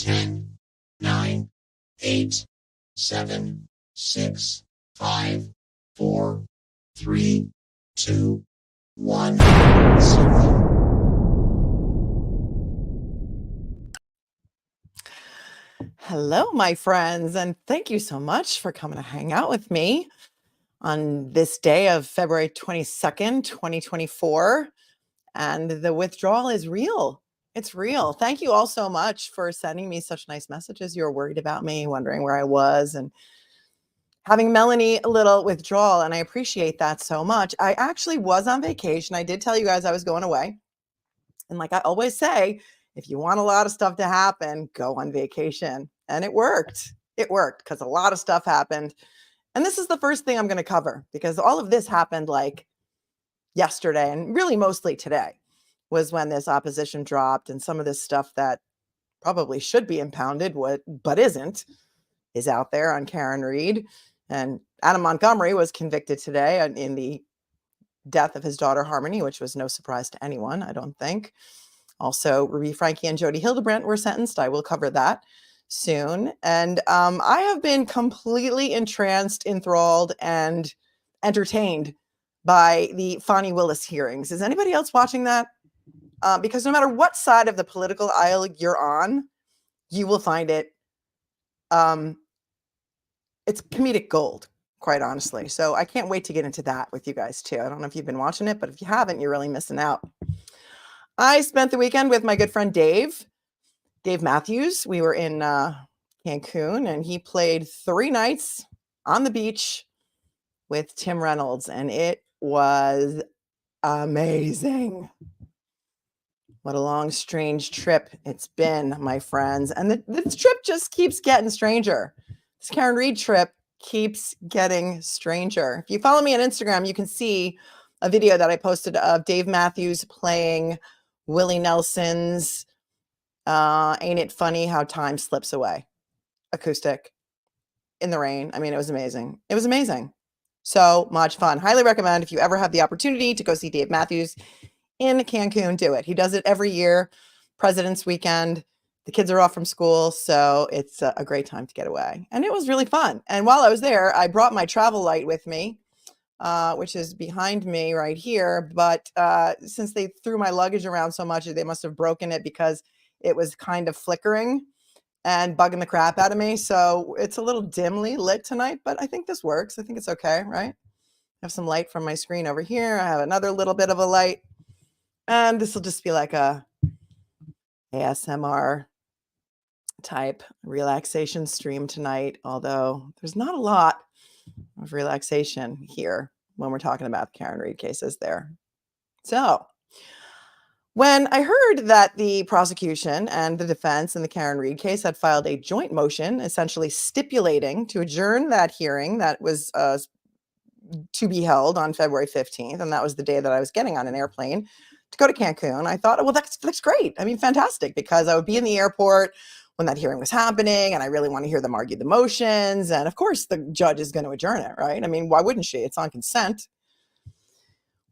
10, 9, 8, 7, 6, 5, 4, 3, 2, 1, 0. Hello, my friends, and thank you so much for coming to hang out with me on this day of February 22nd, 2024. And the withdrawal is real. It's real. Thank you all so much for sending me such nice messages. You were worried about me, wondering where I was, and having Melanie a little withdrawal. And I appreciate that so much. I actually was on vacation. I did tell you guys I was going away. And like I always say, if you want a lot of stuff to happen, go on vacation. And it worked. It worked because a lot of stuff happened. And this is the first thing I'm going to cover because all of this happened like yesterday and really mostly today was when this opposition dropped and some of this stuff that probably should be impounded but isn't is out there on Karen Reed. And Adam Montgomery was convicted today in the death of his daughter Harmony, which was no surprise to anyone, I don't think. Also, Ruby Franke and Jody Hildebrandt were sentenced. I will cover that soon. And I have been completely entranced, enthralled, and entertained by the Fani Willis hearings. Is anybody else watching that? Because no matter what side of the political aisle you're on, you will find it. It's comedic gold, quite honestly. So I can't wait to get into that with you guys too. I don't know if you've been watching it, but if you haven't, you're really missing out. I spent the weekend with my good friend Dave Matthews. We were in Cancun and he played 3 nights on the beach with Tim Reynolds and it was amazing. What a long, strange trip it's been, my friends. And this trip just keeps getting stranger. This Karen Reed trip keeps getting stranger. If you follow me on Instagram, you can see a video that I posted of Dave Matthews playing Willie Nelson's Ain't It Funny How Time Slips Away acoustic in the rain. I mean, it was amazing. It was amazing. So much fun. Highly recommend if you ever have the opportunity to go see Dave Matthews in Cancun, do it. He does it every year, President's Weekend. The kids are off from school, so it's a great time to get away. And it was really fun. And while I was there, I brought my travel light with me, which is behind me right here. But since they threw my luggage around so much, they must have broken it because it was kind of flickering and bugging the crap out of me. So it's a little dimly lit tonight, but I think this works. I think it's okay, right? I have some light from my screen over here. I have another little bit of a light. And this will just be like a ASMR type relaxation stream tonight, although there's not a lot of relaxation here when we're talking about the Karen Reed cases there. So when I heard that the prosecution and the defense in the Karen Reed case had filed a joint motion, essentially stipulating to adjourn that hearing that was to be held on February 15th, and that was the day that I was getting on an airplane to go to Cancun, I thought, well, that's great. I mean, fantastic, because I would be in the airport when that hearing was happening, and I really want to hear them argue the motions. And of course, the judge is going to adjourn it, right? I mean, why wouldn't she? It's on consent.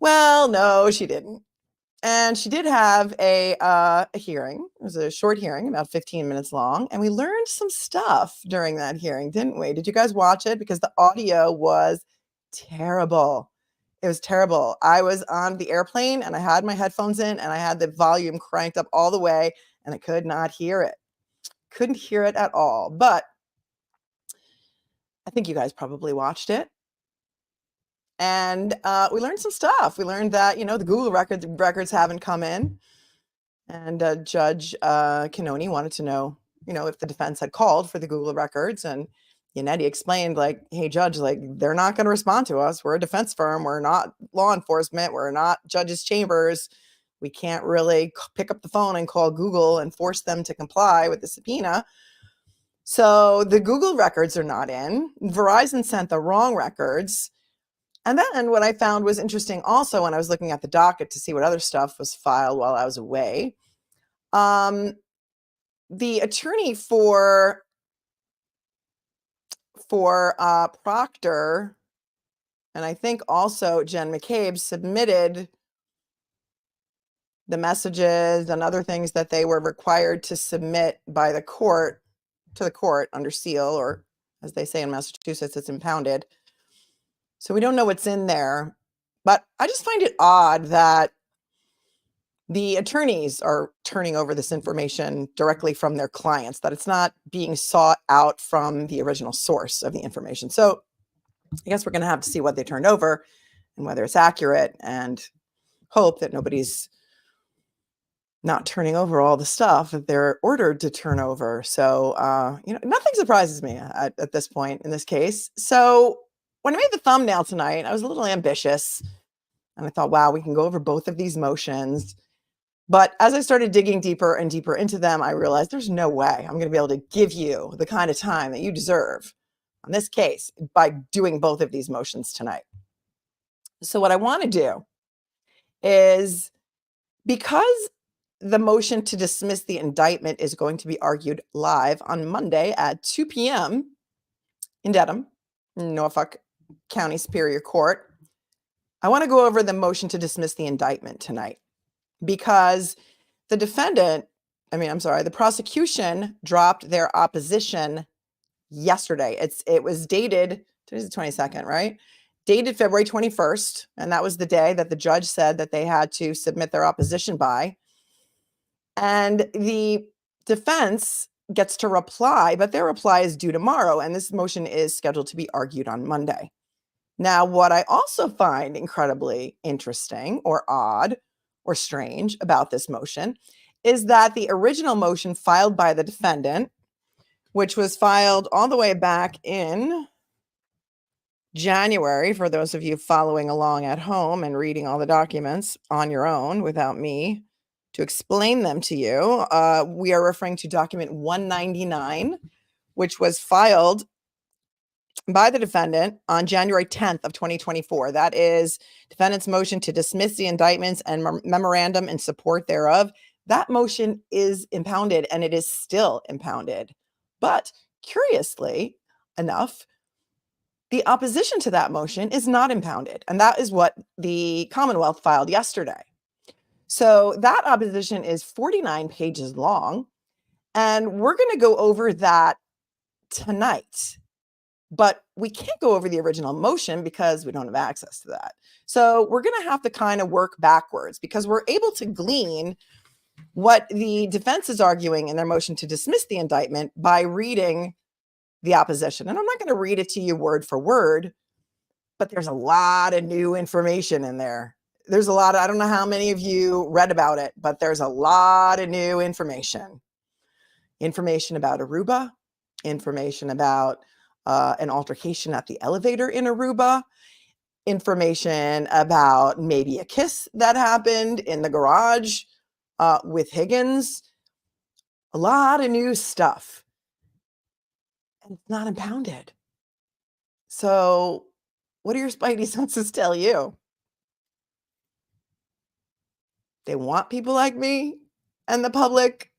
Well, no, she didn't. And she did have a hearing. It was a short hearing, about 15 minutes long. And we learned some stuff during that hearing, didn't we? Did you guys watch it? Because the audio was terrible. It was terrible. I was on the airplane and I had my headphones in and I had the volume cranked up all the way and I could not hear it. Couldn't hear it at all. But I think you guys probably watched it. And we learned some stuff. We learned that, the Google records haven't come in. And Judge Canoni wanted to know, if the defense had called for the Google records. And Yannetti explained, like, hey, Judge, like, they're not going to respond to us. We're a defense firm. We're not law enforcement. We're not judges' chambers. We can't really pick up the phone and call Google and force them to comply with the subpoena. So the Google records are not in. Verizon sent the wrong records. And then what I found was interesting also when I was looking at the docket to see what other stuff was filed while I was away. The attorney for Proctor, and I think also Jen McCabe, submitted the messages and other things that they were required to submit by the court to the court under seal, or as they say in Massachusetts, it's impounded. So we don't know what's in there, but I just find it odd that the attorneys are turning over this information directly from their clients, that it's not being sought out from the original source of the information. So I guess we're going to have to see what they turned over and whether it's accurate, and hope that nobody's not turning over all the stuff that they're ordered to turn over. So, nothing surprises me at this point in this case. So when I made the thumbnail tonight, I was a little ambitious and I thought, wow, we can go over both of these motions. But as I started digging deeper and deeper into them, I realized there's no way I'm going to be able to give you the kind of time that you deserve on this case by doing both of these motions tonight. So what I want to do is, because the motion to dismiss the indictment is going to be argued live on Monday at 2 p.m. in Dedham, Norfolk County Superior Court, I want to go over the motion to dismiss the indictment tonight, because the prosecution dropped their opposition yesterday. It was dated, today's the 22nd, right? Dated February 21st, and that was the day that the judge said that they had to submit their opposition by. And the defense gets to reply, but their reply is due tomorrow, and this motion is scheduled to be argued on Monday. Now, what I also find incredibly interesting or odd or strange about this motion is that the original motion filed by the defendant, which was filed all the way back in January, for those of you following along at home and reading all the documents on your own without me to explain them to you, we are referring to document 199, which was filed by the defendant on January 10th of 2024. That is defendant's motion to dismiss the indictments and memorandum in support thereof. That motion is impounded, and it is still impounded. But curiously enough, the opposition to that motion is not impounded, and that is what the Commonwealth filed yesterday. So that opposition is 49 pages long, and we're going to go over that tonight. But we can't go over the original motion because we don't have access to that. So we're going to have to kind of work backwards, because we're able to glean what the defense is arguing in their motion to dismiss the indictment by reading the opposition. And I'm not going to read it to you word for word, but there's a lot of new information in there. There's a lot of, I don't know how many of you read about it, but there's a lot of new information. Information about Aruba, information about an altercation at the elevator in Aruba, information about maybe a kiss that happened in the garage with Higgins. A lot of new stuff. And it's not impounded. So what do your spidey senses tell you? They want people like me and the public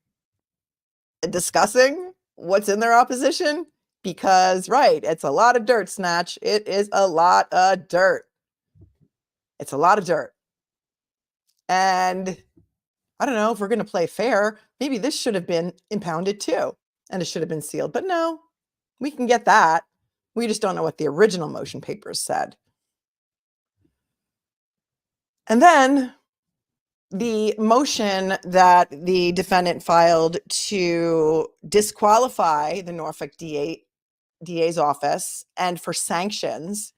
discussing what's in their opposition? Because, right, it's a lot of dirt, Snatch. It is a lot of dirt. It's a lot of dirt. And I don't know, if we're going to play fair, maybe this should have been impounded too, and it should have been sealed. But no, we can get that. We just don't know what the original motion papers said. And then the motion that the defendant filed to disqualify the Norfolk DA's office and for sanctions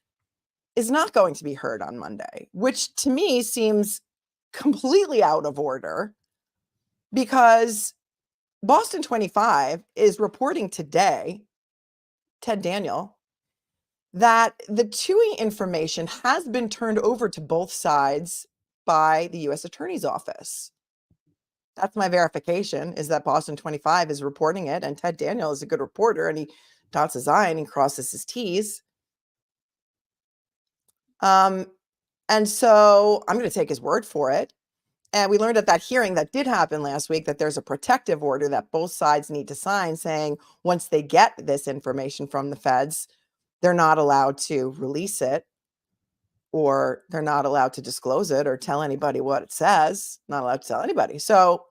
is not going to be heard on Monday, which to me seems completely out of order, because Boston 25 is reporting today, Ted Daniel, that the TUI information has been turned over to both sides by the U.S. Attorney's Office. That's my verification, is that Boston 25 is reporting it, and Ted Daniel is a good reporter, and he dots his I and he crosses his T's. And so I'm going to take his word for it. And we learned at that hearing that did happen last week that there's a protective order that both sides need to sign, saying once they get this information from the feds, they're not allowed to release it. or they're not allowed to disclose it or tell anybody what it says. Not allowed to tell anybody. So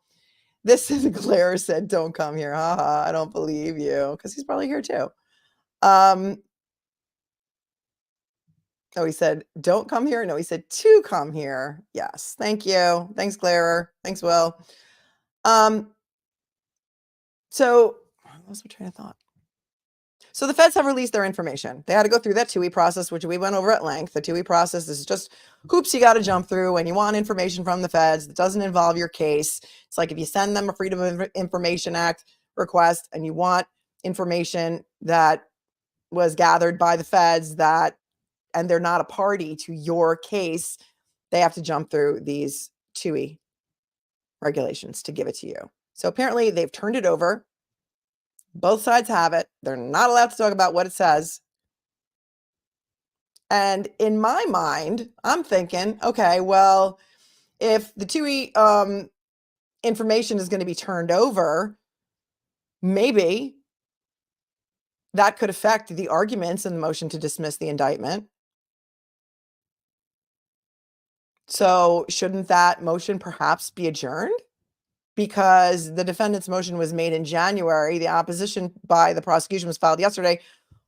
this is Claire said, "Don't come here. Haha, I don't believe you," because he's probably here too. Oh, he said, "Don't come here." No, he said, "To come here." Yes. Thank you. Thanks, Claire. Thanks, Will. So what was my train of thought? So the feds have released their information. They had to go through that 2E process, which we went over at length. The 2E process is just hoops you got to jump through when you want information from the feds that doesn't involve your case. It's like if you send them a Freedom of Information Act request and you want information that was gathered by the feds and they're not a party to your case, they have to jump through these 2E regulations to give it to you. So apparently they've turned it over. Both sides have it. They're not allowed to talk about what it says. And in my mind, I'm thinking, okay, well, if the 2E information is going to be turned over, maybe that could affect the arguments in the motion to dismiss the indictment. So shouldn't that motion perhaps be adjourned? Because the defendant's motion was made in January. The opposition by the prosecution was filed yesterday.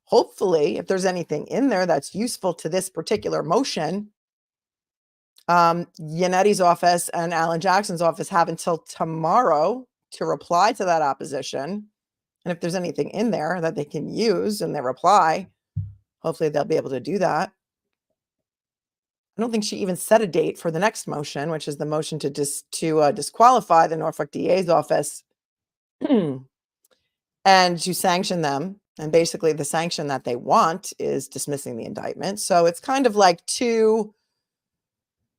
Hopefully, if there's anything in there that's useful to this particular motion, Yannetti's office and Alan Jackson's office have until tomorrow to reply to that opposition. And if there's anything in there that they can use in their reply, hopefully they'll be able to do that. I don't think she even set a date for the next motion, which is the motion to disqualify the Norfolk DA's office and to sanction them. And basically the sanction that they want is dismissing the indictment. So it's kind of like two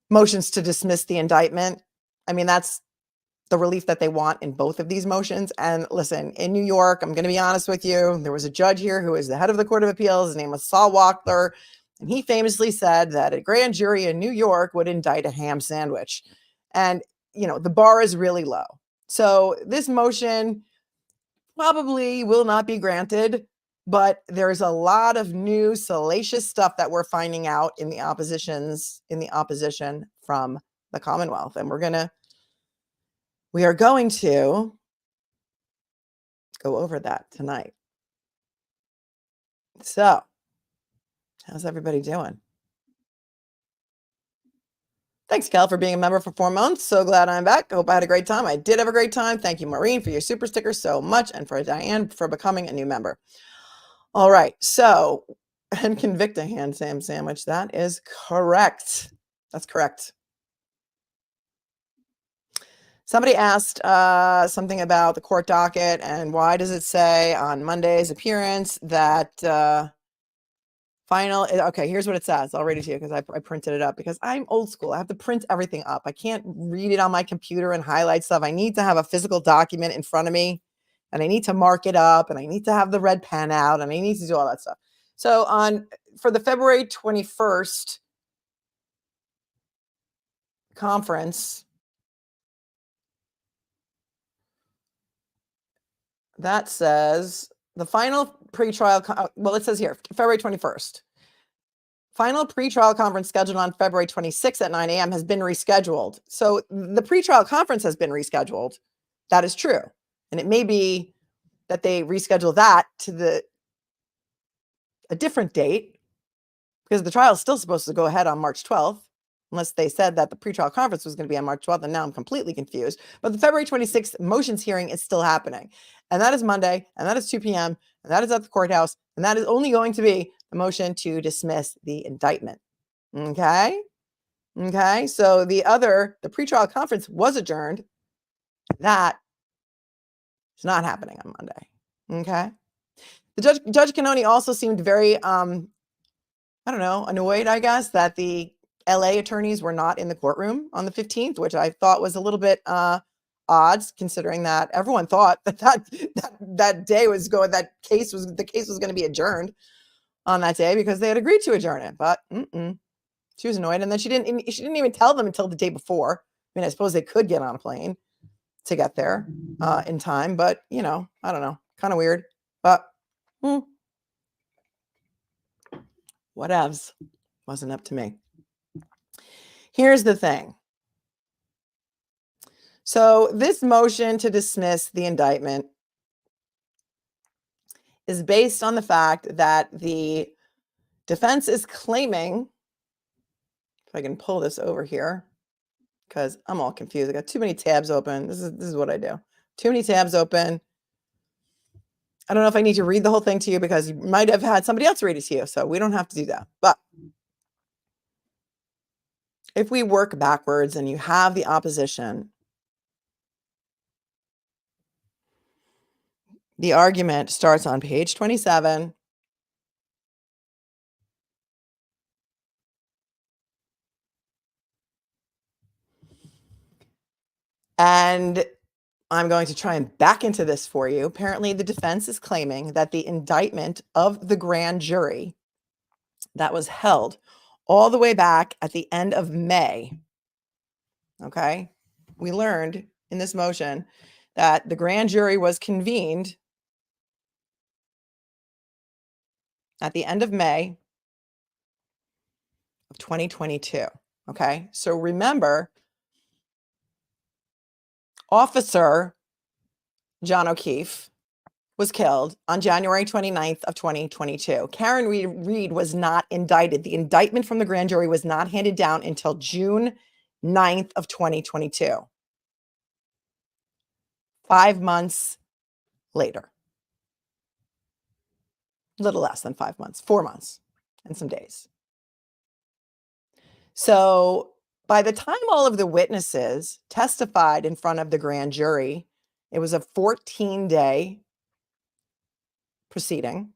motions to dismiss the indictment. I mean, that's the relief that they want in both of these motions. And listen, in New York, I'm going to be honest with you, there was a judge here who is the head of the Court of Appeals. His name was Saul Wachtler. And he famously said that a grand jury in New York would indict a ham sandwich. And, you know, the bar is really low. So this motion probably will not be granted, but there's a lot of new salacious stuff that we're finding out in the opposition from the Commonwealth. And we are going to go over that tonight. So, how's everybody doing? Thanks, Cal, for being a member for 4 months. So glad I'm back. Hope I had a great time. I did have a great time. Thank you, Maureen, for your super sticker so much, and for Diane for becoming a new member. All right. So, and convict a ham sandwich. That is correct. That's correct. Somebody asked something about the court docket and why does it say on Monday's appearance that okay, here's what it says. I'll read it to you because I printed it up because I'm old school. I have to print everything up. I can't read it on my computer and highlight stuff. I need to have a physical document in front of me and I need to mark it up and I need to have the red pen out and I need to do all that stuff. So for the February 21st conference, that says the final pretrial, well, it says here, February 21st. Final pretrial conference scheduled on February 26th at 9 a.m. has been rescheduled. So the pretrial conference has been rescheduled. That is true. And it may be that they reschedule that to a different date because the trial is still supposed to go ahead on March 12th. Unless they said that the pretrial conference was going to be on March 12th, and now I'm completely confused. But the February 26th motions hearing is still happening. And that is Monday, and that is 2 p.m., and that is at the courthouse, and that is only going to be the motion to dismiss the indictment. Okay? Okay, so the pretrial conference was adjourned. That is not happening on Monday. Okay? The Judge Canoni also seemed very, I don't know, annoyed, I guess, that the LA attorneys were not in the courtroom on the 15th, which I thought was a little bit odd, considering that everyone thought that day was going, the case was going to be adjourned on that day because they had agreed to adjourn it. But she was annoyed, and then she didn't even tell them until the day before. I mean, I suppose they could get on a plane to get there in time, but you know, I don't know, kind of weird. But whatevs, wasn't up to me. Here's the thing. So this motion to dismiss the indictment is based on the fact that the defense is claiming, if I can pull this over here, because I'm all confused. I got too many tabs open. This is what I do. Too many tabs open. I don't know if I need to read the whole thing to you because you might have had somebody else read it to you. So we don't have to do that. But if we work backwards and you have the opposition, the argument starts on page 27. And I'm going to try and back into this for you. Apparently, the defense is claiming that the indictment of the grand jury that was held all the way back at the end of May. Okay. We learned in this motion that the grand jury was convened at the end of May of 2022. Okay. So remember, Officer John O'Keefe was killed on January 29th of 2022. Karen Reed was not indicted. The indictment from the grand jury was not handed down until June 9th of 2022. 5 months later. A little less than 5 months, 4 months and some days. So by the time all of the witnesses testified in front of the grand jury, it was a 14-day proceeding.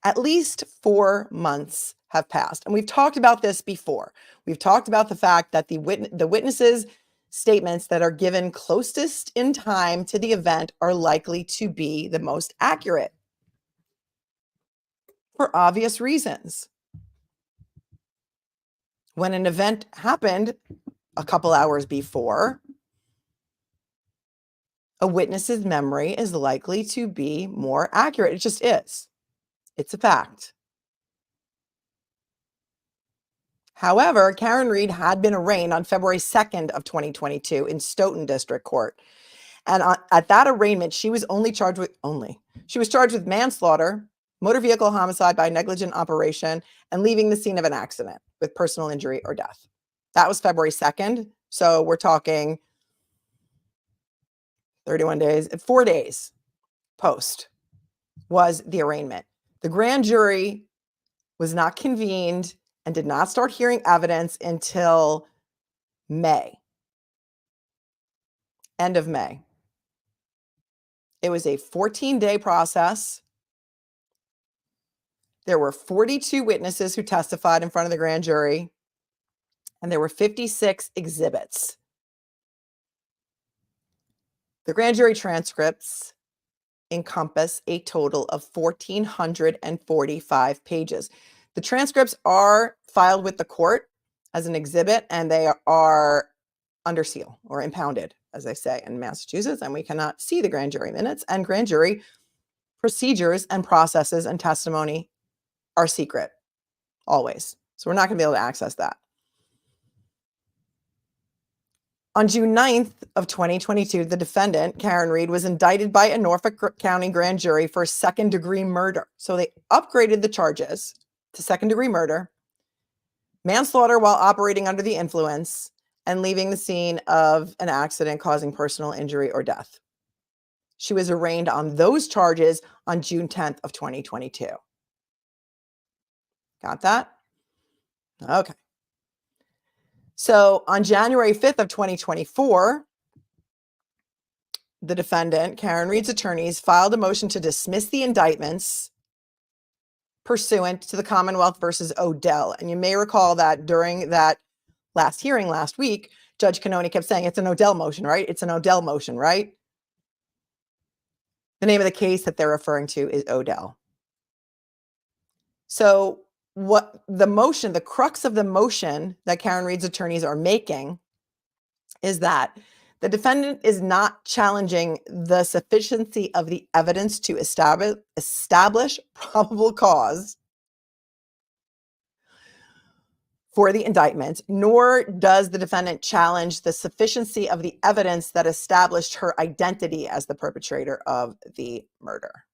At least 4 months have passed. And we've talked about this before. We've talked about the fact that the witnesses' statements that are given closest in time to the event are likely to be the most accurate for obvious reasons. When an event happened a couple hours before, a witness's memory is likely to be more accurate. It just is. It's a fact. However, Karen Reed had been arraigned on February 2nd of 2022 in Stoughton District Court. And at that arraignment, she was charged with manslaughter, motor vehicle homicide by negligent operation, and leaving the scene of an accident with personal injury or death. That was February 2nd. So we're talking 31 days, 4 days post was the arraignment. The grand jury was not convened and did not start hearing evidence until May, end of May. It was a 14-day process. There were 42 witnesses who testified in front of the grand jury, and there were 56 exhibits. The grand jury transcripts encompass a total of 1,445 pages. The transcripts are filed with the court as an exhibit, and they are under seal or impounded, as they say in Massachusetts, and we cannot see the grand jury minutes, and grand jury procedures and processes and testimony are secret, always. So we're not going to be able to access that. On June 9th of 2022, the defendant, Karen Reed, was indicted by a Norfolk County grand jury for second-degree murder. So they upgraded the charges to second-degree murder, manslaughter while operating under the influence, and leaving the scene of an accident causing personal injury or death. She was arraigned on those charges on June 10th of 2022. Got that? Okay. So on January 5th of 2024, the defendant, Karen Reed's attorneys, filed a motion to dismiss the indictments pursuant to the Commonwealth versus Odell. And you may recall that during that last hearing last week, Judge Cannoni kept saying, it's an Odell motion, right? It's an Odell motion, right? The name of the case that they're referring to is Odell. So what the motion, the crux of the motion that Karen Reed's attorneys are making is that the defendant is not challenging the sufficiency of the evidence to establish probable cause for the indictment, nor does the defendant challenge the sufficiency of the evidence that established her identity as the perpetrator of the murder.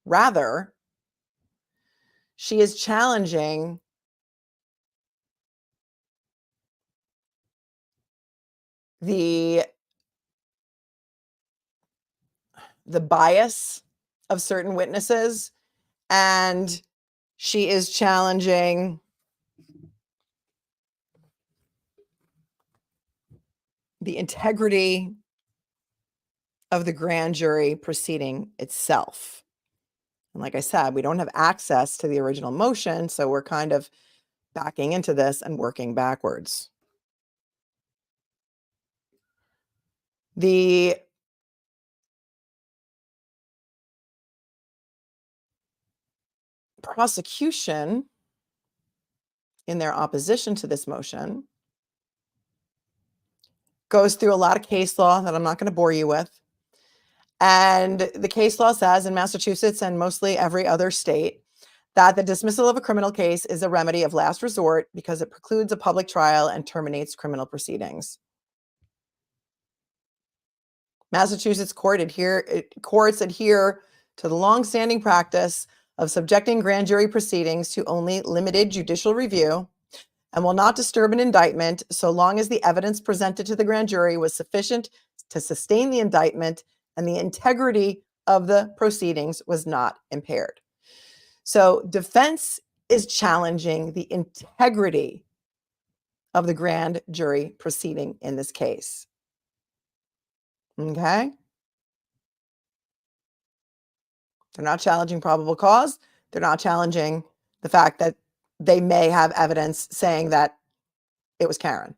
Rather, she is challenging the bias of certain witnesses, and she is challenging the integrity of the grand jury proceeding itself. And like I said, we don't have access to the original motion, so we're kind of backing into this and working backwards. The prosecution, in their opposition to this motion, goes through a lot of case law that I'm not going to bore you with. And the case law says in Massachusetts and mostly every other state that the dismissal of a criminal case is a remedy of last resort because it precludes a public trial and terminates criminal proceedings. Massachusetts courts adhere to the longstanding practice of subjecting grand jury proceedings to only limited judicial review and will not disturb an indictment so long as the evidence presented to the grand jury was sufficient to sustain the indictment and the integrity of the proceedings was not impaired. So defense is challenging the integrity of the grand jury proceeding in this case. Okay? They're not challenging probable cause. They're not challenging the fact that they may have evidence saying that it was Karen.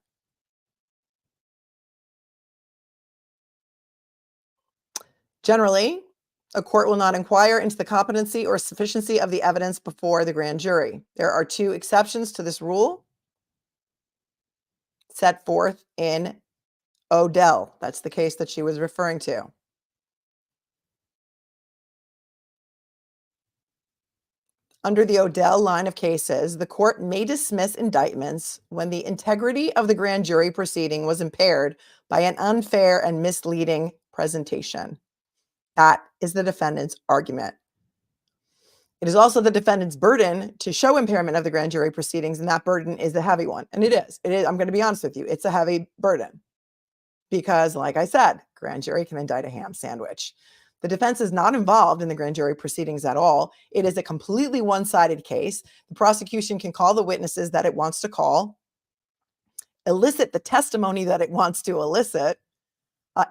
Generally, a court will not inquire into the competency or sufficiency of the evidence before the grand jury. There are two exceptions to this rule set forth in Odell. That's the case that she was referring to. Under the Odell line of cases, the court may dismiss indictments when the integrity of the grand jury proceeding was impaired by an unfair and misleading presentation. That is the defendant's argument. It is also the defendant's burden to show impairment of the grand jury proceedings, and that burden is a heavy one. And it is. I'm going to be honest with you. It's a heavy burden because, like I said, grand jury can indict a ham sandwich. The defense is not involved in the grand jury proceedings at all. It is a completely one-sided case. The prosecution can call the witnesses that it wants to call, elicit the testimony that it wants to elicit,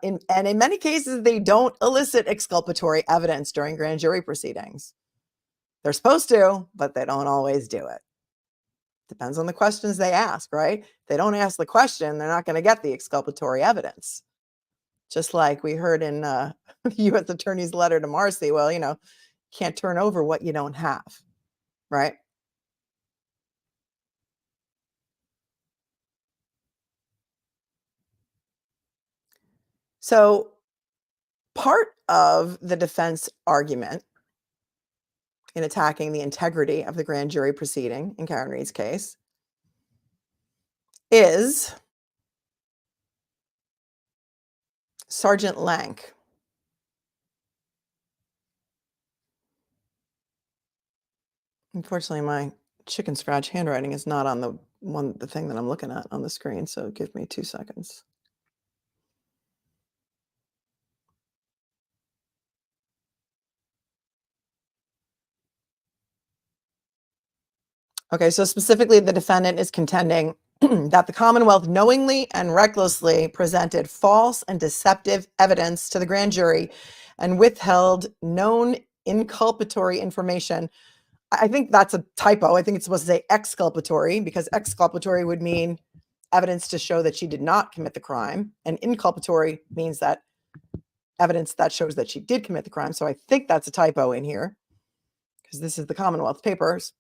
and in many cases, they don't elicit exculpatory evidence during grand jury proceedings. They're supposed to, but they don't always do it. Depends on the questions they ask, right? If they don't ask the question, they're not going to get the exculpatory evidence. Just like we heard in the U.S. Attorney's letter to Marcy, well, can't turn over what you don't have, right? So part of the defense argument in attacking the integrity of the grand jury proceeding in Karen Reed's case is Sergeant Lank. Unfortunately, my chicken scratch handwriting is not on the thing that I'm looking at on the screen, so give me 2 seconds. Okay, so specifically, the defendant is contending that the Commonwealth knowingly and recklessly presented false and deceptive evidence to the grand jury and withheld known inculpatory information. I think that's a typo. I think it's supposed to say exculpatory because exculpatory would mean evidence to show that she did not commit the crime, and inculpatory means that evidence that shows that she did commit the crime. So I think that's a typo in here because this is the Commonwealth papers.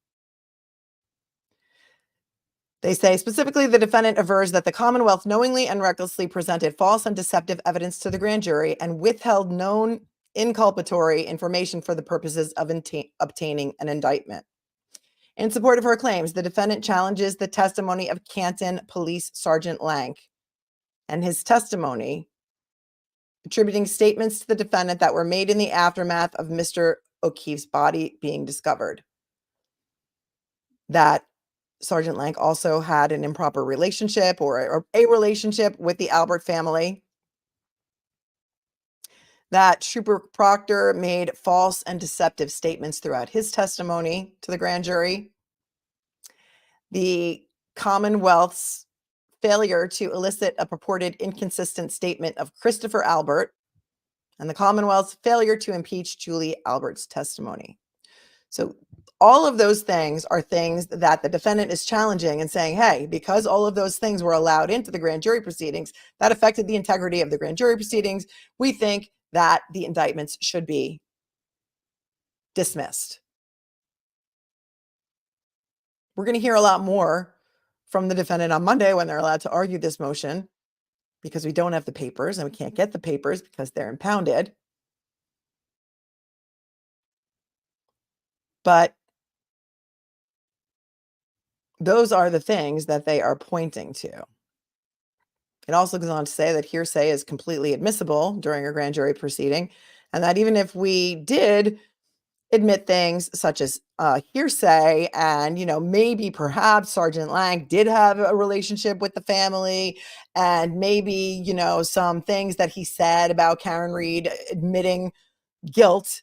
They say specifically the defendant avers that the Commonwealth knowingly and recklessly presented false and deceptive evidence to the grand jury and withheld known inculpatory information for the purposes of obtaining an indictment. In support of her claims, the defendant challenges the testimony of Canton Police Sergeant Lank and his testimony, attributing statements to the defendant that were made in the aftermath of Mr. O'Keefe's body being discovered. That Sergeant Lank also had an improper relationship or a relationship with the Albert family. That Trooper Proctor made false and deceptive statements throughout his testimony to the grand jury. The Commonwealth's failure to elicit a purported inconsistent statement of Christopher Albert, and the Commonwealth's failure to impeach Julie Albert's testimony. So all of those things are things that the defendant is challenging and saying, hey, because all of those things were allowed into the grand jury proceedings, that affected the integrity of the grand jury proceedings. We think that the indictments should be dismissed. We're going to hear a lot more from the defendant on Monday when they're allowed to argue this motion, because we don't have the papers and we can't get the papers because they're impounded. But those are the things that they are pointing to. It also goes on to say that hearsay is completely admissible during a grand jury proceeding, and that even if we did admit things such as hearsay and, maybe perhaps Sergeant Lank did have a relationship with the family, and maybe, some things that he said about Karen Reed admitting guilt,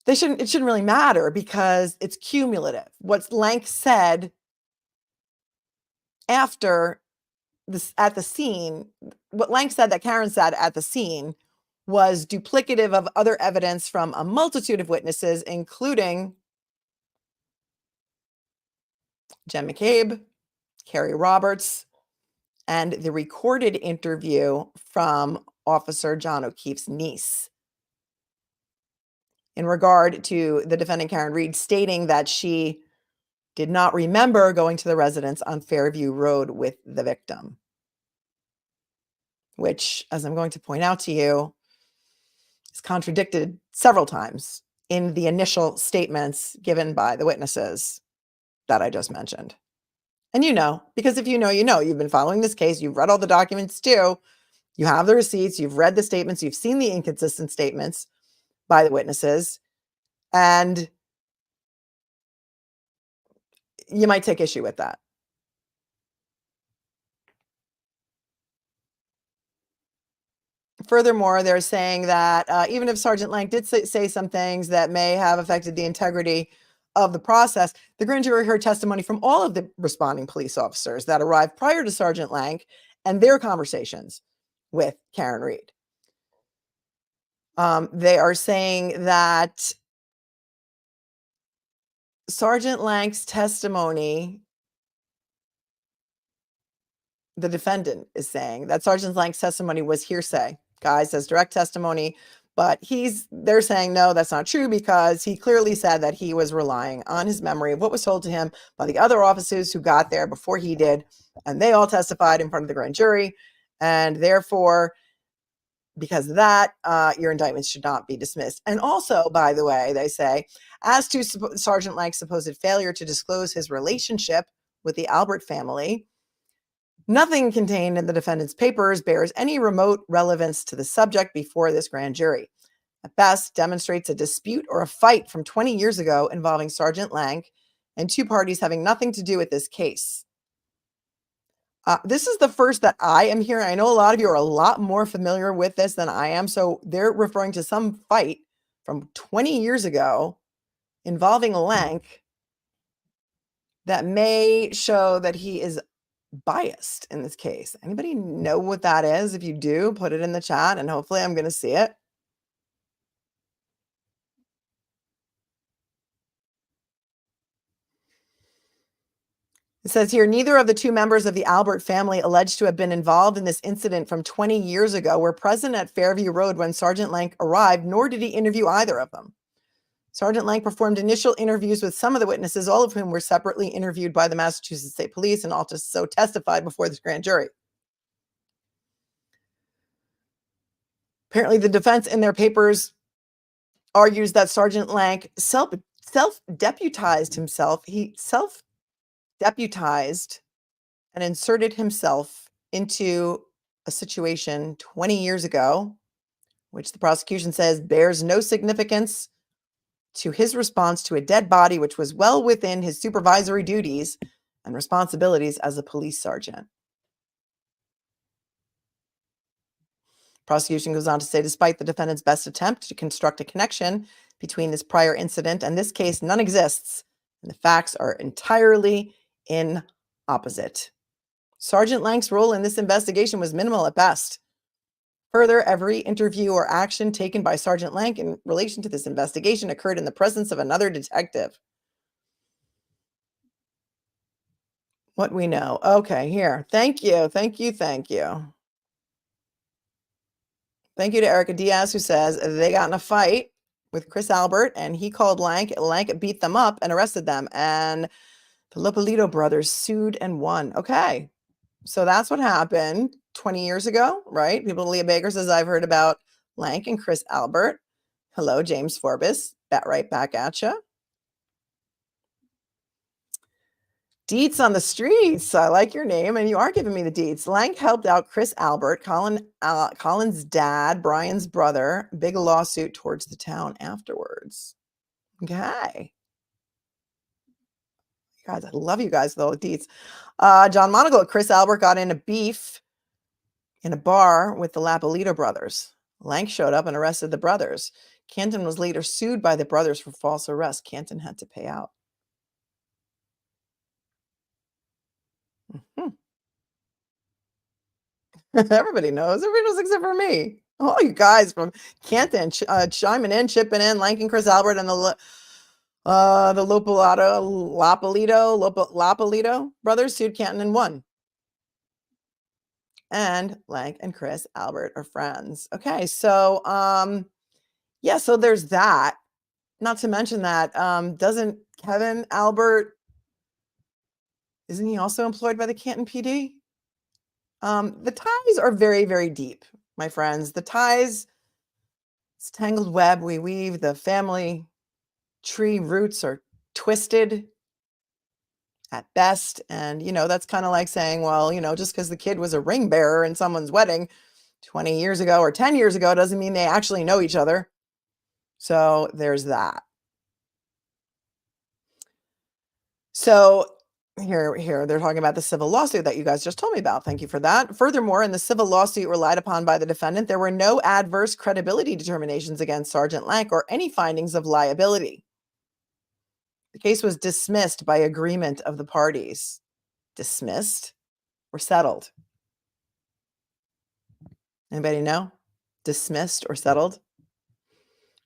it shouldn't really matter because it's cumulative. What Lank said after this at the scene, what Lank said that Karen said at the scene was duplicative of other evidence from a multitude of witnesses, including Jen McCabe, Carrie Roberts, and the recorded interview from Officer John O'Keefe's niece in regard to the defendant Karen Reed stating that she did not remember going to the residence on Fairview Road with the victim, which, as I'm going to point out to you, is contradicted several times in the initial statements given by the witnesses that I just mentioned. And because if you've been following this case, you've read all the documents too, you have the receipts, you've read the statements, you've seen the inconsistent statements by the witnesses, and you might take issue with that. Furthermore, they're saying that even if Sergeant Lank did say some things that may have affected the integrity of the process, the grand jury heard testimony from all of the responding police officers that arrived prior to Sergeant Lank and their conversations with Karen Reed. They are saying that Sergeant Lank's testimony, the defendant is saying that Sergeant Lank's testimony was hearsay. Guy says direct testimony, but they're saying no, that's not true, because he clearly said that he was relying on his memory of what was told to him by the other officers who got there before he did, and they all testified in front of the grand jury, and therefore, because of that, your indictments should not be dismissed. And also, by the way, they say, as to Sergeant Lank's supposed failure to disclose his relationship with the Albert family, nothing contained in the defendant's papers bears any remote relevance to the subject before this grand jury. At best, demonstrates a dispute or a fight from 20 years ago involving Sergeant Lank and two parties having nothing to do with this case. This is the first that I am hearing. I know a lot of you are a lot more familiar with this than I am. So they're referring to some fight from 20 years ago involving Lank that may show that he is biased in this case. Anybody know what that is? If you do, put it in the chat and hopefully I'm going to see it. It says here, neither of the two members of the Albert family alleged to have been involved in this incident from 20 years ago were present at Fairview Road when Sergeant Lank arrived, nor did he interview either of them. Sergeant Lank performed initial interviews with some of the witnesses, all of whom were separately interviewed by the Massachusetts State Police and also testified before this grand jury. Apparently, the defense in their papers argues that Sergeant Lank self-deputized himself. He self-deputized and inserted himself into a situation 20 years ago, which the prosecution says bears no significance to his response to a dead body, which was well within his supervisory duties and responsibilities as a police sergeant. Prosecution goes on to say, despite the defendant's best attempt to construct a connection between this prior incident and this case, none exists, and the facts are entirely opposite. Sergeant Lank's role in this investigation was minimal at best. Further, every interview or action taken by Sergeant Lank in relation to this investigation occurred in the presence of another detective. What we know. Okay, here. Thank you. Thank you. Thank you. Thank you to Erica Diaz, who says they got in a fight with Chris Albert and he called Lank. Lank beat them up and arrested them. And the Lopolito brothers sued and won. Okay. So that's what happened 20 years ago, right? People, Leah Baker says, I've heard about Lank and Chris Albert. Hello, James Forbes. Right back at you. Deets on the streets. I like your name, and you are giving me the deets. Lank helped out Chris Albert, Colin's dad, Brian's brother. Big lawsuit towards the town afterwards. Okay. Guys, I love you guys, though, deets. John Monagle, Chris Albert got in a beef in a bar with the Lapolito brothers. Lank showed up and arrested the brothers. Canton was later sued by the brothers for false arrest. Canton had to pay out. Everybody knows. Everybody knows except for me. All you guys from Canton chiming in, chipping in. Lank and Chris Albert and the Lapolito brothers sued Canton and won. And Lank and Chris Albert are friends. Okay, so yeah, so there's that. Not to mention that doesn't Kevin Albert, isn't he also employed by the Canton PD? The ties are very, very deep, my friends. The ties, it's tangled web we weave. The family tree roots are twisted at best. And, that's kind of like saying, well, just because the kid was a ring bearer in someone's wedding 20 years ago or 10 years ago doesn't mean they actually know each other. So there's that. So here, they're talking about the civil lawsuit that you guys just told me about. Thank you for that. Furthermore, in the civil lawsuit relied upon by the defendant, there were no adverse credibility determinations against Sergeant Lank or any findings of liability. The case was dismissed by agreement of the parties. Dismissed or settled? Anybody know? Dismissed or settled?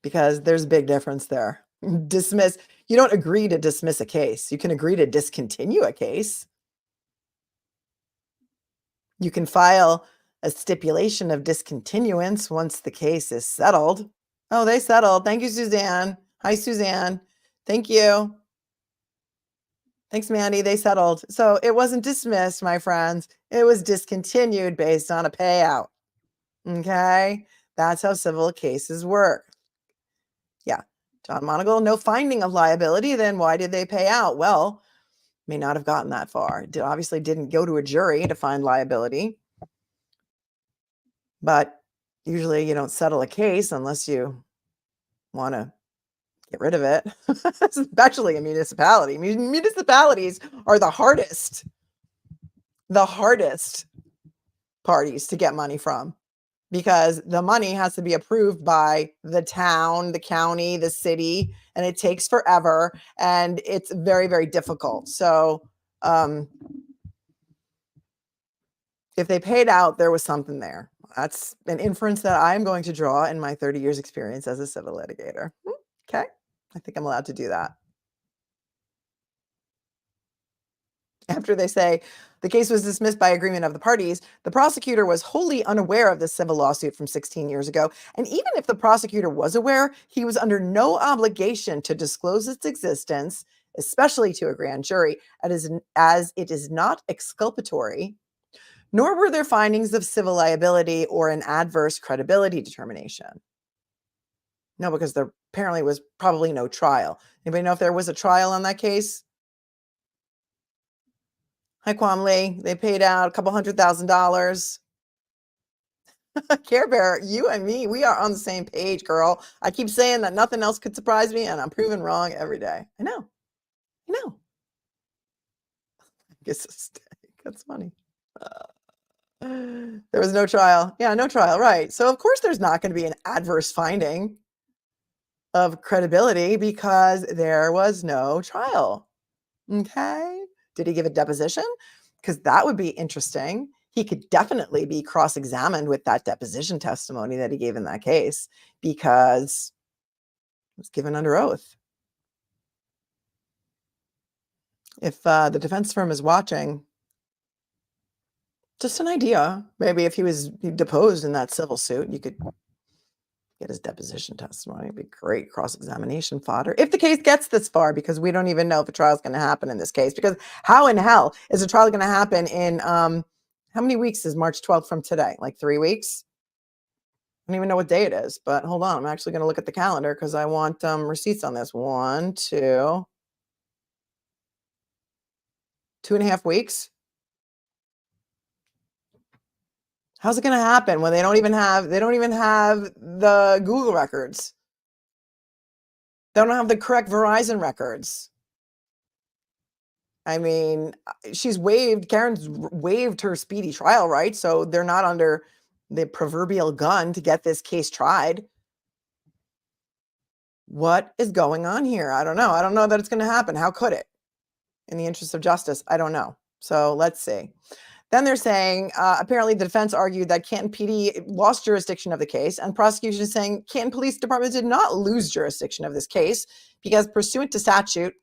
Because there's a big difference there. Dismiss. You don't agree to dismiss a case. You can agree to discontinue a case. You can file a stipulation of discontinuance once the case is settled. Oh, they settled. Thank you, Suzanne. Hi, Suzanne. Thank you. Thanks, Mandy. They settled. So it wasn't dismissed, my friends. It was discontinued based on a payout. Okay? That's how civil cases work. Yeah. John Monagle, no finding of liability. Then why did they pay out? Well, may not have gotten that far. It obviously didn't go to a jury to find liability. But usually you don't settle a case unless you want to get rid of it, especially a municipality. Municipalities are the hardest parties to get money from, because the money has to be approved by the town, the county, the city, and it takes forever, and it's very, very difficult. So if they paid out, there was something there. That's an inference that I'm going to draw in my 30 years experience as a civil litigator. Okay. I think I'm allowed to do that. After they say the case was dismissed by agreement of the parties, the prosecutor was wholly unaware of the civil lawsuit from 16 years ago. And even if the prosecutor was aware, he was under no obligation to disclose its existence, especially to a grand jury, as it is not exculpatory, nor were there findings of civil liability or an adverse credibility determination. No, because there apparently was probably no trial. Anybody know if there was a trial on that case? Hi, Kwam Lee. They paid out a couple $100,000. Care Bear, you and me, we are on the same page, girl. I keep saying that nothing else could surprise me, and I'm proven wrong every day. I know. I know. I guess it's that's funny. There was no trial. Yeah, no trial. Right. So, of course, there's not going to be an adverse finding of credibility because there was no trial. Okay. Did he give a deposition? Because that would be interesting. He could definitely be cross examined with that deposition testimony that he gave in that case because it was given under oath. If the defense firm is watching, just an idea. Maybe if he was deposed in that civil suit, you could get his deposition testimony. It'd be great cross-examination fodder if the case gets this far, because we don't even know if a trial is going to happen in this case. Because how in hell is a trial going to happen in how many weeks is March 12th from today? Like 3 weeks? I don't even know what day it is. But hold on, I'm actually going to look at the calendar because I want receipts on this. 1, 2, 2.5 weeks. How's it going to happen when they don't even have the Google records? They don't have the correct Verizon records. I mean, Karen's waived her speedy trial right, so they're not under the proverbial gun to get this case tried. What is going on here? I don't know. I don't know that it's going to happen. How could it? In the interest of justice, I don't know. So let's see. Then they're saying, apparently the defense argued that Canton PD lost jurisdiction of the case, and prosecution is saying Canton Police Department did not lose jurisdiction of this case because pursuant to statute,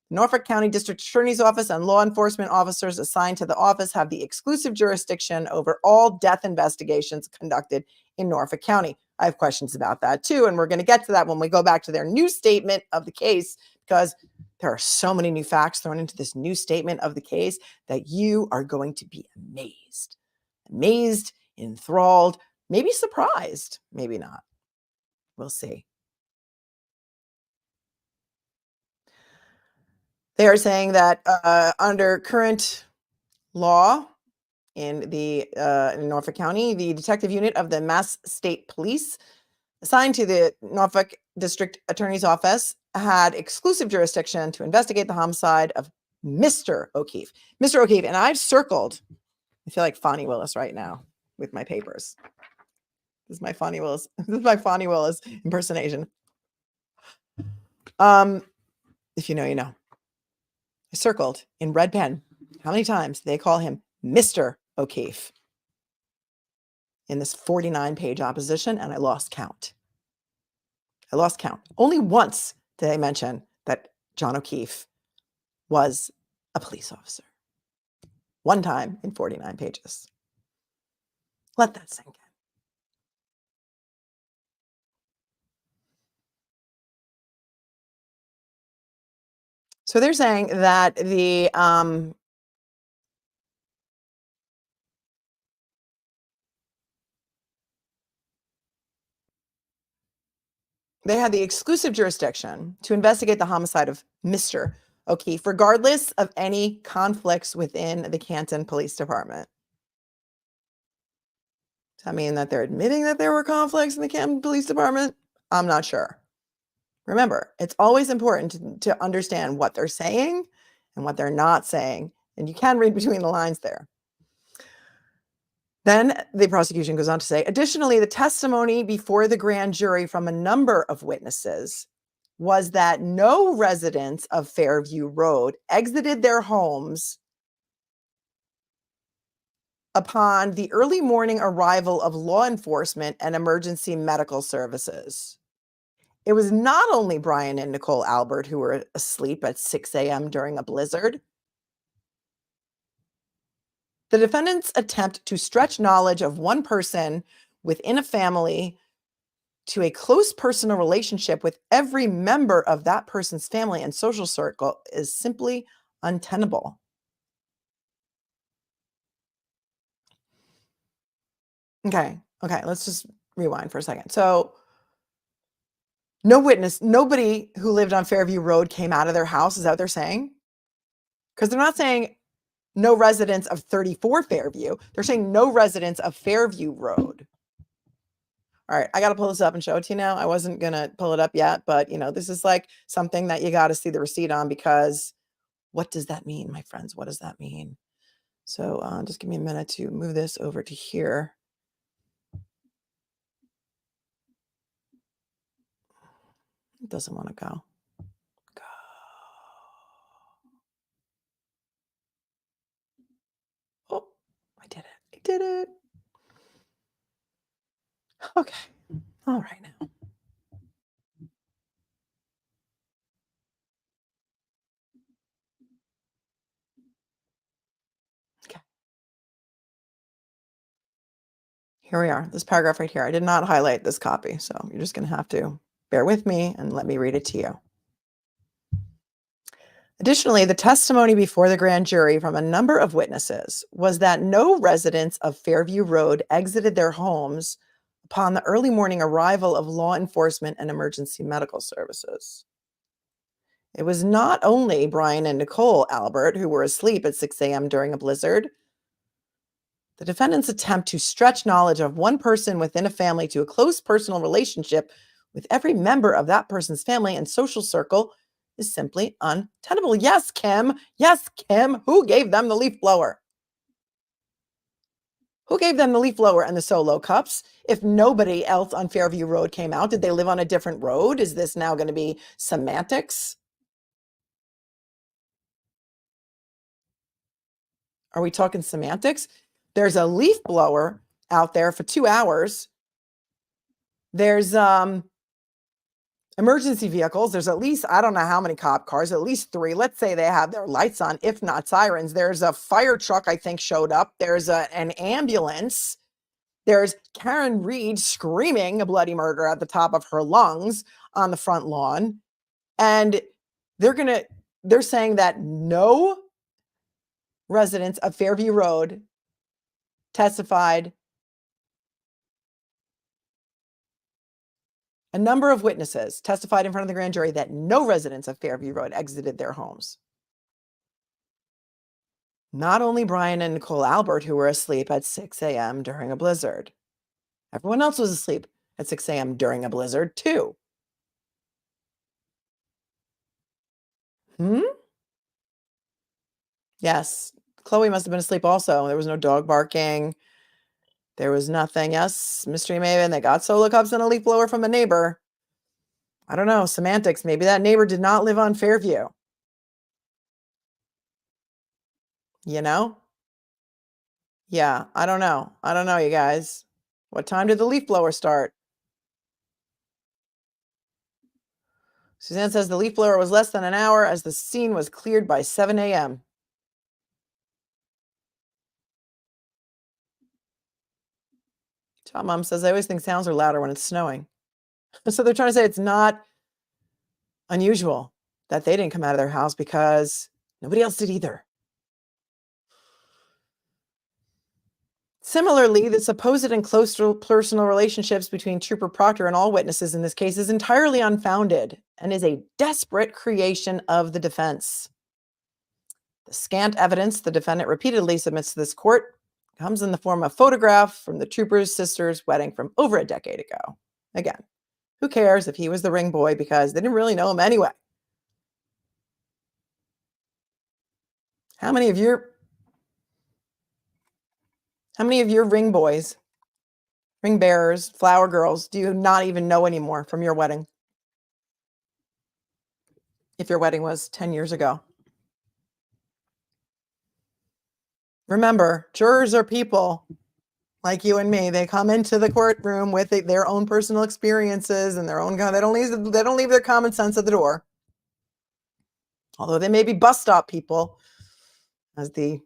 Norfolk County District Attorney's Office and law enforcement officers assigned to the office have the exclusive jurisdiction over all death investigations conducted in Norfolk County. I have questions about that too, and we're going to get to that when we go back to their new statement of the case, because there are so many new facts thrown into this new statement of the case that you are going to be amazed, enthralled, maybe surprised, maybe not. We'll see. They are saying that under current law in Norfolk County, the detective unit of the Mass State Police assigned to the Norfolk District Attorney's Office had exclusive jurisdiction to investigate the homicide of Mr. O'Keefe. Mr. O'Keefe, and I've circled, I feel like Fonnie Willis right now with my papers. This is my Fonnie Willis. This is my Fonnie Willis impersonation. If you know, you know. I circled in red pen how many times they call him Mr. O'Keefe in this 49-page opposition, and I lost count. Only once did I mention that John O'Keefe was a police officer. One time in 49 pages. Let that sink in. So they're saying that they had the exclusive jurisdiction to investigate the homicide of Mr. O'Keefe, regardless of any conflicts within the Canton Police Department. Does that mean that they're admitting that there were conflicts in the Canton Police Department? I'm not sure. Remember, it's always important to understand what they're saying and what they're not saying. And you can read between the lines there. Then the prosecution goes on to say, additionally, the testimony before the grand jury from a number of witnesses was that no residents of Fairview Road exited their homes upon the early morning arrival of law enforcement and emergency medical services. It was not only Brian and Nicole Albert who were asleep at 6 a.m. during a blizzard. The defendant's attempt to stretch knowledge of one person within a family to a close personal relationship with every member of that person's family and social circle is simply untenable. Okay, let's just rewind for a second. So No witness, nobody who lived on Fairview Road came out of their house. Is that what they're saying? Because they're not saying no residents of 34 Fairview. They're saying no residents of Fairview Road. All right, I got to pull this up and show it to you now. I wasn't going to pull it up yet, but this is like something that you got to see the receipt on, because what does that mean, my friends? What does that mean? So just give me a minute to move this over to here. It doesn't want to go. Oh, I did it. I did it. Okay. All right now. Okay. Here we are. This paragraph right here. I did not highlight this copy, so you're just going to have to bear with me and let me read it to you. Additionally, the testimony before the grand jury from a number of witnesses was that no residents of Fairview Road exited their homes upon the early morning arrival of law enforcement and emergency medical services. It was not only Brian and Nicole Albert who were asleep at 6 a.m. during a blizzard. The defendant's attempt to stretch knowledge of one person within a family to a close personal relationship with every member of that person's family and social circle is simply untenable. Yes, Kim. Yes, Kim. Who gave them the leaf blower? Who gave them the leaf blower and the solo cups? If nobody else on Fairview Road came out, did they live on a different road? Is this now going to be semantics? Are we talking semantics? There's a leaf blower out there for 2 hours. There's emergency vehicles. There's at least, I don't know how many cop cars, at least 3. Let's say they have their lights on, if not sirens. There's a fire truck, I think, showed up. There's an ambulance. There's Karen Reed screaming a bloody murder at the top of her lungs on the front lawn. And they're saying that no residents of Fairview Road testified. A number of witnesses testified in front of the grand jury that no residents of Fairview Road exited their homes. Not only Brian and Nicole Albert, who were asleep at 6 a.m. during a blizzard. Everyone else was asleep at 6 a.m. during a blizzard, too. Yes, Chloe must have been asleep also. There was no dog barking. There was nothing. Yes, Mystery Maven, they got solo cups and a leaf blower from a neighbor. I don't know, semantics. Maybe that neighbor did not live on Fairview. Yeah, I don't know. I don't know, you guys. What time did the leaf blower start? Suzanne says the leaf blower was less than an hour as the scene was cleared by 7 a.m. Tom Mom says, I always think sounds are louder when it's snowing. So they're trying to say it's not unusual that they didn't come out of their house because nobody else did either. Similarly, the supposed and close personal relationships between Trooper Proctor and all witnesses in this case is entirely unfounded and is a desperate creation of the defense. The scant evidence the defendant repeatedly submits to this court comes in the form of a photograph from the trooper's sister's wedding from over a decade ago. Again, who cares if he was the ring boy, because they didn't really know him anyway. How many of your ring boys, ring bearers, flower girls do you not even know anymore from your wedding? If your wedding was 10 years ago. Remember, jurors are people like you and me. They come into the courtroom with their own personal experiences and their own, they don't leave their common sense at the door. Although they may be bus stop people, as the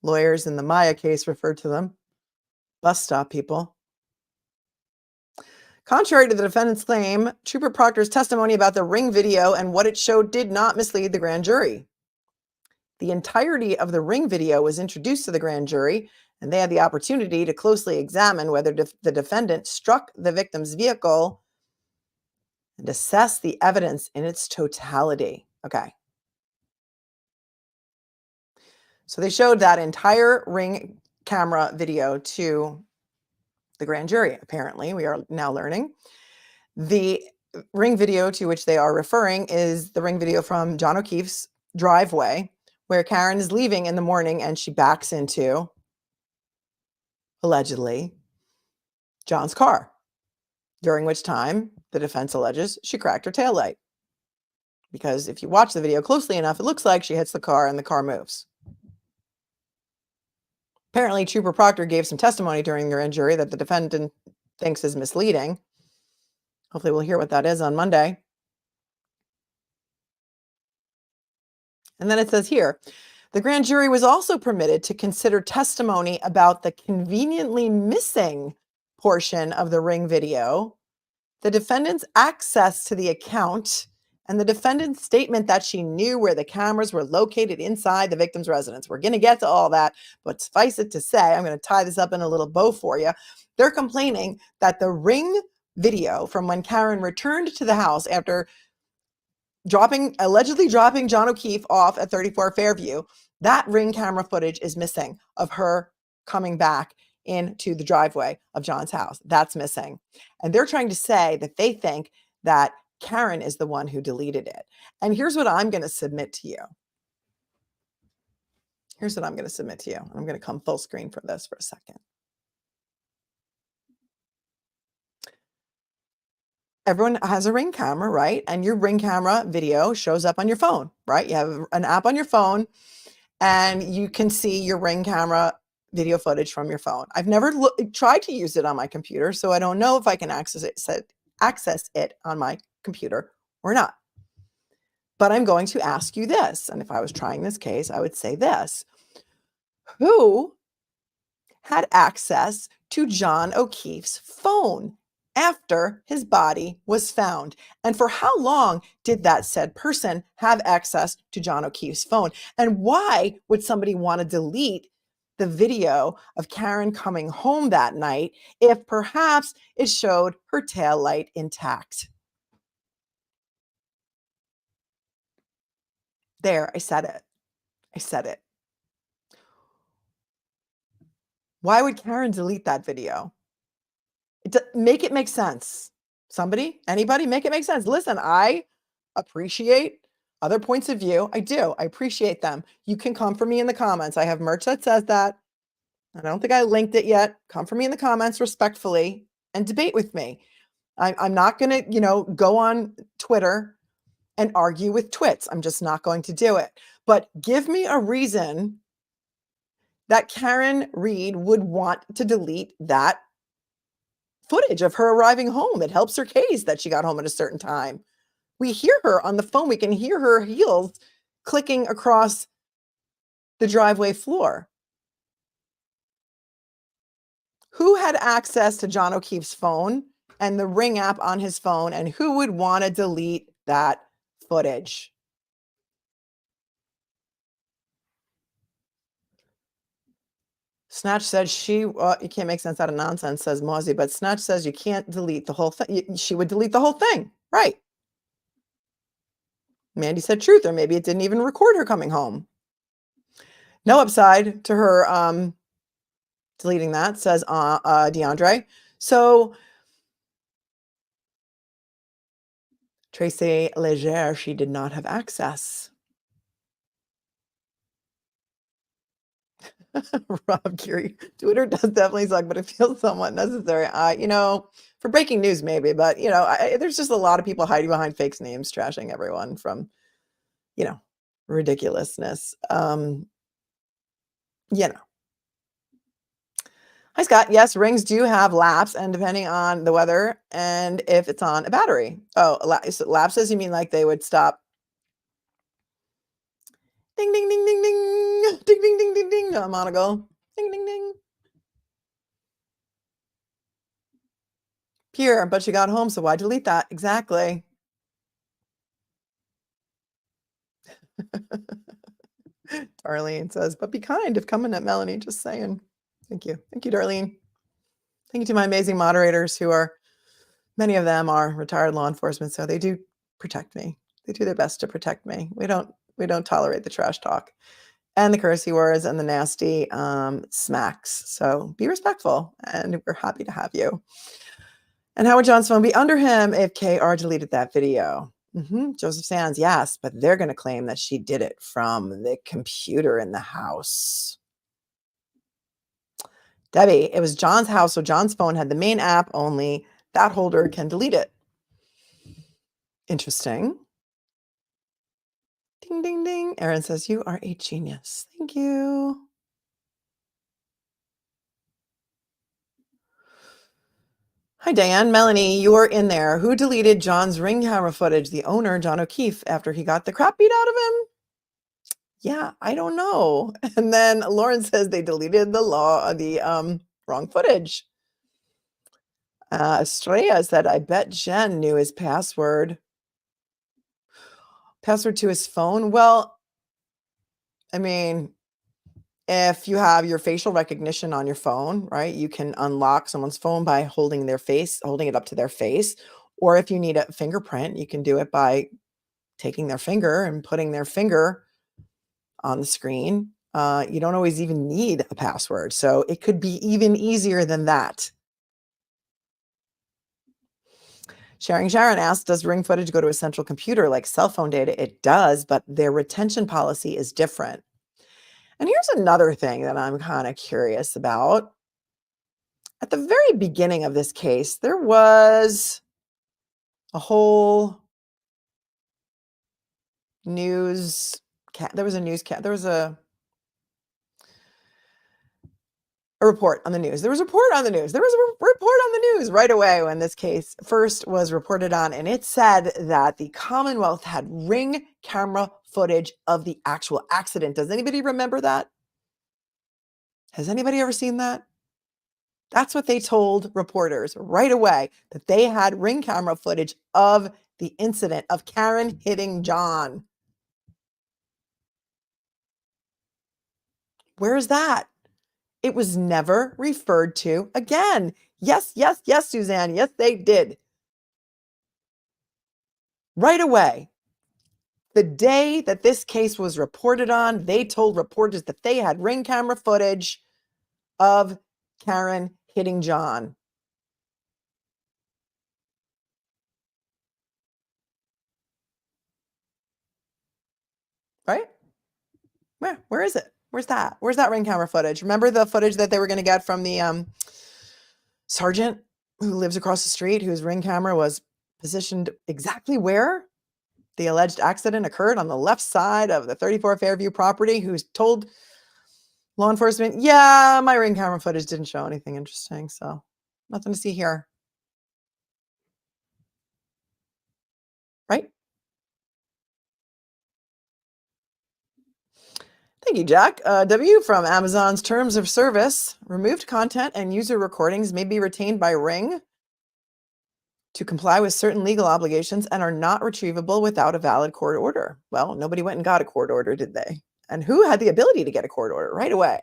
lawyers in the Maya case referred to them, bus stop people. Contrary to the defendant's claim, Trooper Proctor's testimony about the ring video and what it showed did not mislead the grand jury. The entirety of the ring video was introduced to the grand jury, and they had the opportunity to closely examine whether the defendant struck the victim's vehicle and assess the evidence in its totality. Okay. So they showed that entire Ring camera video to the grand jury, apparently. We are now learning. The Ring video to which they are referring is the Ring video from John O'Keefe's driveway, where Karen is leaving in the morning and she backs into, allegedly, John's car, during which time the defense alleges she cracked her taillight. Because if you watch the video closely enough, it looks like she hits the car and the car moves. Apparently, Trooper Proctor gave some testimony during the grand jury that the defendant thinks is misleading. Hopefully, we'll hear what that is on Monday. And then it says here, the grand jury was also permitted to consider testimony about the conveniently missing portion of the Ring video, the defendant's access to the account, and the defendant's statement that she knew where the cameras were located inside the victim's residence. We're going to get to all that, but suffice it to say, I'm going to tie this up in a little bow for you. They're complaining that the Ring video from when Karen returned to the house after allegedly dropping John O'Keefe off at 34 Fairview, that Ring camera footage is missing of her coming back into the driveway of John's house. That's missing. And they're trying to say that they think that Karen is the one who deleted it. And here's what I'm going to submit to you. Here's what I'm going to submit to you. I'm going to come full screen for this for a second. Everyone has a Ring camera, right? And your Ring camera video shows up on your phone, right? You have an app on your phone and you can see your Ring camera video footage from your phone. I've never tried to use it on my computer, so I don't know if I can access it on my computer or not. But I'm going to ask you this, and if I was trying this case, I would say this. Who had access to John O'Keefe's phone after his body was found? And for how long did that said person have access to John O'Keefe's phone? And why would somebody want to delete the video of Karen coming home that night if perhaps it showed her taillight intact? There, I said it. I said it. Why would Karen delete that video? Make it make sense. Somebody, anybody, make it make sense. Listen, I appreciate other points of view. I do. I appreciate them. You can come for me in the comments. I have merch that says that. I don't think I linked it yet. Come for me in the comments respectfully and debate with me. I'm not going to, go on Twitter and argue with twits. I'm just not going to do it. But give me a reason that Karen Reed would want to delete that footage of her arriving home. It helps her case that she got home at a certain time. We hear her on the phone. We can hear her heels clicking across the driveway floor. Who had access to John O'Keefe's phone and the Ring app on his phone, and who would want to delete that footage? Snatch said you can't make sense out of nonsense, says Mozzie, but Snatch says you can't delete the whole thing. She would delete the whole thing. Right. Mandy said truth, or maybe it didn't even record her coming home. No upside to her deleting that, says DeAndre. So Tracy Leger, she did not have access. Rob Curie, Twitter does definitely suck, but it feels somewhat necessary. For breaking news, maybe, but there's just a lot of people hiding behind fake names, trashing everyone from, ridiculousness. Hi, Scott. Yes, rings do have laps, and depending on the weather and if it's on a battery. Oh, lapses, you mean like they would stop? Ding, ding, ding, ding, ding. Ding, ding, ding, ding, ding. I'm on a go. Ding, ding, ding. Pure, but she got home, so why delete that? Exactly. Darlene says, but be kind if coming at Melanie, just saying. Thank you. Thank you, Darlene. Thank you to my amazing moderators who are Many of them are retired law enforcement, so they do protect me. They do their best to protect me. We don't tolerate the trash talk and the cursey words and the nasty smacks. So be respectful, and we're happy to have you. And how would John's phone be under him if KR deleted that video? Joseph Sands, yes, but they're going to claim that she did it from the computer in the house. Debbie, it was John's house, so John's phone had the main app only. That holder can delete it. Interesting. Ding, ding, ding. Erin says, you are a genius. Thank you. Hi, Diane. Melanie, you're in there. Who deleted John's Ring camera footage? The owner, John O'Keefe, after he got the crap beat out of him? Yeah, I don't know. And then Lauren says they deleted the wrong footage. Estrella said, I bet Jen knew his password to his phone. Well, I mean, if you have your facial recognition on your phone, right, you can unlock someone's phone by holding it up to their face. Or if you need a fingerprint, you can do it by taking their finger and putting their finger on the screen. You don't always even need a password. So it could be even easier than that. Sharon asked, does Ring footage go to a central computer like cell phone data? It does, but their retention policy is different. And here's another thing that I'm kind of curious about. At the very beginning of this case, there was a whole a report on the news. There was a report on the news. There was a report on the news right away when this case first was reported on, and it said that the Commonwealth had Ring camera footage of the actual accident. Does anybody remember that? Has anybody ever seen that? That's what they told reporters right away, that they had Ring camera footage of the incident of Karen hitting John. Where's that? It was never referred to again. Yes, Suzanne. Yes, they did. Right away. The day that this case was reported on, they told reporters that they had Ring camera footage of Karen hitting John. Right? Where is it? Where's that? Where's that Ring camera footage? Remember the footage that they were going to get from the sergeant who lives across the street, whose Ring camera was positioned exactly where the alleged accident occurred, on the left side of the 34 Fairview property, who's told law enforcement, yeah, my Ring camera footage didn't show anything interesting, so nothing to see here. Right? Thank you, Jack. W from Amazon's terms of service, removed content and user recordings may be retained by Ring to comply with certain legal obligations and are not retrievable without a valid court order. Well, nobody went and got a court order, did they? And who had the ability to get a court order right away?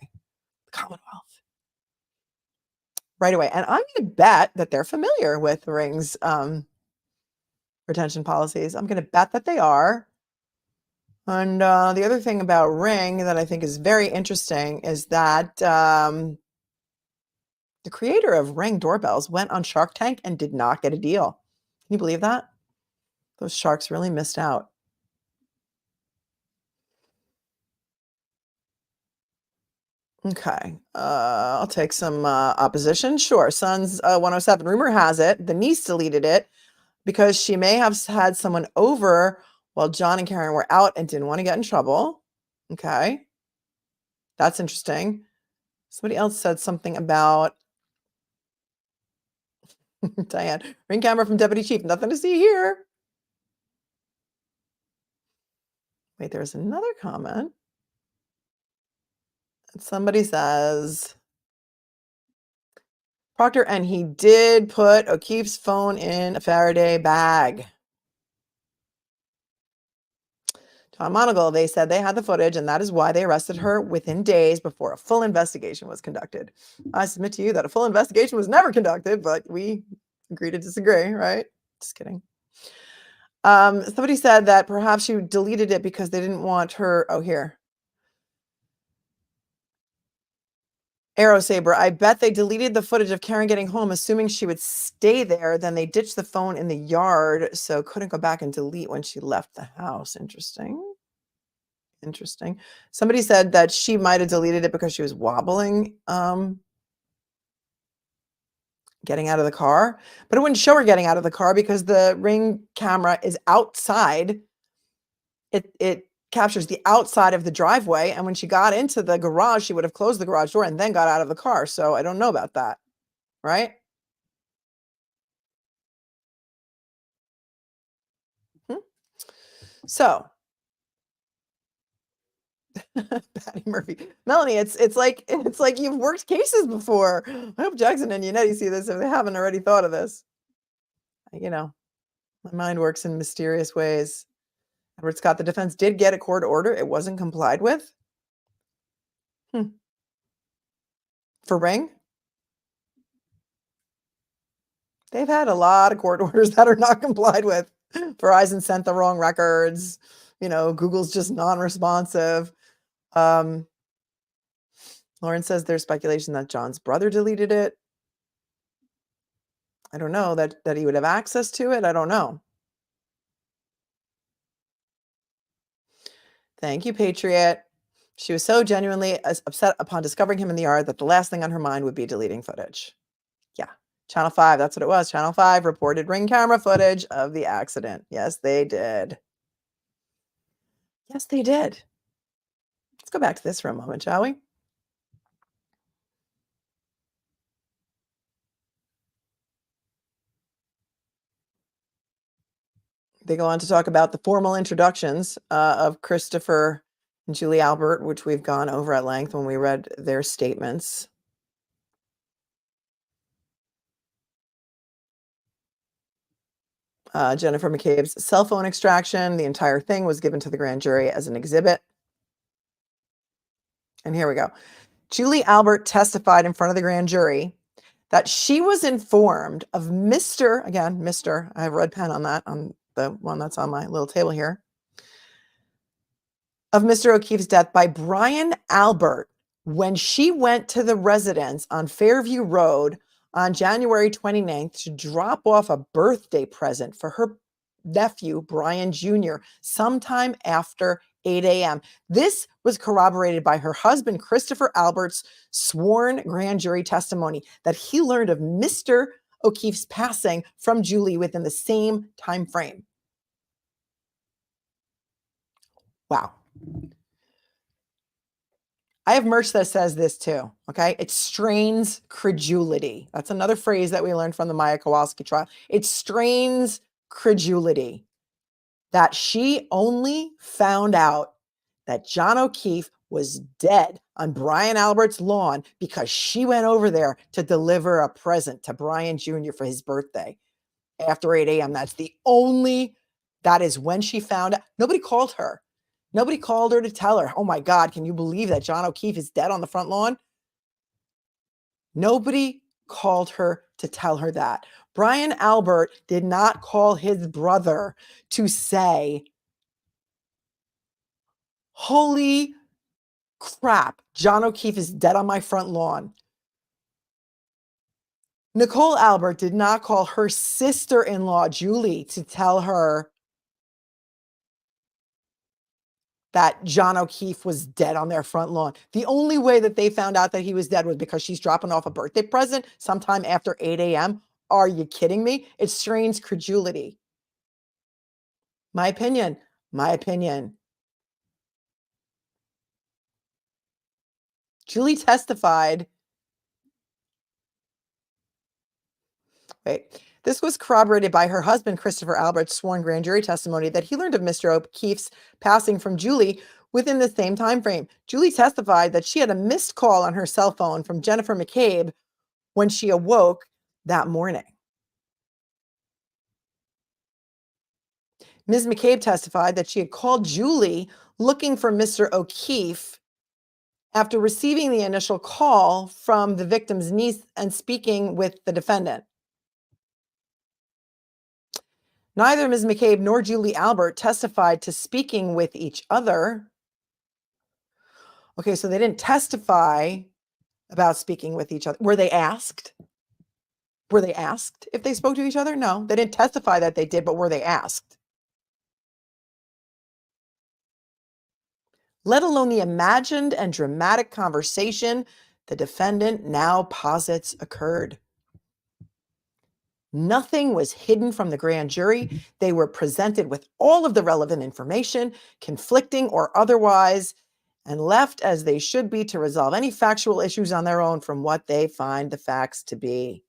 The Commonwealth. Right away. And I'm going to bet that they're familiar with Ring's retention policies. I'm going to bet that they are. And the other thing about Ring that I think is very interesting is that the creator of Ring doorbells went on Shark Tank and did not get a deal. Can you believe that? Those sharks really missed out. Okay. I'll take some opposition. Sure. Sons 107. Rumor has it the niece deleted it because she may have had someone over while John and Karen were out and didn't want to get in trouble. Okay. That's interesting. Somebody else said something about Diane. Ring camera from Deputy Chief. Nothing to see here. Wait, there's another comment. And somebody says, Proctor, and he did put O'Keefe's phone in a Faraday bag. Tom Monagle, they said they had the footage, and that is why they arrested her within days before a full investigation was conducted. I submit to you that a full investigation was never conducted, but we Agree to disagree, right? Just kidding. Somebody said that perhaps you deleted it because they didn't want her. Oh, here. Arrow Saber, I bet they deleted the footage of Karen getting home, assuming she would stay there. Then they ditched the phone in the yard, so couldn't go back and delete when she left the house. Interesting. Interesting. Somebody said that she might have deleted it because she was wobbling, getting out of the car, but it wouldn't show her getting out of the car because the Ring camera is outside. It captures the outside of the driveway, and when she got into the garage, she would have closed the garage door and then got out of the car. So I don't know about that, right? Hmm? So, Patty Murphy, Melanie, it's like you've worked cases before. I hope Jackson and Yannetti see this if they haven't already thought of this. You know, my mind works in mysterious ways. Edward Scott, the defense did get a court order. It wasn't complied with. For Ring, they've had a lot of court orders that are not complied with. Verizon sent the wrong records. Google's just non-responsive. Lauren says there's speculation that John's brother deleted it. I don't know that he would have access to it. I don't know. Thank you, Patriot. She was so genuinely upset upon discovering him in the yard that the last thing on her mind would be deleting footage. Yeah. Channel 5, that's what it was. Channel 5 reported Ring camera footage of the accident. Yes, they did. Yes, they did. Let's go back to this for a moment, shall we? They go on to talk about the formal introductions of Christopher and Julie Albert, which we've gone over at length when we read their statements. Jennifer McCabe's cell phone extraction, the entire thing was given to the grand jury as an exhibit. And here we go. Julie Albert testified in front of the grand jury that she was informed of Mr. I have a red pen on that, on the one that's on my little table here, of Mr. O'Keefe's death by Brian Albert when she went to the residence on Fairview Road on January 29th to drop off a birthday present for her nephew, Brian Jr., sometime after 8 a.m. This was corroborated by her husband, Christopher Albert's sworn grand jury testimony that he learned of Mr. O'Keefe's passing from Julie within the same time frame. Wow. I have merch that says this too, okay? It strains credulity. That's another phrase that we learned from the Maya Kowalski trial. It strains credulity that she only found out that John O'Keefe was dead on Brian Albert's lawn because she went over there to deliver a present to Brian Jr. for his birthday after 8 a.m. That is when she found out. Nobody called her. Nobody called her to tell her, oh my God, can you believe that John O'Keefe is dead on the front lawn? Nobody called her to tell her that. Brian Albert did not call his brother to say, holy crap, John O'Keefe is dead on my front lawn. Nicole Albert did not call her sister-in-law, Julie, to tell her that John O'Keefe was dead on their front lawn. The only way that they found out that he was dead was because she's dropping off a birthday present sometime after 8 a.m. Are you kidding me? It strains credulity. My opinion. Julie testified. Wait. This was corroborated by her husband, Christopher Albert's sworn grand jury testimony that he learned of Mr. O'Keefe's passing from Julie within the same time frame. Julie testified that she had a missed call on her cell phone from Jennifer McCabe when she awoke that morning. Ms. McCabe testified that she had called Julie looking for Mr. O'Keefe after receiving the initial call from the victim's niece and speaking with the defendant. Neither Ms. McCabe nor Julie Albert testified to speaking with each other. Okay, so they didn't testify about speaking with each other. Were they asked? Were they asked if they spoke to each other? No, they didn't testify that they did, but were they asked? Let alone the imagined and dramatic conversation the defendant now posits occurred. Nothing was hidden from the grand jury. They were presented with all of the relevant information, conflicting or otherwise, and left as they should be to resolve any factual issues on their own from what they find the facts to be.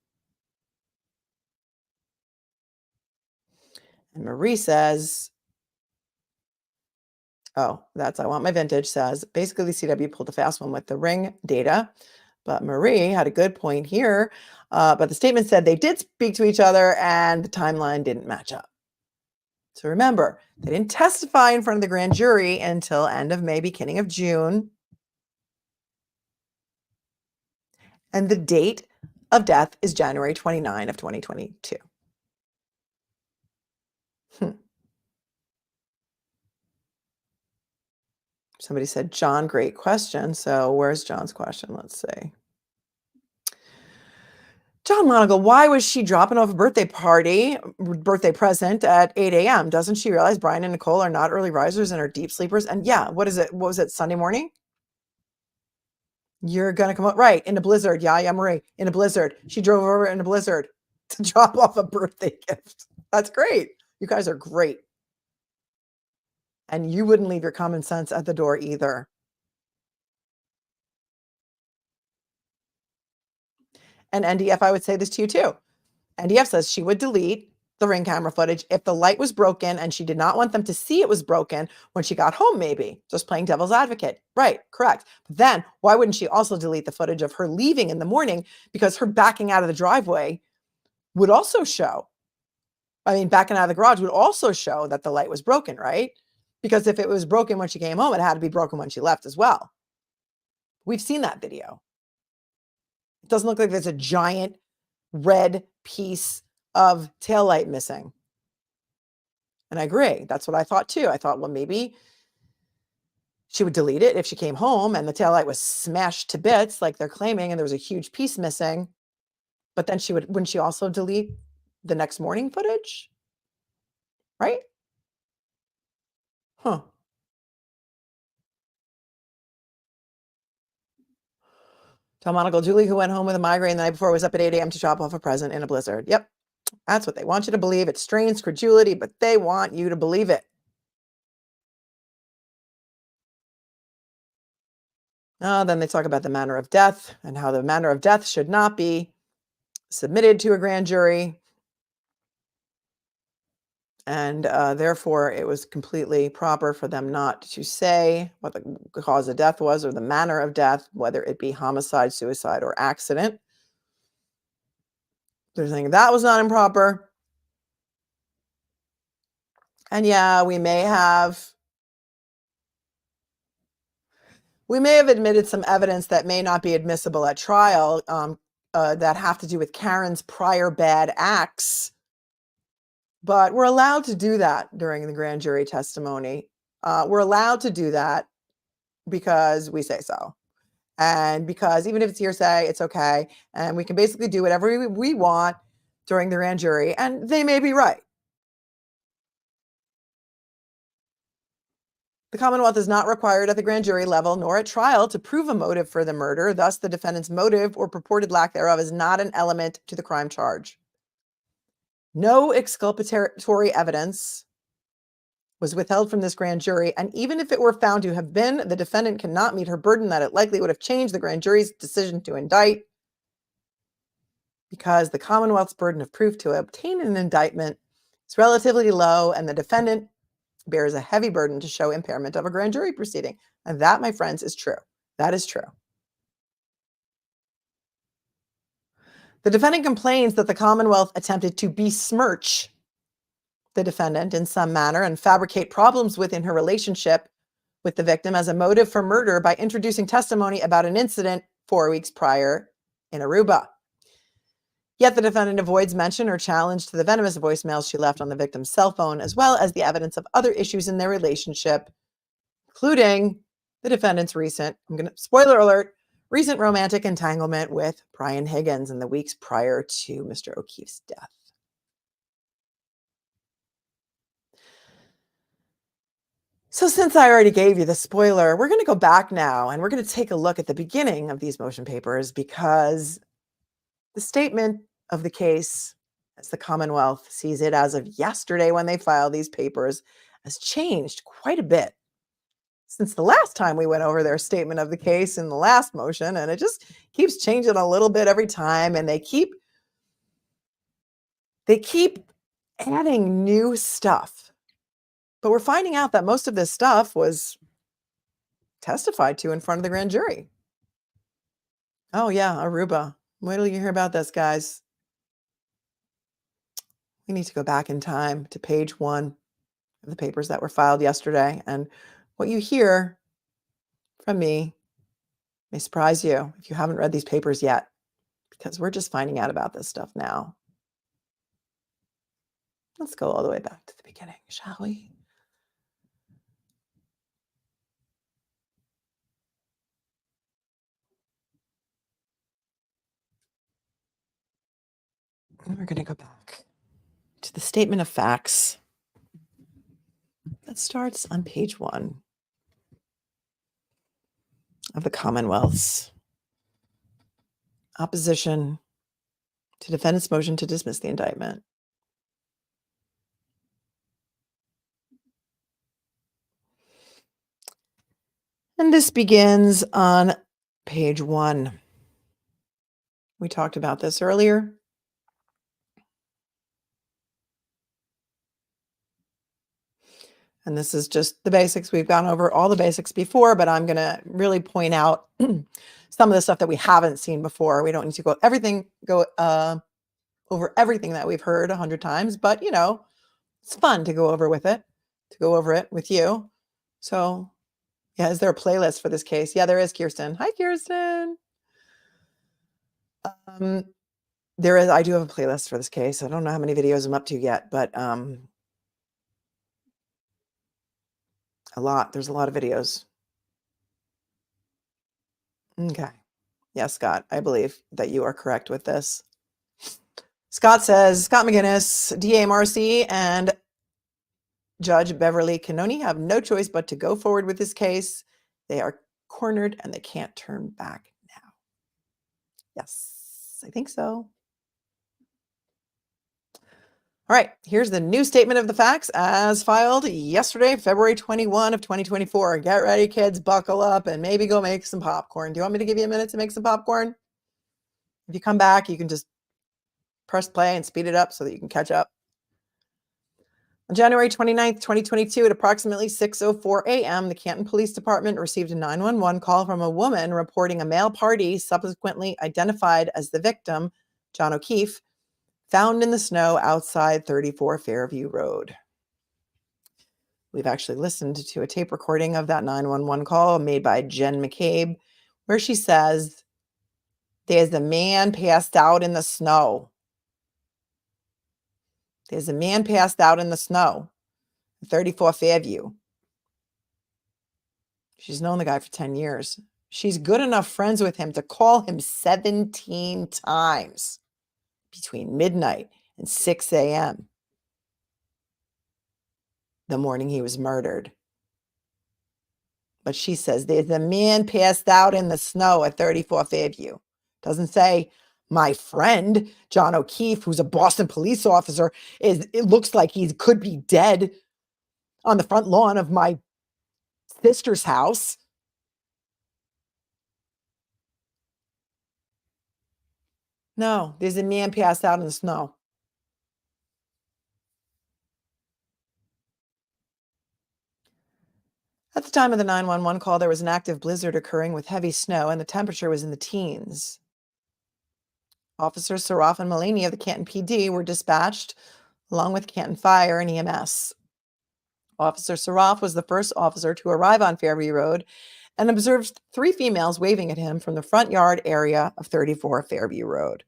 And Marie says, oh, that's I Want My Vintage says, basically the CW pulled a fast one with the ring data. But Marie had a good point here. But the statement said they did speak to each other and the timeline didn't match up. So remember, they didn't testify in front of the grand jury until end of May, beginning of June. And the date of death is January 29 of 2022. Somebody said, John, great question. So where's John's question? Let's see. John Monagle, why was she dropping off a birthday present at 8 a.m.? Doesn't she realize Brian and Nicole are not early risers and are deep sleepers? And yeah, what is it? What was it, Sunday morning? You're going to come up, right, in a blizzard. Yeah, Marie, in a blizzard. She drove over in a blizzard to drop off a birthday gift. That's great. You guys are great. And you wouldn't leave your common sense at the door either. And NDF, I would say this to you too. NDF says she would delete the ring camera footage if the light was broken and she did not want them to see it was broken when she got home, maybe. Just playing devil's advocate. Right, correct. But then why wouldn't she also delete the footage of her leaving in the morning? Because her backing out of the driveway would also show. I mean, backing out of the garage would also show that the light was broken, right? Because if it was broken when she came home, it had to be broken when she left as well. We've seen that video. It doesn't look like there's a giant red piece of taillight missing. And I agree. That's what I thought too. I thought, well, maybe she would delete it if she came home and the taillight was smashed to bits like they're claiming and there was a huge piece missing. But then wouldn't she also delete the next morning footage? Right? Huh. Tell Monagle, Julie, who went home with a migraine the night before, was up at 8 a.m. to drop off a present in a blizzard. Yep. That's what they want you to believe. It strains credulity, but they want you to believe it. Then they talk about the manner of death and how the manner of death should not be submitted to a grand jury. And therefore, it was completely proper for them not to say what the cause of death was or the manner of death, whether it be homicide, suicide, or accident. They're saying that was not improper. And yeah, we may have admitted some evidence that may not be admissible at trial that have to do with Karen's prior bad acts. But we're allowed to do that during the grand jury testimony. We're allowed to do that because we say so. And because even if it's hearsay, it's okay. And we can basically do whatever we want during the grand jury. And they may be right. The Commonwealth is not required at the grand jury level nor at trial to prove a motive for the murder. Thus, the defendant's motive or purported lack thereof is not an element to the crime charge. No exculpatory evidence was withheld from this grand jury, and even if it were found to have been, the defendant cannot meet her burden that it likely would have changed the grand jury's decision to indict, because the Commonwealth's burden of proof to obtain an indictment is relatively low, and the defendant bears a heavy burden to show impairment of a grand jury proceeding. And that, my friends, is true. That is true. The defendant complains that the Commonwealth attempted to besmirch the defendant in some manner and fabricate problems within her relationship with the victim as a motive for murder by introducing testimony about an incident 4 weeks prior in Aruba. Yet the defendant avoids mention or challenge to the venomous voicemails she left on the victim's cell phone, as well as the evidence of other issues in their relationship, including the defendant's recent, spoiler alert, recent romantic entanglement with Brian Higgins in the weeks prior to Mr. O'Keefe's death. So since I already gave you the spoiler, we're going to go back now and we're going to take a look at the beginning of these motion papers, because the statement of the case, as the Commonwealth sees it as of yesterday when they filed these papers, has changed quite a bit since the last time we went over their statement of the case in the last motion, and it just keeps changing a little bit every time, and they keep adding new stuff. But we're finding out that most of this stuff was testified to in front of the grand jury. Oh yeah, Aruba. Wait till you hear about this, guys. We need to go back in time to page 1 of the papers that were filed yesterday, and what you hear from me may surprise you if you haven't read these papers yet, because we're just finding out about this stuff now. Let's go all the way back to the beginning, shall we? And we're going to go back to the statement of facts that starts on page 1 of the Commonwealth's opposition to defendant's motion to dismiss the indictment. And this begins on page 1. We talked about this earlier. And this is just the basics. We've gone over all the basics before, but I'm going to really point out some of the stuff that we haven't seen before. We don't need to go over everything that we've heard 100 times, but it's fun to go over it with you. So yeah, is there a playlist for this case? Yeah, there is, Kirsten. Hi, Kirsten. There is. I do have a playlist for this case. I don't know how many videos I'm up to yet, but a lot. There's a lot of videos. Okay. Yeah, Scott, I believe that you are correct with this. Scott says, Scott McGinnis, DA Marcy, and Judge Beverly Canoni have no choice but to go forward with this case. They are cornered and they can't turn back now. Yes, I think so. All right, here's the new statement of the facts as filed yesterday, February 21 of 2024. Get ready, kids, buckle up, and maybe go make some popcorn. Do you want me to give you a minute to make some popcorn? If you come back, you can just press play and speed it up so that you can catch up. On January 29th, 2022, at approximately 6:04 a.m., the Canton Police Department received a 911 call from a woman reporting a male party, subsequently identified as the victim, John O'Keefe, found in the snow outside 34 Fairview Road. We've actually listened to a tape recording of that 911 call made by Jen McCabe, where she says, "There's a man passed out in the snow. There's a man passed out in the snow at 34 Fairview." She's known the guy for 10 years. She's good enough friends with him to call him 17 times between midnight and 6 a.m. the morning he was murdered. But she says, there's a man passed out in the snow at 34 Fairview. Doesn't say, my friend, John O'Keefe, who's a Boston police officer, it looks like he could be dead on the front lawn of my sister's house. No, there's a man passed out in the snow. At the time of the 911 call, there was an active blizzard occurring with heavy snow, and the temperature was in the teens. Officers Saraf and Mulaney of the Canton PD were dispatched, along with Canton Fire and EMS. Officer Saraf was the first officer to arrive on Fairview Road and observed 3 females waving at him from the front yard area of 34 Fairview Road.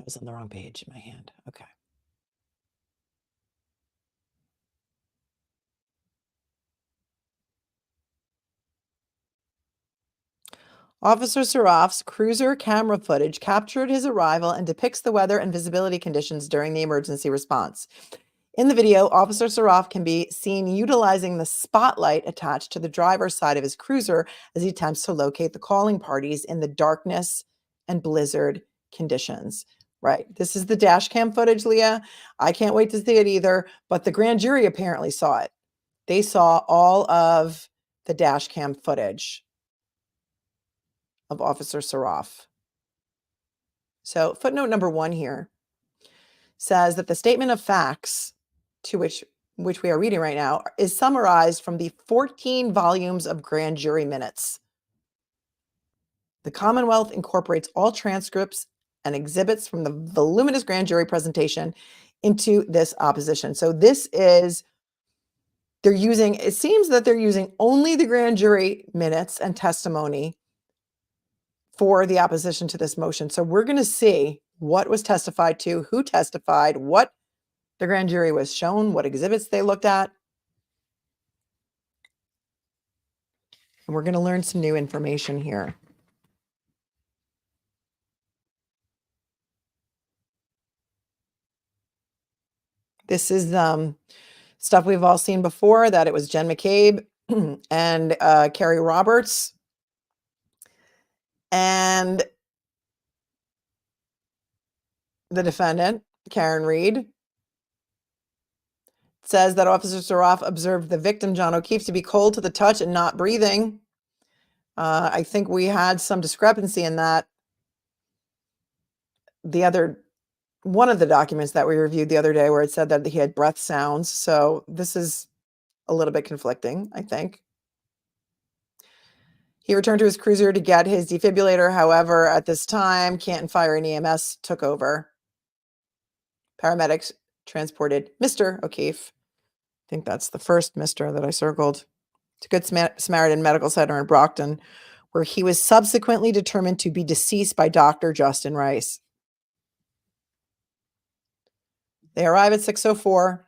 I was on the wrong page in my hand. Okay. Officer Saraf's cruiser camera footage captured his arrival and depicts the weather and visibility conditions during the emergency response. In the video, Officer Saraf can be seen utilizing the spotlight attached to the driver's side of his cruiser as he attempts to locate the calling parties in the darkness and blizzard conditions. Right. This is the dash cam footage, Leah. I can't wait to see it either, but the grand jury apparently saw it. They saw all of the dash cam footage of Officer Saraf. So footnote number 1 here says that the statement of facts to which we are reading right now is summarized from the 14 volumes of grand jury minutes. The Commonwealth incorporates all transcripts and exhibits from the voluminous grand jury presentation into this opposition. So this is, it seems that they're using only the grand jury minutes and testimony for the opposition to this motion. So we're going to see what was testified to, who testified, what the grand jury was shown, what exhibits they looked at. And we're going to learn some new information here. This is stuff we've all seen before, that it was Jen McCabe and Carrie Roberts and the defendant, Karen Reed. Says that Officer Saraf observed the victim, John O'Keefe, to be cold to the touch and not breathing. I think we had some discrepancy in that. One of the documents that we reviewed the other day where it said that he had breath sounds. So this is a little bit conflicting, I think. He returned to his cruiser to get his defibrillator. However, at this time, Canton Fire and EMS took over. Paramedics transported Mr. O'Keefe. I think that's the first Mr. that I circled, to Good Samaritan Medical Center in Brockton, where he was subsequently determined to be deceased by Dr. Justin Rice. They arrive at 6:04.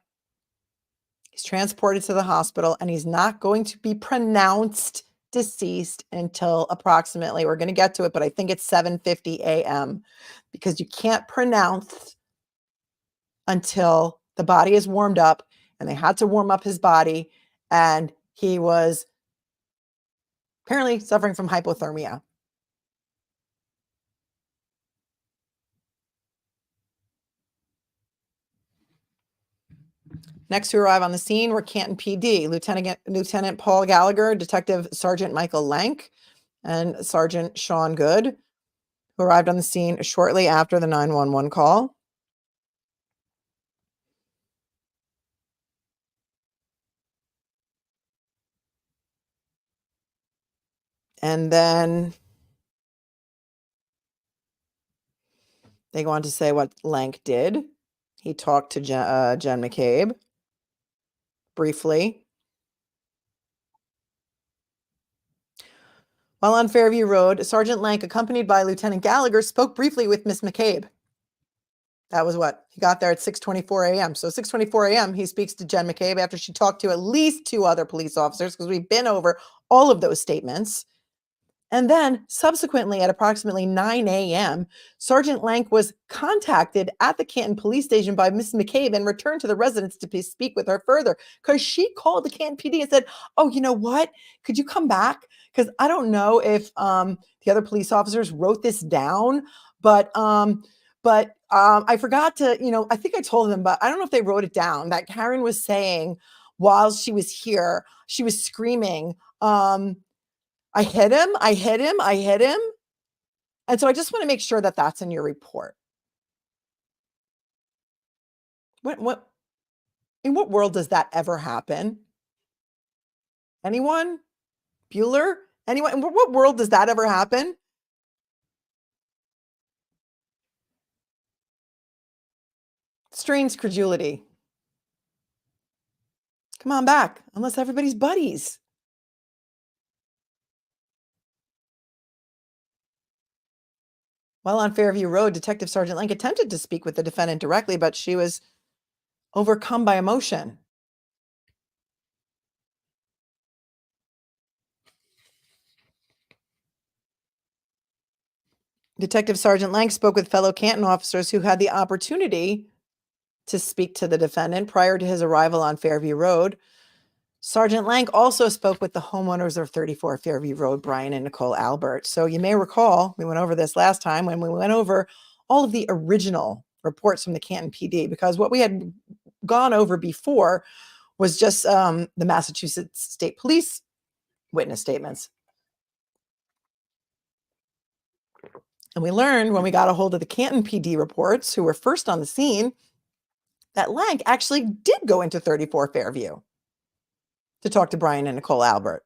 He's transported to the hospital, and he's not going to be pronounced deceased until approximately, we're going to get to it, but I think it's 7:50 a.m. because you can't pronounce until the body is warmed up, and they had to warm up his body, and he was apparently suffering from hypothermia. Next to arrive on the scene were Canton PD, Lieutenant Paul Gallagher, Detective Sergeant Michael Lank, and Sergeant Sean Good, who arrived on the scene shortly after the 911 call. And then they go on to say what Lank did. He talked to Jen McCabe briefly. While on Fairview Road, Sergeant Lank, accompanied by Lieutenant Gallagher, spoke briefly with Miss McCabe. That was what? He got there at 6:24 a.m. So 6:24 a.m., he speaks to Jen McCabe after she talked to at least 2 other police officers, because we've been over all of those statements. And then subsequently at approximately 9 a.m., Sergeant Lank was contacted at the Canton police station by Miss McCabe and returned to the residence to speak with her further, because she called the Canton PD and said, oh, you know what? Could you come back? Because I don't know if the other police officers wrote this down, but I forgot to, I think I told them, but I don't know if they wrote it down, that Karen was saying while she was here, she was screaming, I hit him, I hit him, I hit him. And so I just want to make sure that that's in your report. In what world does that ever happen? Anyone? Bueller? Anyone? In what world does that ever happen? Strains credulity. Come on back, unless everybody's buddies. While on Fairview Road, Detective Sergeant Lang attempted to speak with the defendant directly, but she was overcome by emotion. Detective Sergeant Lang spoke with fellow Canton officers who had the opportunity to speak to the defendant prior to his arrival on Fairview Road. Sergeant Lang also spoke with the homeowners of 34 Fairview Road, Brian and Nicole Albert. So you may recall, we went over this last time when we went over all of the original reports from the Canton PD, because what we had gone over before was just the Massachusetts State Police witness statements. And we learned when we got a hold of the Canton PD reports, who were first on the scene, that Lang actually did go into 34 Fairview to talk to Brian and Nicole Albert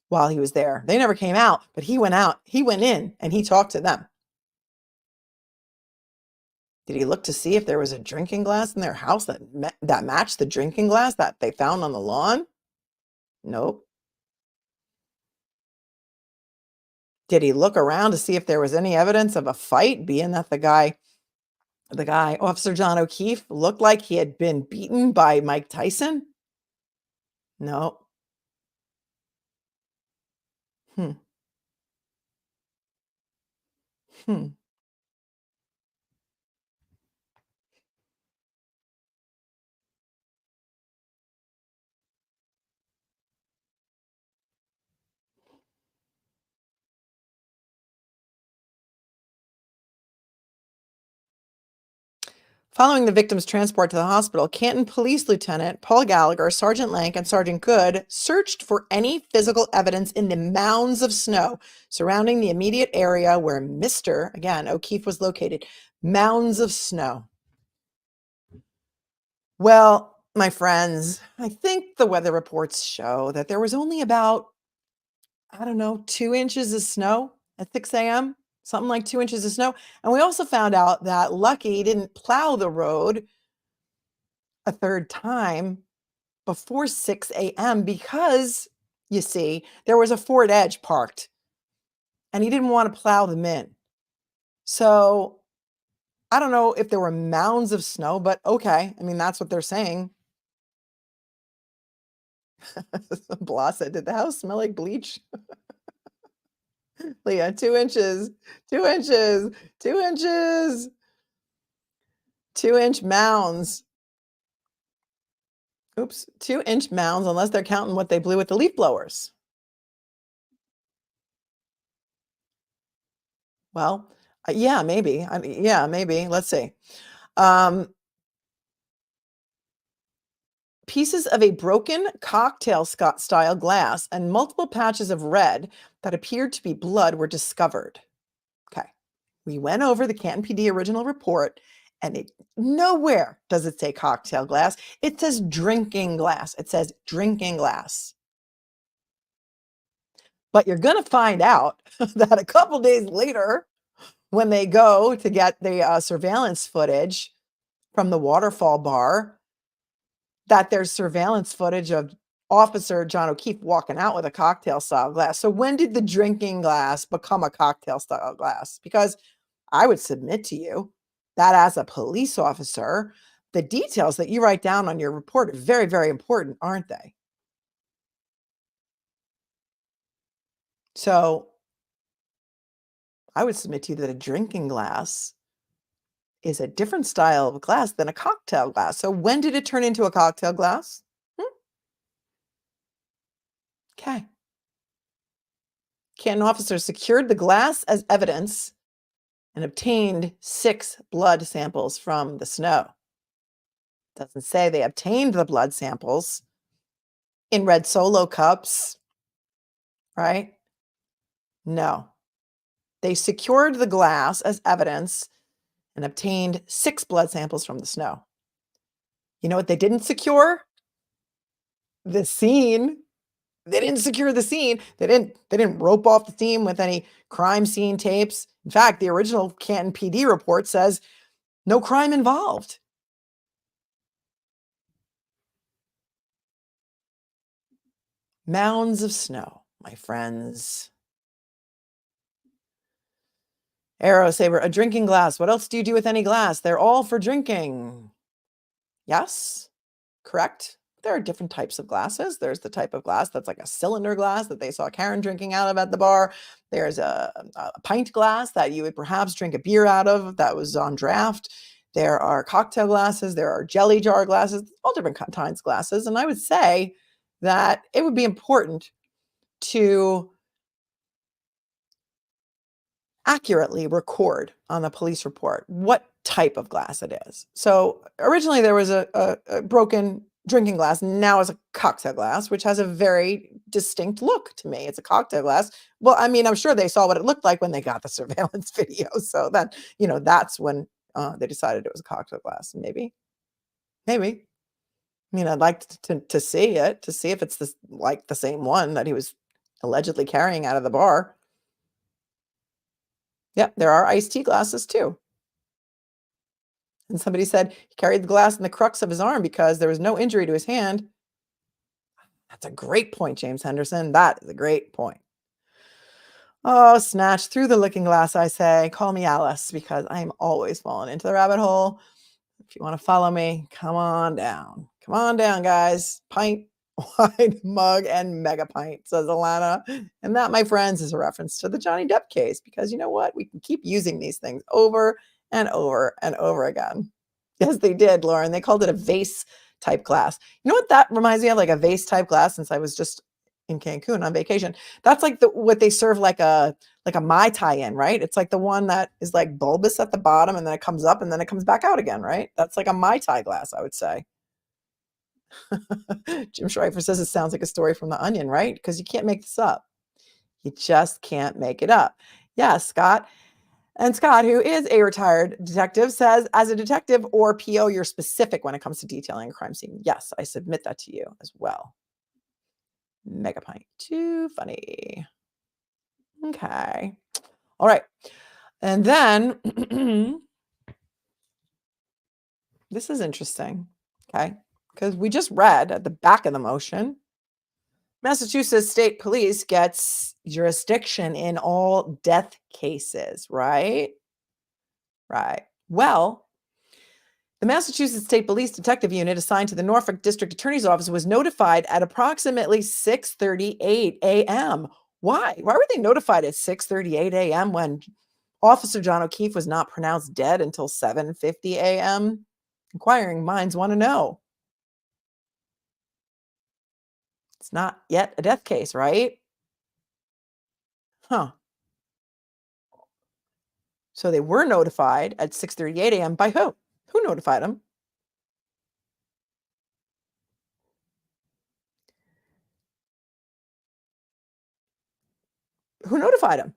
while he was there. They never came out, but he went out, he went in and he talked to them. Did he look to see if there was a drinking glass in their house that matched the drinking glass that they found on the lawn? Nope. Did he look around to see if there was any evidence of a fight, being that the guy, Officer John O'Keefe, looked like he had been beaten by Mike Tyson? No. Hmm. Hmm. Following the victim's transport to the hospital, Canton Police Lieutenant Paul Gallagher, Sergeant Lank, and Sergeant Good searched for any physical evidence in the mounds of snow surrounding the immediate area where Mr. again, O'Keefe was located. Mounds of snow. Well, my friends, I think the weather reports show that there was only about, I don't know, 2 inches of snow at 6 a.m., something like 2 inches of snow. And we also found out that Lucky didn't plow the road a third time before 6 a.m. because, you see, there was a Ford Edge parked and he didn't want to plow them in. So I don't know if there were mounds of snow, but okay. I mean, that's what they're saying. Blah said, did the house smell like bleach? Leah, 2 inches, 2 inches, 2 inches, 2 inch mounds. Oops, 2 inch mounds, unless they're counting what they blew with the leaf blowers. Well, yeah, maybe. I mean, yeah, maybe. Let's see. Um, Pieces of a broken cocktail style glass and multiple patches of red that appeared to be blood were discovered. Okay. We went over the Canton PD original report, and it nowhere does it say cocktail glass. It says drinking glass. It says drinking glass. But you're going to find out that a couple days later, when they go to get the surveillance footage from the waterfall bar, that there's surveillance footage of Officer John O'Keefe walking out with a cocktail style glass. So when did the drinking glass become a cocktail style glass? Because I would submit to you that as a police officer, the details that you write down on your report are very, very important, aren't they? So I would submit to you that a drinking glass is a different style of glass than a cocktail glass. So when did it turn into a cocktail glass? Okay. Canton officers secured the glass as evidence and obtained 6 blood samples from the snow. Doesn't say they obtained the blood samples in red Solo cups, right? No. They secured the glass as evidence and obtained 6 blood samples from the snow. You know what they didn't secure? The scene. They didn't secure the scene. They didn't rope off the scene with any crime scene tapes. In fact, the original Canton PD report says no crime involved. Mounds of snow, my friends. Arrow Saber, a drinking glass. What else do you do with any glass? They're all for drinking. Yes, correct. There are different types of glasses. There's the type of glass that's like a cylinder glass that they saw Karen drinking out of at the bar. There's a pint glass that you would perhaps drink a beer out of that was on draft. There are cocktail glasses. There are jelly jar glasses, all different kinds of glasses. And I would say that it would be important to accurately record on the police report what type of glass it is. So originally there was a broken drinking glass. Now it's a cocktail glass, which has a very distinct look to me. It's a cocktail glass. Well, I mean, I'm sure they saw what it looked like when they got the surveillance video. So that, that's when they decided it was a cocktail glass. Maybe. I mean, I'd like to see it, to see if it's like the same one that he was allegedly carrying out of the bar. Yep, there are iced tea glasses too. And somebody said he carried the glass in the crux of his arm because there was no injury to his hand. That's a great point, James Henderson. That is a great point. Oh, snatch through the looking glass, I say. Call me Alice because I'm always falling into the rabbit hole. If you want to follow me, come on down. Come on down, guys. Pint, wine, mug, and mega pint, says Alana. And that, my friends, is a reference to the Johnny Depp case because you know what? We can keep using these things over and over and over again. Yes, they did, Lauren. They called it a vase type glass. You know what that reminds me of? Like a vase type glass, since I was just in Cancun on vacation. That's like what they serve like a Mai Tai in, right? It's like the one that is like bulbous at the bottom and then it comes up and then it comes back out again, right? That's like a Mai Tai glass, I would say. Jim Schreifer says it sounds like a story from The Onion, right? Because you can't make this up. You just can't make it up. Yeah, Scott. And Scott, who is a retired detective, says, as a detective or PO, you're specific when it comes to detailing a crime scene. Yes, I submit that to you as well. Mega pint. Too funny. Okay. All right. And then this is interesting. Okay. Because we just read at the back of the motion, Massachusetts State Police gets jurisdiction in all death cases, right? Right. Well, the Massachusetts State Police Detective Unit assigned to the Norfolk District Attorney's Office was notified at approximately 6:38 a.m. Why? Why were they notified at 6:38 a.m. when Officer John O'Keefe was not pronounced dead until 7:50 a.m.? Inquiring minds want to know. It's not yet a death case, right? Huh. So they were notified at 6:38 a.m. by who? Who notified them? Who notified them?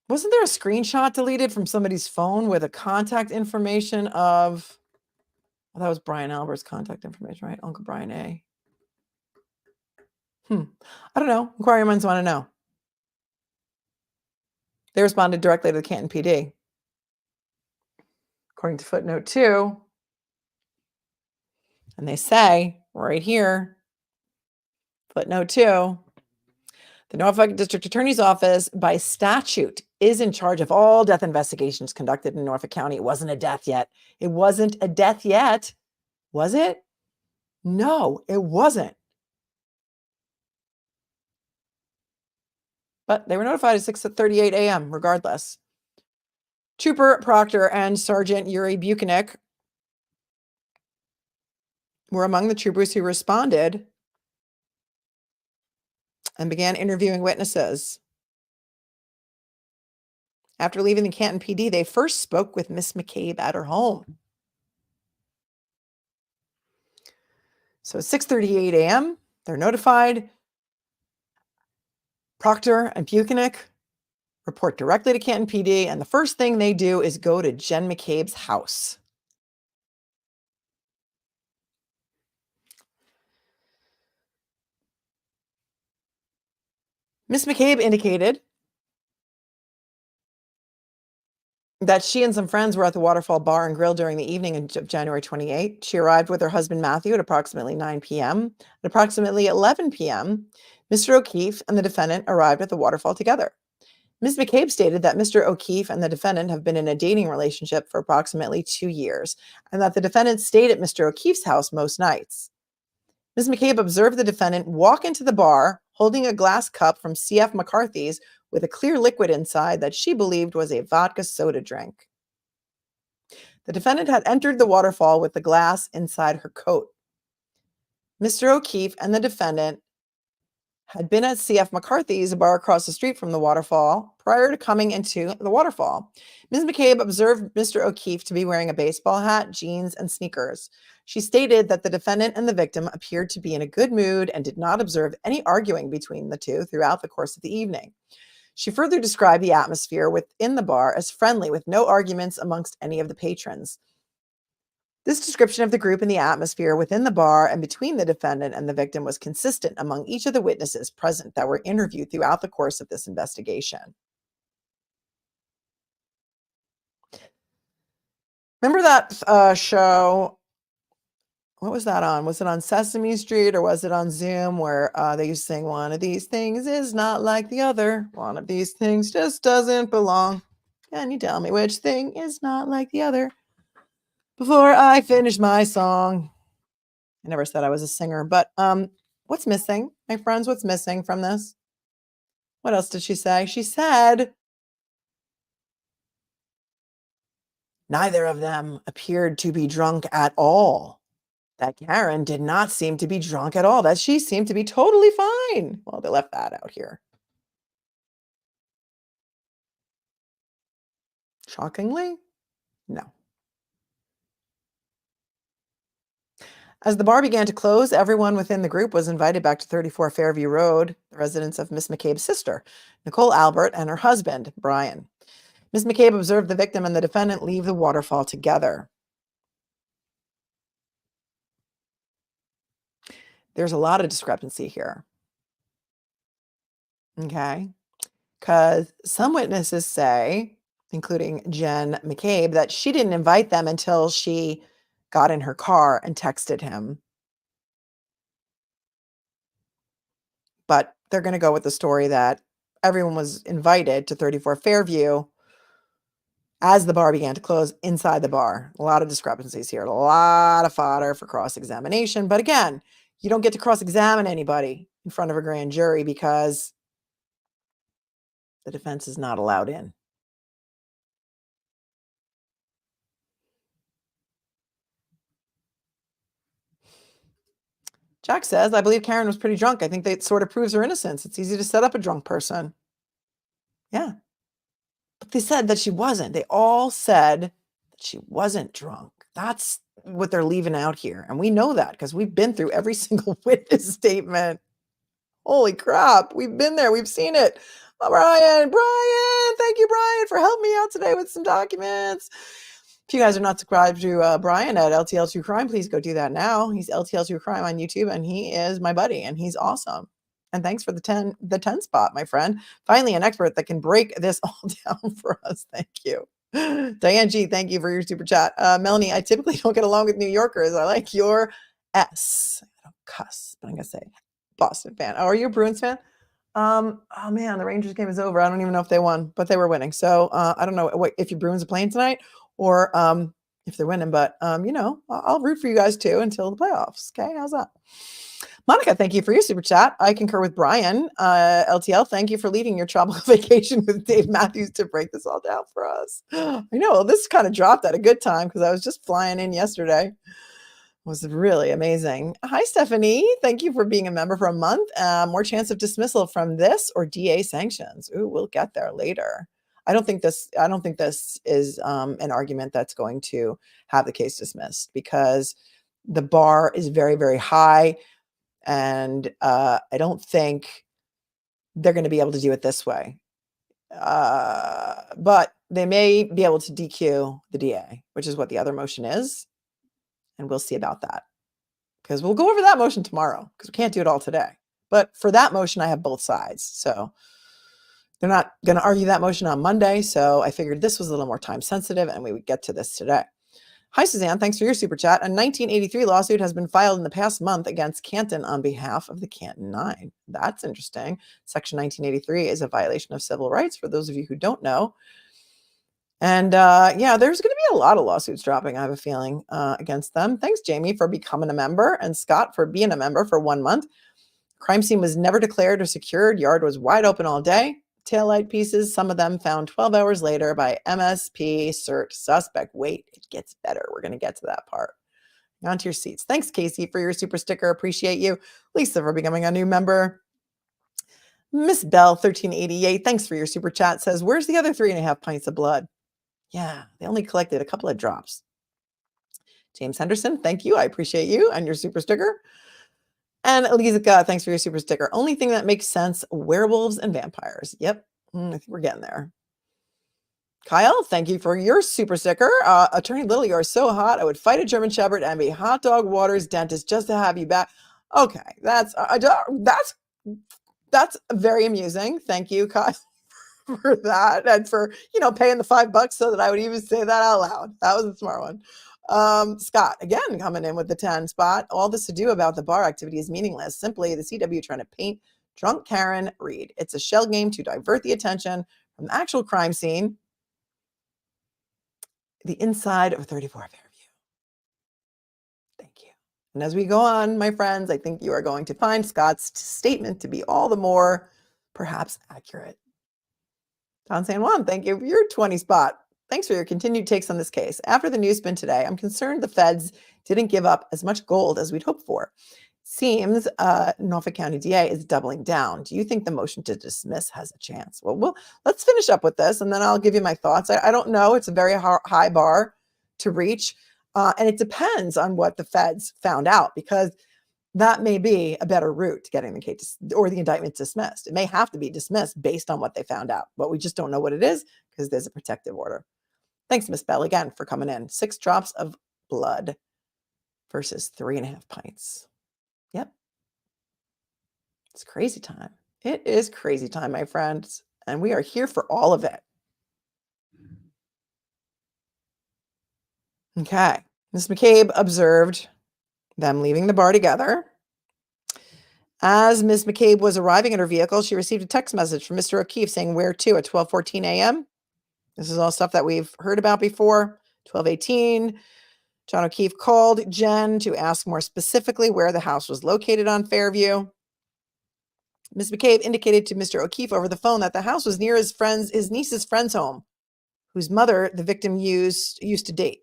Wasn't there a screenshot deleted from somebody's phone with a contact information of, well, that was Brian Albert's contact information, right? Uncle Brian A. I don't know. Inquiry minds want to know. They responded directly to the Canton PD. According to footnote 2, and they say right here, footnote 2, the Norfolk District Attorney's Office, by statute, is in charge of all death investigations conducted in Norfolk County. It wasn't a death yet. It wasn't a death yet. Was it? No, it wasn't. But they were notified at 6:38 a.m. regardless. Trooper Proctor and Sergeant Yuri Buchanek were among the troopers who responded and began interviewing witnesses. After leaving the Canton PD, they first spoke with Miss McCabe at her home. So 6:38 a.m., they're notified. Proctor and Buchanek report directly to Canton PD, and the first thing they do is go to Jen McCabe's house. Miss McCabe indicated that she and some friends were at the Waterfall Bar and Grill during the evening of January 28. She arrived with her husband, Matthew, at approximately 9 p.m. At approximately 11 p.m., Mr. O'Keefe and the defendant arrived at the Waterfall together. Ms. McCabe stated that Mr. O'Keefe and the defendant have been in a dating relationship for approximately 2 years, and that the defendant stayed at Mr. O'Keefe's house most nights. Ms. McCabe observed the defendant walk into the bar holding a glass cup from C.F. McCarthy's with a clear liquid inside that she believed was a vodka soda drink. The defendant had entered the waterfall with the glass inside her coat. Mr. O'Keefe and the defendant had been at C.F. McCarthy's, a bar across the street from the waterfall, prior to coming into the waterfall. Ms. McCabe observed Mr. O'Keefe to be wearing a baseball hat, jeans, and sneakers. She stated that the defendant and the victim appeared to be in a good mood and did not observe any arguing between the two throughout the course of the evening. She further described the atmosphere within the bar as friendly, with no arguments amongst any of the patrons. This description of the group and the atmosphere within the bar and between the defendant and the victim was consistent among each of the witnesses present that were interviewed throughout the course of this investigation. Remember that show? What was that on? Was it on Sesame Street or was it on Zoom where they used to sing, "One of these things is not like the other. One of these things just doesn't belong. Can you tell me which thing is not like the other before I finish my song?" I never said I was a singer, but what's missing, my friends? What's missing from this? What else did she say? She said, neither of them appeared to be drunk at all. That Karen did not seem to be drunk at all. That she seemed to be totally fine. Well, they left that out here. Shockingly, no. As the bar began to close, everyone within the group was invited back to 34 Fairview Road, the residence of Miss McCabe's sister, Nicole Albert, and her husband, Brian. Miss McCabe observed the victim and the defendant leave the waterfall together. There's a lot of discrepancy here. Okay? Because some witnesses say, including Jen McCabe, that she didn't invite them until she got in her car and texted him. But they're going to go with the story that everyone was invited to 34 Fairview as the bar began to close inside the bar. A lot of discrepancies here, a lot of fodder for cross-examination. But again, you don't get to cross-examine anybody in front of a grand jury because the defense is not allowed in. Jack says, I believe Karen was pretty drunk. I think that sort of proves her innocence. It's easy to set up a drunk person. Yeah. But they said that she wasn't. They all said that she wasn't drunk. That's what they're leaving out here. And we know that because we've been through every single witness statement. Holy crap. We've been there. We've seen it. Oh, Brian, thank you, Brian, for helping me out today with some documents. If you guys are not subscribed to Brian at LTL True Crime, please go do that now. He's LTL True Crime on YouTube, and he is my buddy, and he's awesome. And thanks for the 10 spot, my friend. Finally, an expert that can break this all down for us. Thank you. Diane G, thank you for your super chat. Melanie, I typically don't get along with New Yorkers. I like your S. I don't cuss, but I'm going to say Boston fan. Oh, are you a Bruins fan? Oh man, the Rangers game is over. I don't even know if they won, but they were winning. So I don't know if your Bruins are playing tonight or if they're winning, but I'll root for you guys too until the playoffs. Okay, how's that? Monica, thank you for your super chat. I concur with Brian. LTL, thank you for leading your tropical vacation with Dave Matthews to break this all down for us. I know this kind of dropped at a good time because I was just flying in yesterday. It was really amazing. Hi, Stephanie. Thank you for being a member for a month. More chance of dismissal from this or DA sanctions. Ooh, we'll get there later. I don't think this is an argument that's going to have the case dismissed because the bar is very, very high. And I don't think they're going to be able to do it this way. But they may be able to DQ the DA, which is what the other motion is. And we'll see about that because we'll go over that motion tomorrow because we can't do it all today. But for that motion, I have both sides. So they're not going to argue that motion on Monday. So I figured this was a little more time sensitive and we would get to this today. Hi, Suzanne. Thanks for your super chat. A 1983 lawsuit has been filed in the past month against Canton on behalf of the Canton Nine. That's interesting. Section 1983 is a violation of civil rights, for those of you who don't know. And yeah, there's going to be a lot of lawsuits dropping, I have a feeling, against them. Thanks, Jamie, for becoming a member, and Scott for being a member for 1 month. Crime scene was never declared or secured. Yard was wide open all day. Taillight pieces, some of them found 12 hours later by MSP cert suspect. Wait, it gets better. We're going to get to that part. On to your seats. Thanks, Casey, for your super sticker. Appreciate you. Lisa for becoming a new member. Miss Bell 1388, thanks for your super chat. Says, where's the other 3.5 pints of blood? Yeah, they only collected a couple of drops. James Henderson, thank you. I appreciate you and your super sticker. And Elisa, thanks for your super sticker. Only thing that makes sense, werewolves and vampires. Yep, I think we're getting there. Kyle, thank you for your super sticker. Attorney Little, you are so hot. I would fight a German Shepherd and be Hot Dog Waters dentist just to have you back. Okay, that's very amusing. Thank you, Kyle, for that, and for paying the $5 so that I would even say that out loud. That was a smart one. Scott, again, coming in with the 10 spot. All this to do about the bar activity is meaningless. Simply the CW trying to paint drunk Karen Reed. It's a shell game to divert the attention from the actual crime scene, the inside of 34 Fairview. Thank you. And as we go on, my friends, I think you are going to find Scott's statement to be all the more perhaps accurate. Don San Juan, thank you for your 20 spot. Thanks for your continued takes on this case. After the news spin today, I'm concerned the feds didn't give up as much gold as we'd hoped for. Seems Norfolk County DA is doubling down. Do you think the motion to dismiss has a chance? Well, let's finish up with this, and then I'll give you my thoughts. I don't know. It's a very high bar to reach, and it depends on what the feds found out, because that may be a better route to getting the case or the indictment dismissed. It may have to be dismissed based on what they found out, but we just don't know what it is because there's a protective order. Thanks, Miss Bell, again, for coming in. 6 drops of blood versus 3.5 pints. Yep. It's crazy time. It is crazy time, my friends, and we are here for all of it. Okay. Miss McCabe observed them leaving the bar together. As Ms. McCabe was arriving in her vehicle, she received a text message from Mr. O'Keefe saying, where to, at 12:14 a.m.? This is all stuff that we've heard about before. 12:18, John O'Keefe called Jen to ask more specifically where the house was located on Fairview. Ms. McCabe indicated to Mr. O'Keefe over the phone that the house was near his niece's friend's home, whose mother the victim used to date.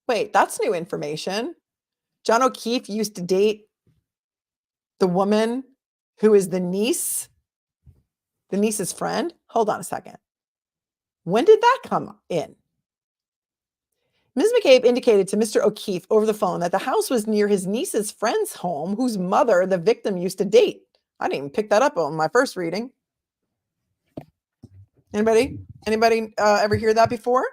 Wait, that's new information. John O'Keefe used to date the woman who is the niece's friend? Hold on a second. When did that come in? Ms. McCabe indicated to Mr. O'Keefe over the phone that the house was near his niece's friend's home, whose mother the victim used to date. I didn't even pick that up on my first reading. Anybody ever hear that before?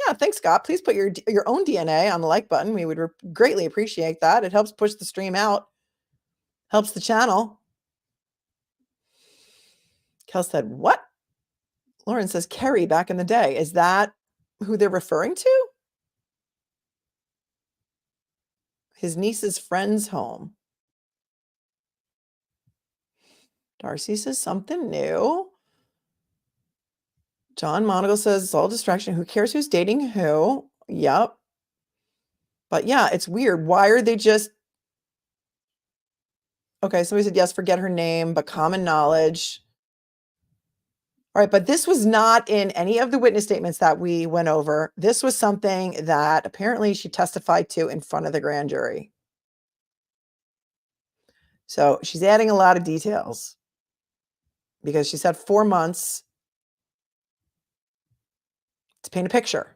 Yeah, thanks, Scott. Please put your own DNA on the like button. We would greatly appreciate that. It helps push the stream out, helps the channel. Kel said, what? Lauren says, Kerry back in the day. Is that who they're referring to? His niece's friend's home. Darcy says something new. John Monagle says it's all distraction. Who cares who's dating who? Yep. But yeah, it's weird. Why are they just... Okay, somebody said, yes, forget her name, but common knowledge. All right, but this was not in any of the witness statements that we went over. This was something that apparently she testified to in front of the grand jury. So she's adding a lot of details because she said 4 months to paint a picture.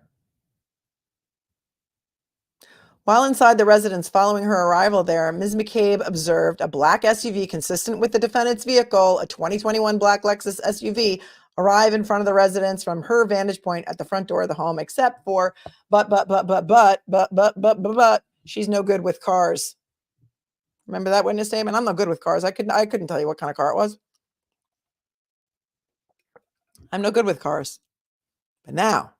While inside the residence following her arrival there, Ms. McCabe observed a black SUV consistent with the defendant's vehicle, a 2021 black Lexus SUV, arrive in front of the residence from her vantage point at the front door of the home, except for, but, she's no good with cars. Remember that witness statement? I'm no good with cars. I couldn't tell you what kind of car it was. I'm no good with cars. But now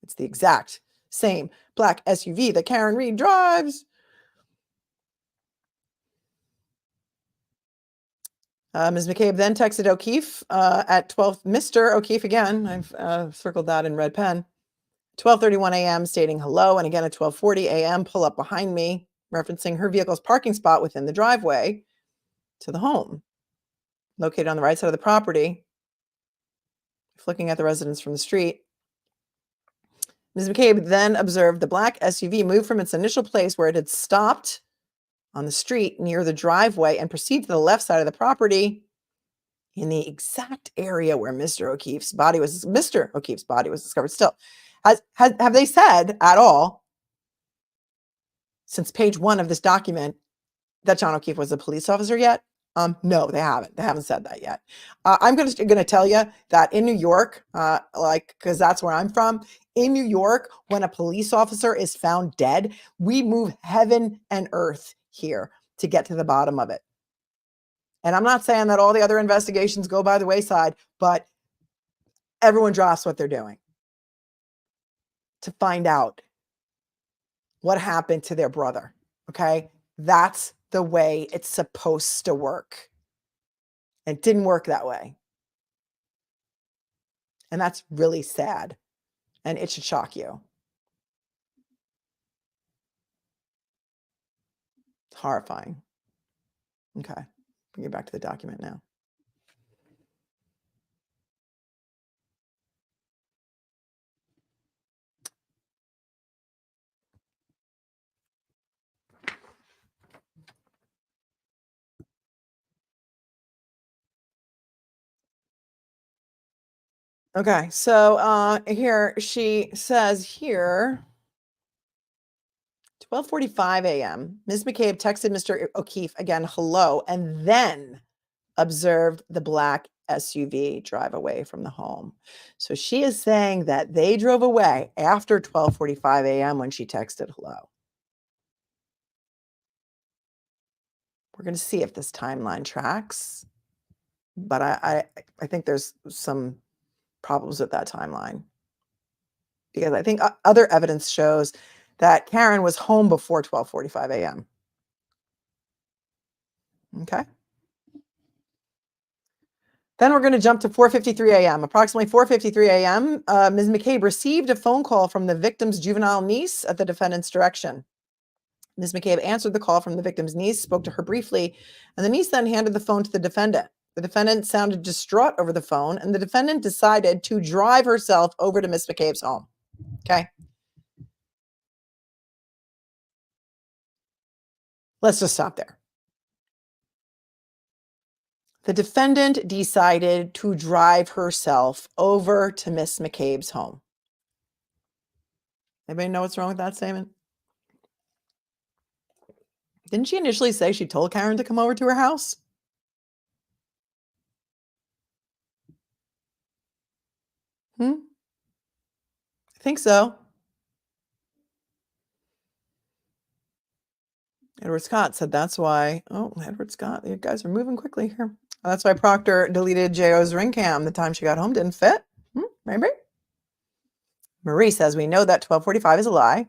it's the exact same black SUV that Karen Reed drives. Ms. McCabe then texted O'Keefe at 12, Mr. O'Keefe again, I've circled that in red pen, 12:31 a.m. stating hello, and again at 12:40 a.m. pull up behind me, referencing her vehicle's parking spot within the driveway to the home, located on the right side of the property. Looking at the residence from the street, Ms. McCabe then observed the black SUV move from its initial place where it had stopped on the street near the driveway and proceed to the left side of the property in the exact area where Mr. O'Keefe's body was discovered. Still, have they said at all since page 1 of this document that John O'Keefe was a police officer yet? No, they haven't. They haven't said that yet. I'm going to tell you that in New York, because that's where I'm from, in New York, when a police officer is found dead, we move heaven and earth here to get to the bottom of it. And I'm not saying that all the other investigations go by the wayside, but everyone drops what they're doing to find out what happened to their brother. Okay. That's the way it's supposed to work. And it didn't work that way. And that's really sad. And it should shock you. It's horrifying. Okay. Bring you back to the document now. Okay, so here she says here, 12:45 a.m., Ms. McCabe texted Mr. O'Keefe again, hello, and then observed the black SUV drive away from the home. So she is saying that they drove away after 12:45 a.m. when she texted hello. We're going to see if this timeline tracks, but I think there's some problems with that timeline, because I think other evidence shows that Karen was home before 12:45 a.m. Okay. Then we're going to jump to 4:53 a.m. Approximately 4:53 a.m., Ms. McCabe received a phone call from the victim's juvenile niece at the defendant's direction. Ms. McCabe answered the call from the victim's niece, spoke to her briefly, and the niece then handed the phone to the defendant. The defendant sounded distraught over the phone, and the defendant decided to drive herself over to Ms. McCabe's home. Okay. Let's just stop there. The defendant decided to drive herself over to Miss McCabe's home. Anybody know what's wrong with that statement? Didn't she initially say she told Karen to come over to her house? I think so. Edward Scott said that's why. Oh, Edward Scott, you guys are moving quickly here. That's why Proctor deleted J.O.'s ring cam. The time she got home didn't fit. Maybe. Marie says we know that 12:45 is a lie.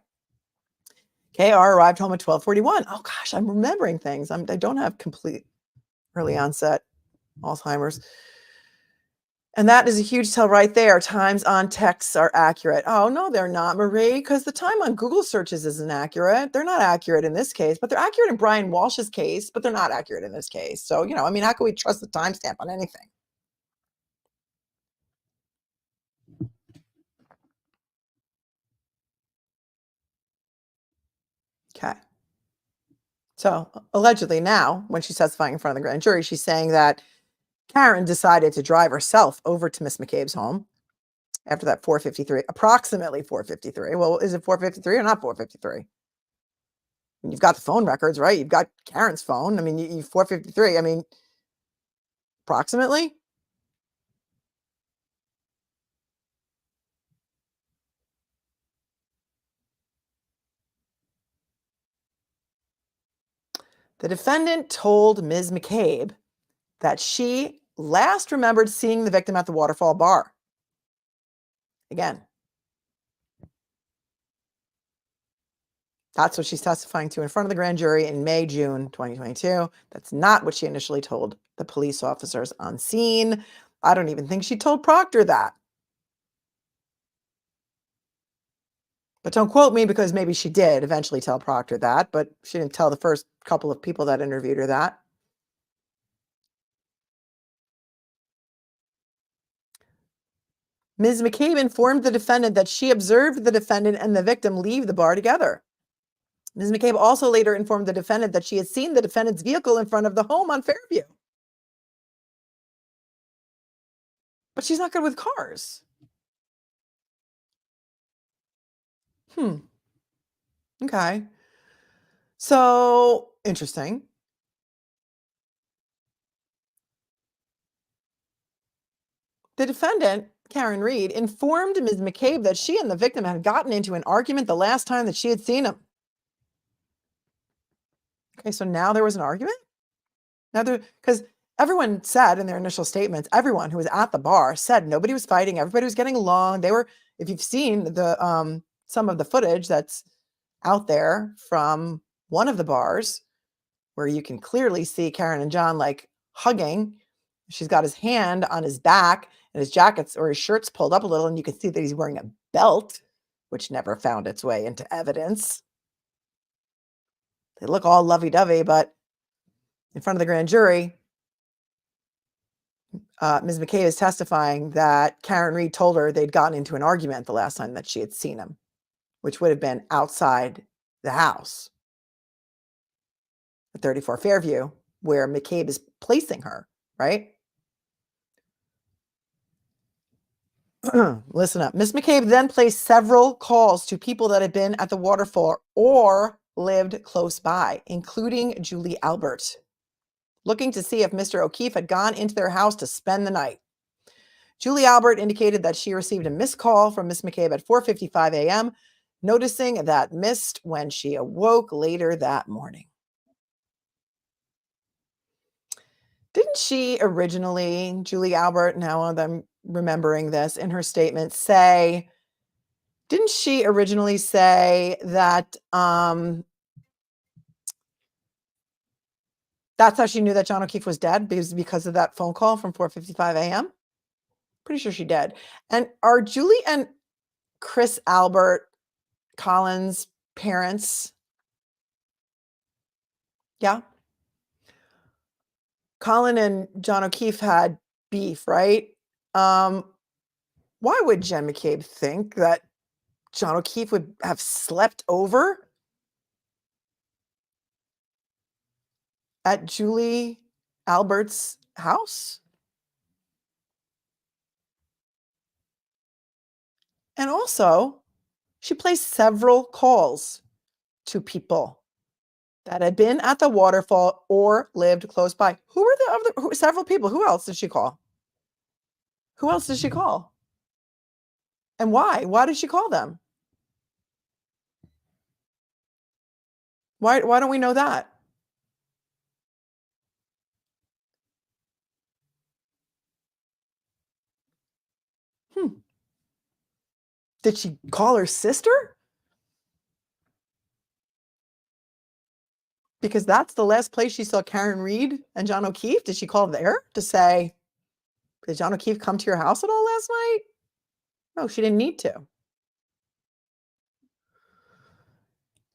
KR arrived home at 12:41. Oh gosh, I'm remembering things. I don't have complete early onset Alzheimer's. And that is a huge tell right there. Times on texts are accurate. Oh, no, they're not, Marie, because the time on Google searches isn't accurate. They're not accurate in this case, but they're accurate in Brian Walsh's case, but they're not accurate in this case. So, I mean, how can we trust the timestamp on anything? Okay. So allegedly now, when she's testifying in front of the grand jury, she's saying that Karen decided to drive herself over to Miss McCabe's home after that 4:53, approximately 4:53. Well, is it 4:53 or not 4:53? You've got the phone records, right? You've got Karen's phone. I mean, you 4:53. I mean, approximately. The defendant told Ms. McCabe that she last remembered seeing the victim at the Waterfall bar. Again, That's what she's testifying to in front of the grand jury in May, June 2022. That's not what she initially told the police officers on scene. I don't even think she told Proctor that. But don't quote me, because maybe she did eventually tell Proctor that, but she didn't tell the first couple of people that interviewed her that. Ms. McCabe informed the defendant that she observed the defendant and the victim leave the bar together. Ms. McCabe also later informed the defendant that she had seen the defendant's vehicle in front of the home on Fairview. But she's not good with cars. Okay. So interesting. The defendant, Karen Reed, informed Ms. McCabe that she and the victim had gotten into an argument the last time that she had seen him. Okay, so now there was an argument? Now because everyone said in their initial statements, everyone who was at the bar said nobody was fighting, everybody was getting along. They were, if you've seen the some of the footage that's out there from one of the bars where you can clearly see Karen and John like hugging. She's got his hand on his back and his jacket's or his shirt's pulled up a little, and you can see that he's wearing a belt, which never found its way into evidence. They look all lovey-dovey, but in front of the grand jury, Ms. McKay is testifying that Karen Reed told her they'd gotten into an argument the last time that she had seen him, which would have been outside the house at 34 Fairview, where McCabe is placing her, right? Listen up. Ms. McCabe then placed several calls to people that had been at the waterfall or lived close by, including Julie Albert, looking to see if Mr. O'Keefe had gone into their house to spend the night. Julie Albert indicated that she received a missed call from Ms. McCabe at 4:55 a.m., noticing that missed when she awoke later that morning. Didn't she originally, Julie Albert, now that I'm remembering this, in her statement say, didn't she originally say that that's how she knew that John O'Keefe was dead, because of that phone call from 4:55 a.m.? Pretty sure she did. And are Julie and Chris Albert Collins' parents? Yeah. Colin and John O'Keefe had beef, right? Why would Jen McCabe think that John O'Keefe would have slept over at Julie Albert's house? And also, she placed several calls to people that had been at the waterfall or lived close by. Who were the other, several people? Who else did she call? Who else did she call? And why? Why did she call them? Why don't we know that? Did she call her sister? Because that's the last place she saw Karen Reed and John O'Keefe. Did she call there to say, did John O'Keefe come to your house at all last night? No, she didn't need to.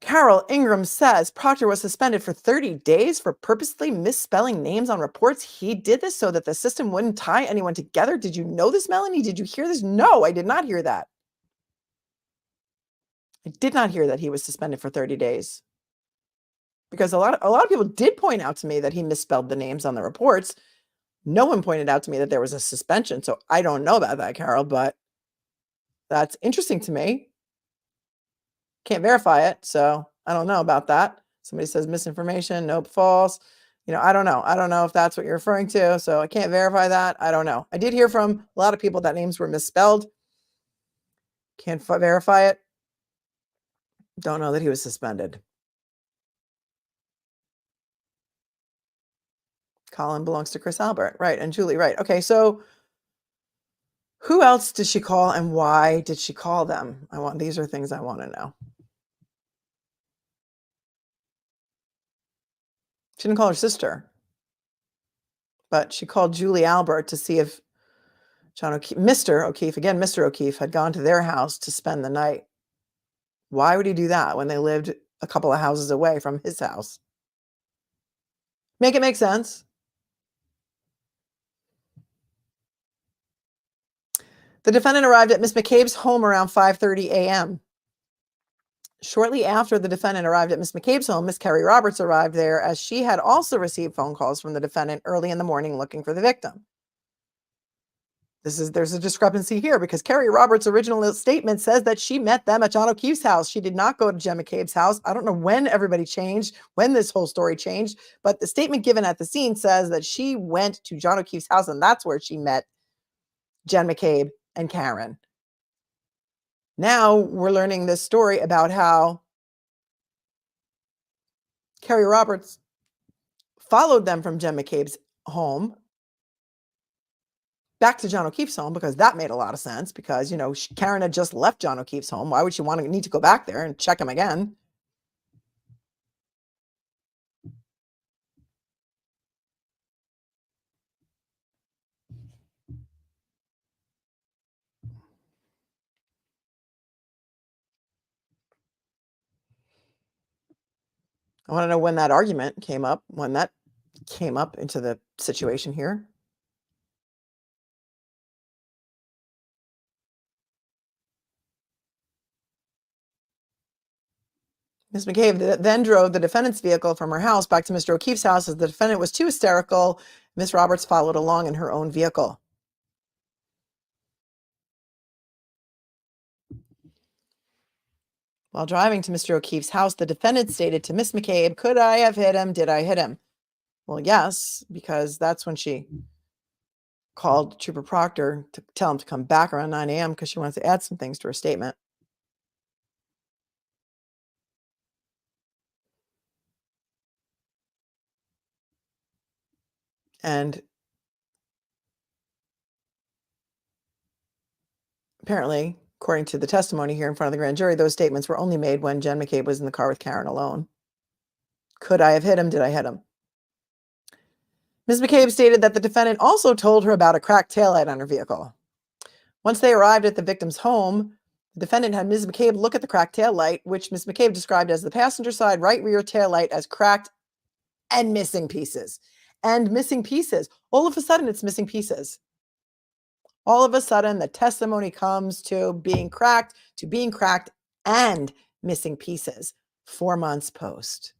Carol Ingram says Proctor was suspended for 30 days for purposely misspelling names on reports. He did this so that the system wouldn't tie anyone together. Did you know this, Melanie? Did you hear this? No, I did not hear that. I did not hear that he was suspended for 30 days. Because a lot of people did point out to me that he misspelled the names on the reports. No one pointed out to me that there was a suspension. So I don't know about that, Carol, but that's interesting to me. Can't verify it, so I don't know about that. Somebody says misinformation, nope, false. I don't know. I don't know if that's what you're referring to, so I can't verify that. I don't know. I did hear from a lot of people that names were misspelled. Can't verify it. Don't know that he was suspended. Colin belongs to Chris Albert, right, and Julie, right. Okay, so who else did she call and why did she call them? These are things I want to know. She didn't call her sister, but she called Julie Albert to see if Mr. O'Keefe had gone to their house to spend the night. Why would he do that when they lived a couple of houses away from his house? Make it make sense. The defendant arrived at Miss McCabe's home around 5:30 a.m. Shortly after the defendant arrived at Miss McCabe's home, Miss Carrie Roberts arrived there, as she had also received phone calls from the defendant early in the morning looking for the victim. There's a discrepancy here, because Carrie Roberts' original statement says that she met them at John O'Keefe's house. She did not go to Jen McCabe's house. I don't know when everybody changed, when this whole story changed, but the statement given at the scene says that she went to John O'Keefe's house, and that's where she met Jen McCabe and Karen. Now we're learning this story about how Carrie Roberts followed them from Jen McCabe's home back to John O'Keefe's home, because that made a lot of sense, because, Karen had just left John O'Keefe's home. Why would she need to go back there and check him again? I want to know when that argument came up, when that came up into the situation here. Ms. McCabe then drove the defendant's vehicle from her house back to Mr. O'Keefe's house, as the defendant was too hysterical. Ms. Roberts followed along in her own vehicle. While driving to Mr. O'Keefe's house, the defendant stated to Miss McCabe, "Could I have hit him? Did I hit him?" Well, yes, because that's when she called Trooper Proctor to tell him to come back around 9 a.m. because she wants to add some things to her statement. And apparently, according to the testimony here in front of the grand jury, those statements were only made when Jen McCabe was in the car with Karen alone. Could I have hit him? Did I hit him? Ms. McCabe stated that the defendant also told her about a cracked taillight on her vehicle. Once they arrived at the victim's home, the defendant had Ms. McCabe look at the cracked taillight, which Ms. McCabe described as the passenger side right rear taillight, as cracked and missing pieces. And missing pieces. All of a sudden, it's missing pieces. All of a sudden, the testimony comes to being cracked, and missing pieces 4 months post.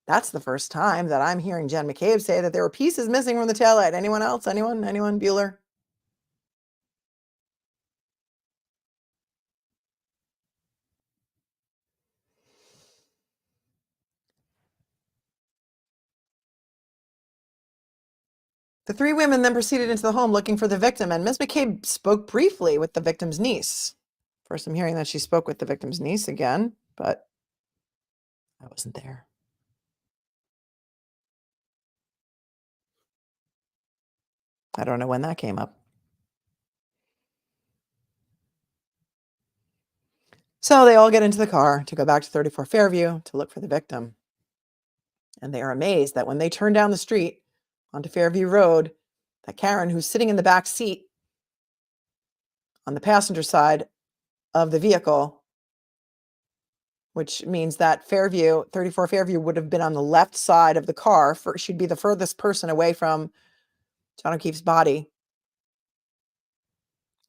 That's the first time that I'm hearing Jen McCabe say that there were pieces missing from the taillight. Anyone else? Anyone? Bueller? The three women then proceeded into the home looking for the victim, and Ms. McCabe spoke briefly with the victim's niece. First, I'm hearing that she spoke with the victim's niece again, but I wasn't there. I don't know when that came up. So they all get into the car to go back to 34 Fairview to look for the victim. And they are amazed that when they turn down the street onto Fairview Road, that Karen, who's sitting in the back seat on the passenger side of the vehicle, which means that 34 Fairview would have been on the left side of the car. She'd be the furthest person away from John O'Keefe's body.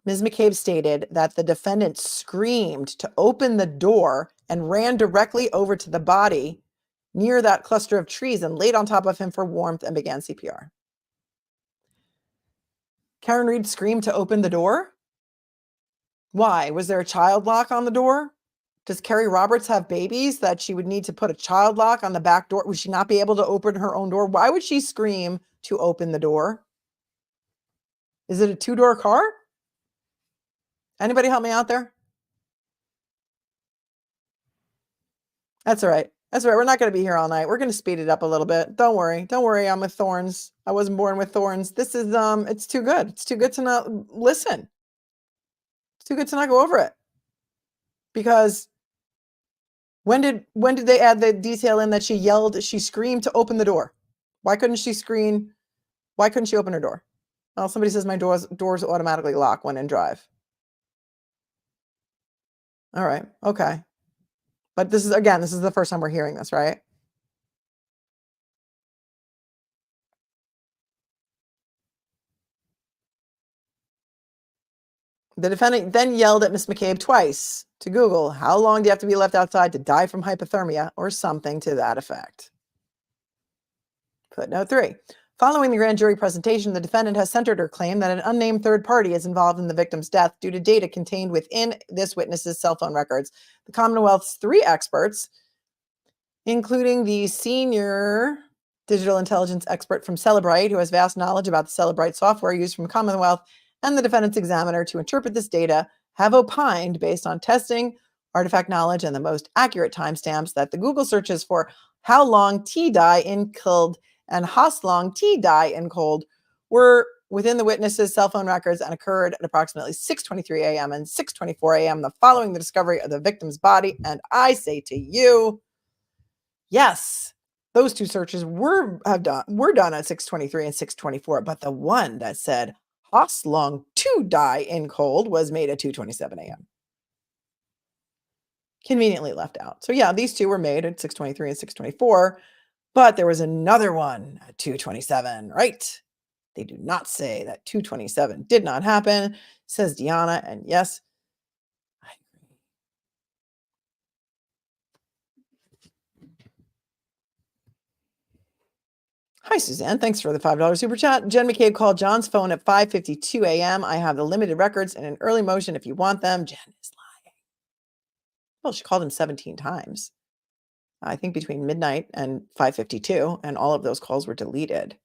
Ms. McCabe stated that the defendant screamed to open the door and ran directly over to the body near that cluster of trees and laid on top of him for warmth and began CPR. Karen Reed screamed to open the door? Why? Was there a child lock on the door? Does Carrie Roberts have babies that she would need to put a child lock on the back door? Would she not be able to open her own door? Why would she scream to open the door? Is it a two-door car? Anybody help me out there? That's all right. That's all right. We're not going to be here all night. We're going to speed it up a little bit. Don't worry. Don't worry. I'm with thorns. I wasn't born with thorns. This is, it's too good. It's too good to not listen. It's too good to not go over it. Because When did they add the detail in that she screamed to open the door? Why couldn't she scream? Why couldn't she open her door? Well, somebody says my doors automatically lock when in drive. All right. Okay. But this is the first time we're hearing this, right? The defendant then yelled at Miss McCabe twice to Google, how long do you have to be left outside to die from hypothermia or something to that effect? Footnote 3. Following the grand jury presentation, the defendant has centered her claim that an unnamed third party is involved in the victim's death due to data contained within this witness's cell phone records. The Commonwealth's 3 experts, including the senior digital intelligence expert from Cellebrite, who has vast knowledge about the Cellebrite software used from Commonwealth, and the defendant's examiner to interpret this data, have opined, based on testing, artifact knowledge, and the most accurate timestamps, that the Google searches for how long T die in cold and Hoslong T die in cold were within the witness's cell phone records and occurred at approximately 6:23 a.m. and 6:24 a.m. the following the discovery of the victim's body. And I say to you, yes, those 2 searches were done at 6:23 and 6:24, but the one that said Hoslong to die in cold was made at 2:27 a.m. Conveniently left out. So yeah, these 2 were made at 6:23 and 6:24, but there was another one at 2:27, right? They do not say that 2:27 did not happen, says Deanna, and yes, I agree. Hi, Suzanne. Thanks for the $5 super chat. Jen McCabe called John's phone at 5:52 a.m. I have the limited records in an early motion if you want them. Jen is lying. Well, she called him 17 times. I think between midnight and 5:52, and all of those calls were deleted.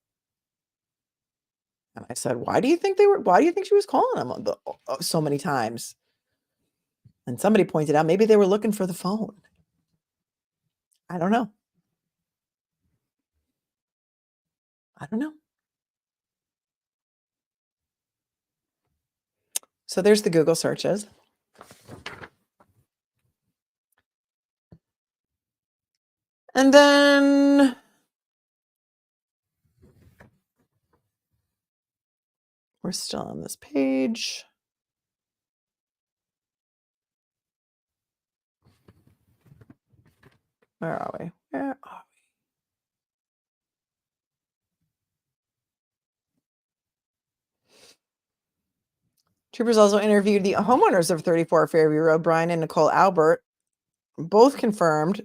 And I said, why do you think she was calling him so many times? And somebody pointed out maybe they were looking for the phone. I don't know. So there's the Google searches. And then we're still on this page. Where are we? Troopers also interviewed the homeowners of 34 Fairview Road, Brian and Nicole Albert. Both confirmed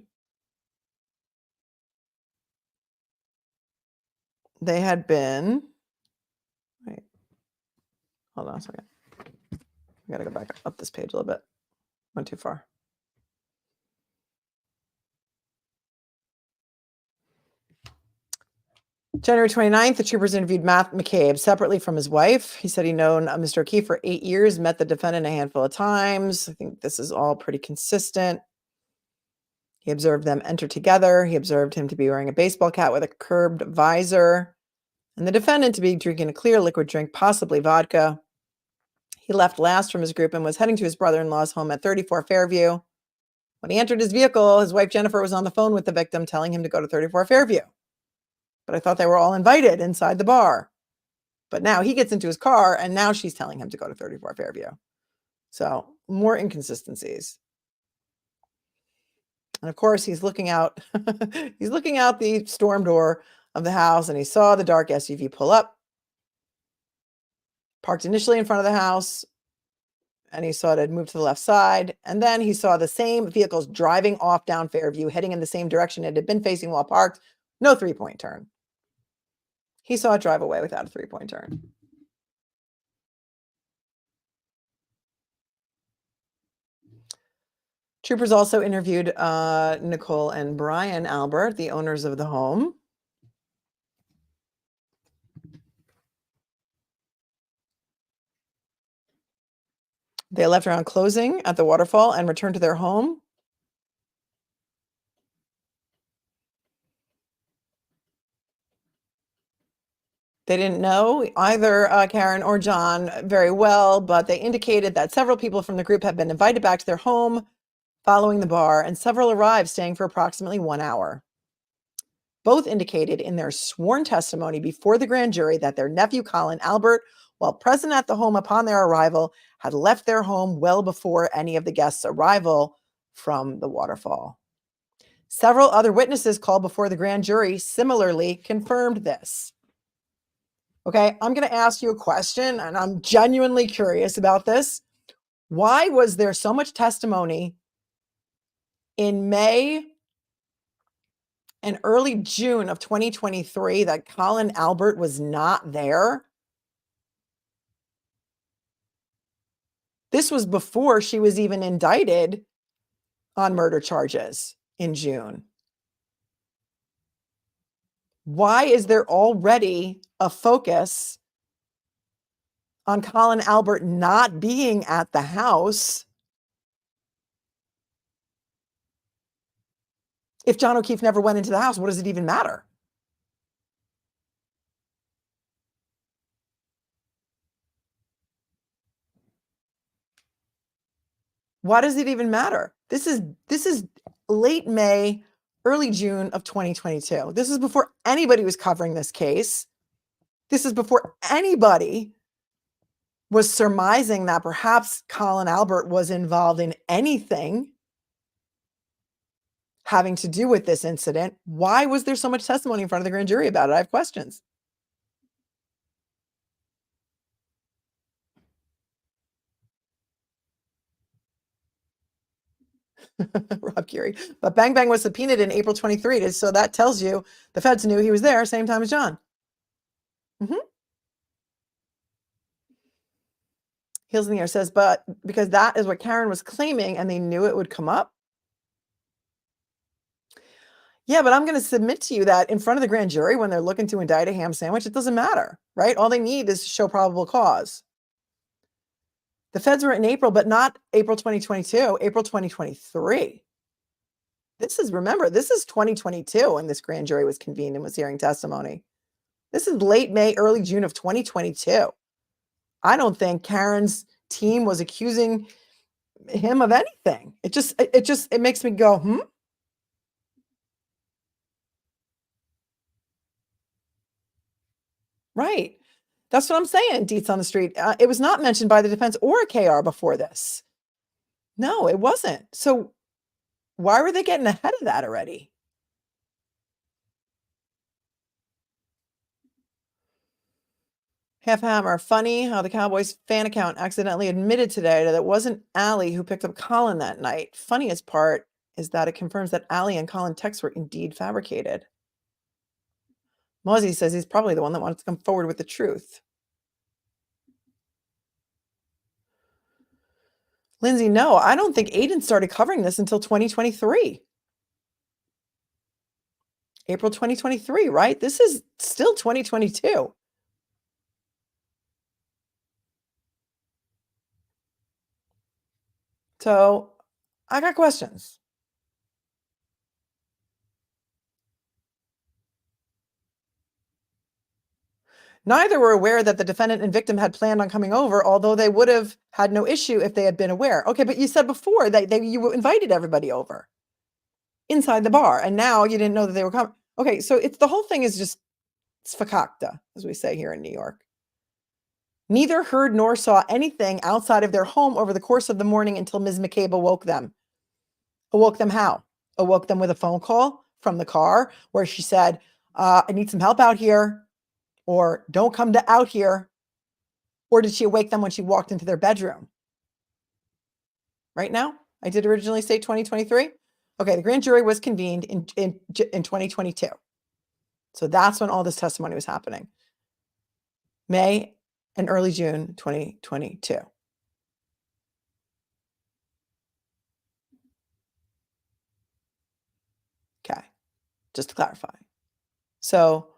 they had been. Wait, hold on a second. I gotta go back up this page a little bit. Went too far. January 29th, the troopers interviewed Matt McCabe separately from his wife. He said he'd known Mr. O'Keefe for 8 years, met the defendant a handful of times. I think this is all pretty consistent. He observed them enter together. He observed him to be wearing a baseball cap with a curved visor, and the defendant to be drinking a clear liquid drink, possibly vodka. He left last from his group and was heading to his brother-in-law's home at 34 Fairview. When he entered his vehicle, his wife Jennifer was on the phone with the victim, telling him to go to 34 Fairview. But I thought they were all invited inside the bar. But now he gets into his car, and now she's telling him to go to 34 Fairview. So more inconsistencies. And of course, he's looking out. He's looking out the storm door of the house, and he saw the dark SUV pull up, parked initially in front of the house, and he saw it had moved to the left side. And then he saw the same vehicles driving off down Fairview, heading in the same direction it had been facing while parked. No 3-point turn. He saw it drive away without a 3-point turn. Troopers also interviewed Nicole and Brian Albert, the owners of the home. They left around closing at the waterfall and returned to their home. They didn't know either Karen or John very well, but they indicated that several people from the group had been invited back to their home following the bar, and several arrived, staying for approximately 1 hour. Both indicated in their sworn testimony before the grand jury that their nephew Colin Albert, while present at the home upon their arrival, had left their home well before any of the guests' arrival from the waterfall. Several other witnesses called before the grand jury similarly confirmed this. Okay, I'm going to ask you a question, and I'm genuinely curious about this. Why was there so much testimony in May and early June of 2023 that Colin Albert was not there? This was before she was even indicted on murder charges in June. Why is there already a focus on Colin Albert not being at the house if John O'Keefe never went into the house? What does it even matter? Why does it even matter? This is late May, early June of 2022. This is before anybody was covering this case. This is before anybody was surmising that perhaps Colin Albert was involved in anything having to do with this incident. Why was there so much testimony in front of the grand jury about it? I have questions. Rob Curie. But Bang Bang was subpoenaed in April 23. So that tells you the feds knew he was there same time as John. Heels in the Air says, but because that is what Karen was claiming and they knew it would come up. Yeah, but I'm going to submit to you that in front of the grand jury, when they're looking to indict a ham sandwich, it doesn't matter, right? All they need is to show probable cause. The feds were in April, but not April 2022, April 2023. Remember, this is 2022 when this grand jury was convened and was hearing testimony. This is late May, early June of 2022. I don't think Karen's team was accusing him of anything. It makes me go, Right. That's what I'm saying, Deets on the Street. It was not mentioned by the defense or KR before this. No, it wasn't. So why were they getting ahead of that already? Half Hammer, funny how the Cowboys fan account accidentally admitted today that it wasn't Allie who picked up Colin that night. Funniest part is that it confirms that Allie and Colin texts were indeed fabricated. Mozzie says he's probably the one that wanted to come forward with the truth. Lindsay, no, I don't think Aiden started covering this until 2023. April 2023, right? This is still 2022. So I got questions. Neither were aware that the defendant and victim had planned on coming over, although they would have had no issue if they had been aware. Okay, but you said before that you invited everybody over inside the bar, and now you didn't know that they were coming. Okay, so the whole thing is just fakakta, as we say here in New York. Neither heard nor saw anything outside of their home over the course of the morning until Ms. McCabe awoke them. Awoke them how? Awoke them with a phone call from the car where she said, I need some help out here, or don't come out here. Or did she awake them when she walked into their bedroom? Right now? I did originally say 2023. Okay, the grand jury was convened in 2022. So that's when all this testimony was happening. May and early June 2022. Okay, just to clarify. So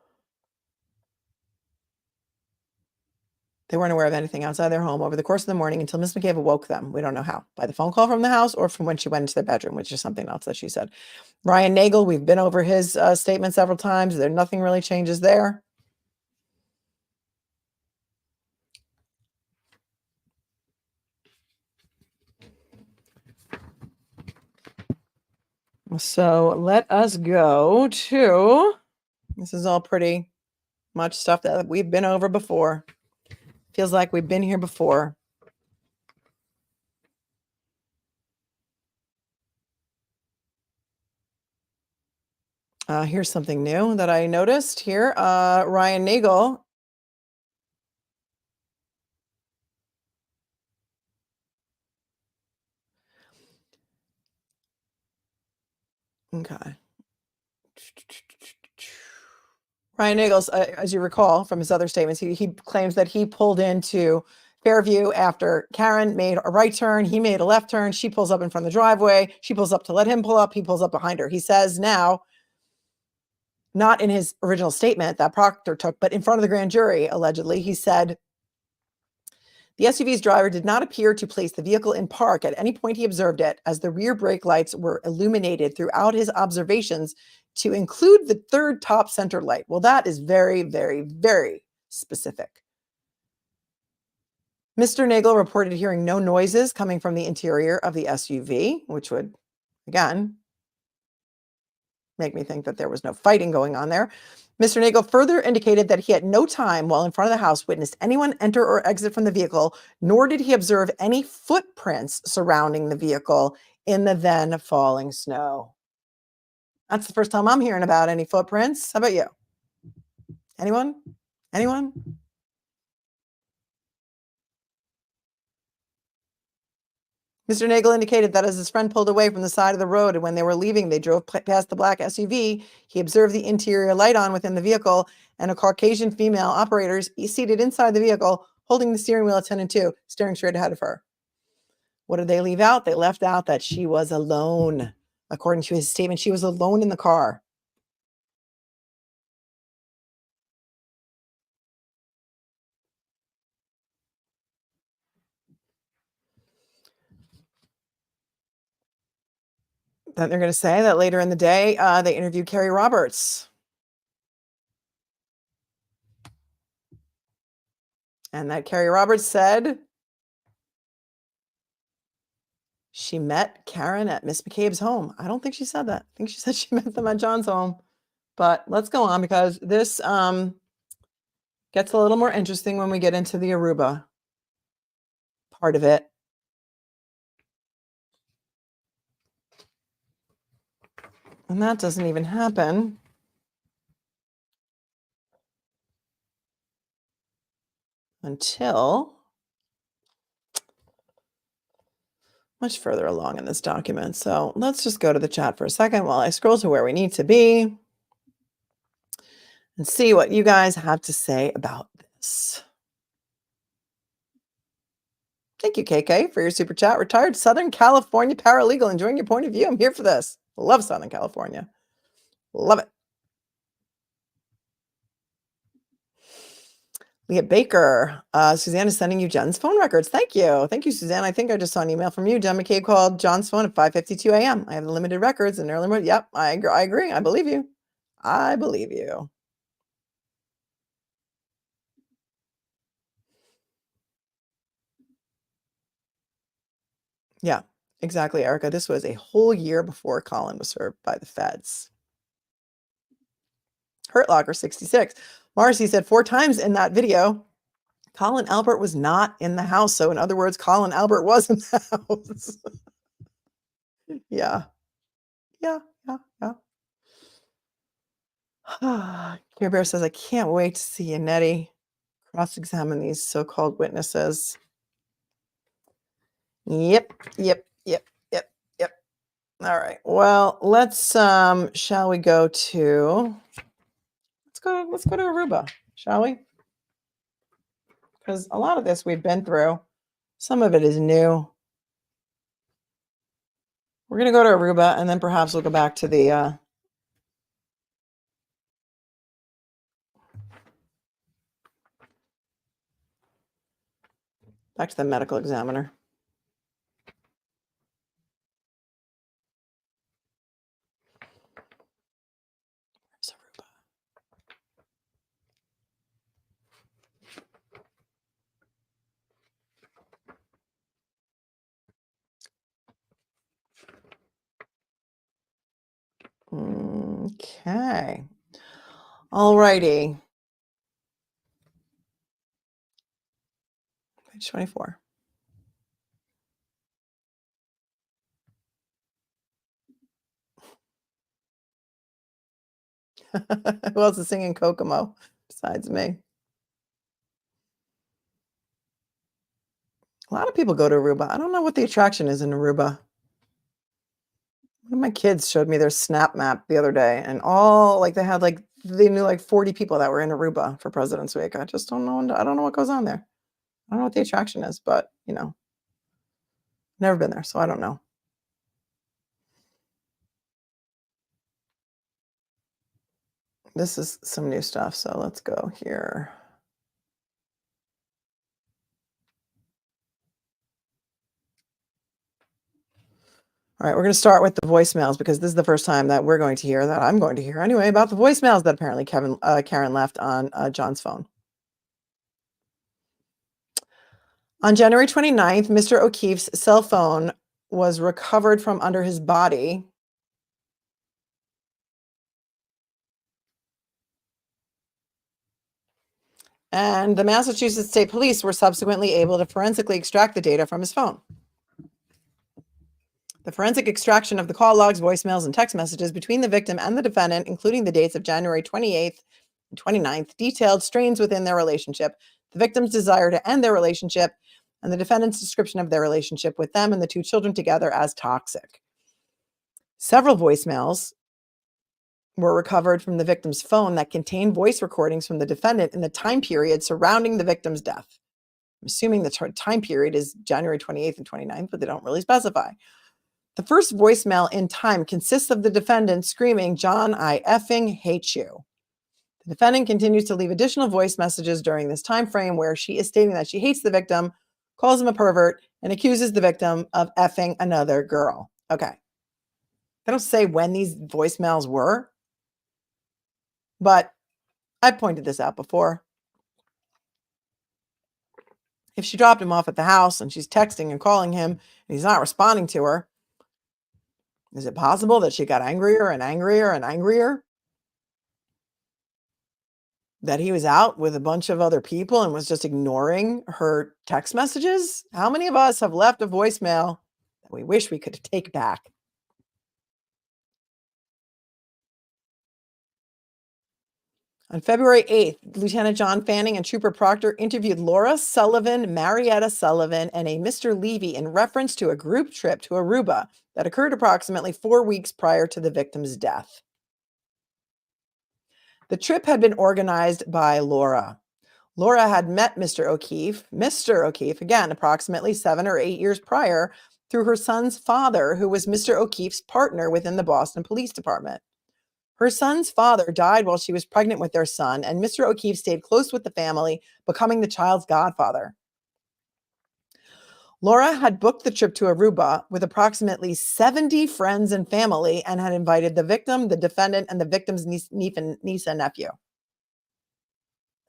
they weren't aware of anything outside their home over the course of the morning until Miss McCabe awoke them. We don't know how, by the phone call from the house or from when she went into their bedroom, which is something else that she said. Ryan Nagel, we've been over his statement several times. Nothing really changes there. So let us go to, this is all pretty much stuff that we've been over before. Feels like we've been here before. Here's something new that I noticed here. Ryan Nagel. Okay. Ryan Nagel's, as you recall from his other statements, he claims that he pulled into Fairview after Karen made a right turn. He made a left turn. She pulls up in front of the driveway. She pulls up to let him pull up. He pulls up behind her. He says now, not in his original statement that Proctor took, but in front of the grand jury, allegedly, he said, the SUV's driver did not appear to place the vehicle in park at any point he observed it, as the rear brake lights were illuminated throughout his observations to include the third top center light. Well, that is very, very, very specific. Mr. Nagel reported hearing no noises coming from the interior of the SUV, which would, again, make me think that there was no fighting going on there. Mr. Nagel further indicated that he at no time while in front of the house witnessed anyone enter or exit from the vehicle, nor did he observe any footprints surrounding the vehicle in the then falling snow. That's the first time I'm hearing about any footprints. How about you? Anyone? Anyone? Mr. Nagel indicated that as his friend pulled away from the side of the road and when they were leaving, they drove past the black SUV. He observed the interior light on within the vehicle and a Caucasian female operator seated inside the vehicle, holding the steering wheel at 10 and 2, staring straight ahead of her. What did they leave out? They left out that she was alone. According to his statement, she was alone in the car. Then they're going to say that later in the day, they interviewed Carrie Roberts. And that Carrie Roberts said she met Karen at Miss McCabe's home. I don't think she said that. I think she said she met them at John's home. But let's go on because this gets a little more interesting when we get into the Aruba part of it. And that doesn't even happen until much further along in this document. So let's just go to the chat for a second while I scroll to where we need to be and see what you guys have to say about this. Thank you, KK, for your super chat. Retired Southern California paralegal, enjoying your point of view. I'm here for this. Love Southern California. Love it. Leah Baker. Suzanne is sending you Jen's phone records. Thank you. Thank you, Suzanne. I think I just saw an email from you. Jen McCabe called John's phone at 5:52 a.m. I have the limited records and early morning. Yep, I agree. I believe you. I believe you. Yeah, exactly, Erica. This was a whole year before Colin was served by the feds. Hurt Locker 66. Marcy said 4 times in that video, Colin Albert was not in the house. So in other words, Colin Albert was in the house. Yeah. Yeah. Care Bear says, I can't wait to see Nettie cross-examine these so-called witnesses. Yep. All right. Well, let's shall we go to let's go to Aruba, shall we? Because a lot of this we've been through. Some of it is new. We're gonna go to Aruba and then perhaps we'll go back to the medical examiner. Okay. All righty. Page 24. Who else is singing Kokomo besides me? A lot of people go to Aruba. I don't know what the attraction is in Aruba. One of my kids showed me their Snap Map the other day, and they knew like 40 people that were in Aruba for President's Week. I just don't know. I don't know what goes on there. I don't know what the attraction is, but never been there, so I don't know. This is some new stuff, so let's go here. All right, we're going to start with the voicemails because this is the first time that I'm going to hear anyway, about the voicemails that apparently Karen left on John's phone. On January 29th, Mr. O'Keefe's cell phone was recovered from under his body. And the Massachusetts State Police were subsequently able to forensically extract the data from his phone. The forensic extraction of the call logs, voicemails, and text messages between the victim and the defendant, including the dates of January 28th and 29th, detailed strains within their relationship, the victim's desire to end their relationship, and the defendant's description of their relationship with them and the two children together as toxic. Several voicemails were recovered from the victim's phone that contained voice recordings from the defendant in the time period surrounding the victim's death. I'm assuming the time period is January 28th and 29th, but they don't really specify. The first voicemail in time consists of the defendant screaming, "John, I effing hate you." The defendant continues to leave additional voice messages during this time frame where she is stating that she hates the victim, calls him a pervert, and accuses the victim of effing another girl. Okay. They don't say when these voicemails were, but I pointed this out before. If she dropped him off at the house and she's texting and calling him and he's not responding to her, is it possible that she got angrier and angrier and angrier? That he was out with a bunch of other people and was just ignoring her text messages? How many of us have left a voicemail that we wish we could take back? On February 8th, Lieutenant John Fanning and Trooper Proctor interviewed Laura Sullivan, Marietta Sullivan, and a Mr. Levy in reference to a group trip to Aruba that occurred approximately 4 weeks prior to the victim's death. The trip had been organized by Laura. Laura had met Mr. O'Keefe, again, approximately 7 or 8 years prior, through her son's father, who was Mr. O'Keefe's partner within the Boston Police Department. Her son's father died while she was pregnant with their son, and Mr. O'Keefe stayed close with the family, becoming the child's godfather. Laura had booked the trip to Aruba with approximately 70 friends and family and had invited the victim, the defendant, and the victim's niece and nephew.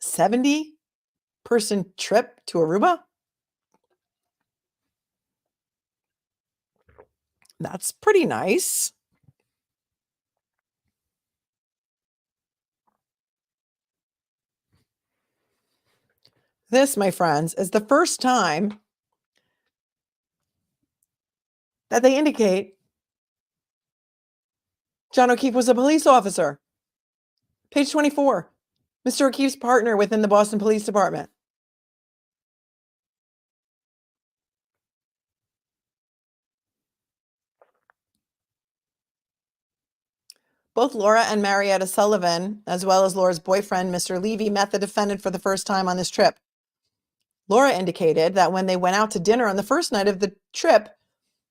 70-person trip to Aruba? That's pretty nice. This, my friends, is the first time that they indicate John O'Keefe was a police officer. Page 24, Mr. O'Keefe's partner within the Boston Police Department. Both Laura and Marietta Sullivan, as well as Laura's boyfriend, Mr. Levy, met the defendant for the first time on this trip. Laura indicated that when they went out to dinner on the first night of the trip,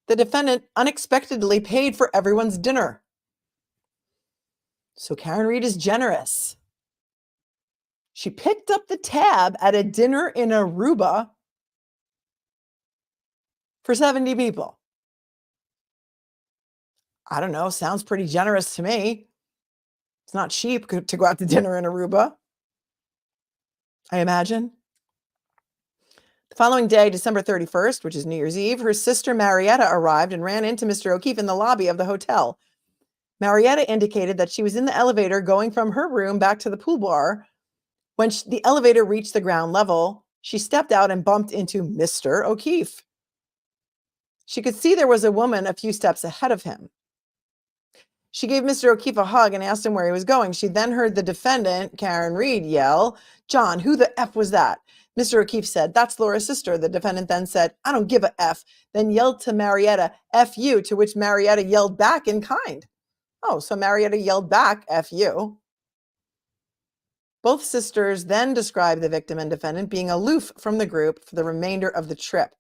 the defendant unexpectedly paid for everyone's dinner. So Karen Reed is generous. She picked up the tab at a dinner in Aruba for 70 people. I don't know, sounds pretty generous to me. It's not cheap to go out to dinner in Aruba, I imagine. The following day, December 31st, which is New Year's Eve, her sister Marietta arrived and ran into Mr. O'Keefe in the lobby of the hotel. Marietta indicated that she was in the elevator going from her room back to the pool bar. When the elevator reached the ground level, she stepped out and bumped into Mr. O'Keefe. She could see there was a woman a few steps ahead of him. She gave Mr. O'Keefe a hug and asked him where he was going. She then heard the defendant, Karen Reed, yell, "John, who the F was that?" Mr. O'Keefe said, "That's Laura's sister." The defendant then said, "I don't give a F," then yelled to Marietta, "F you," to which Marietta yelled back in kind. Oh, so Marietta yelled back, "F you." Both sisters then described the victim and defendant being aloof from the group for the remainder of the trip.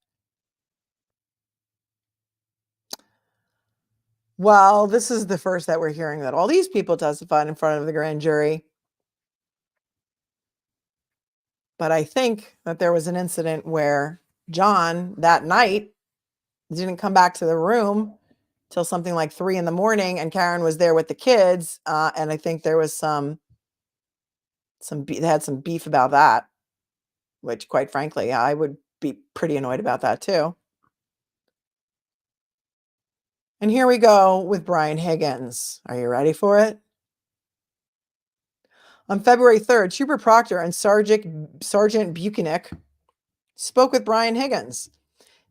Well, this is the first that we're hearing that all these people testified in front of the grand jury. But I think that there was an incident where John that night didn't come back to the room till something like 3 in the morning, and Karen was there with the kids. And I think there was they had some beef about that, which quite frankly, I would be pretty annoyed about that too. And here we go with Brian Higgins. Are you ready for it? On February 3rd, Trooper Proctor and Sergeant Buchanan spoke with Brian Higgins.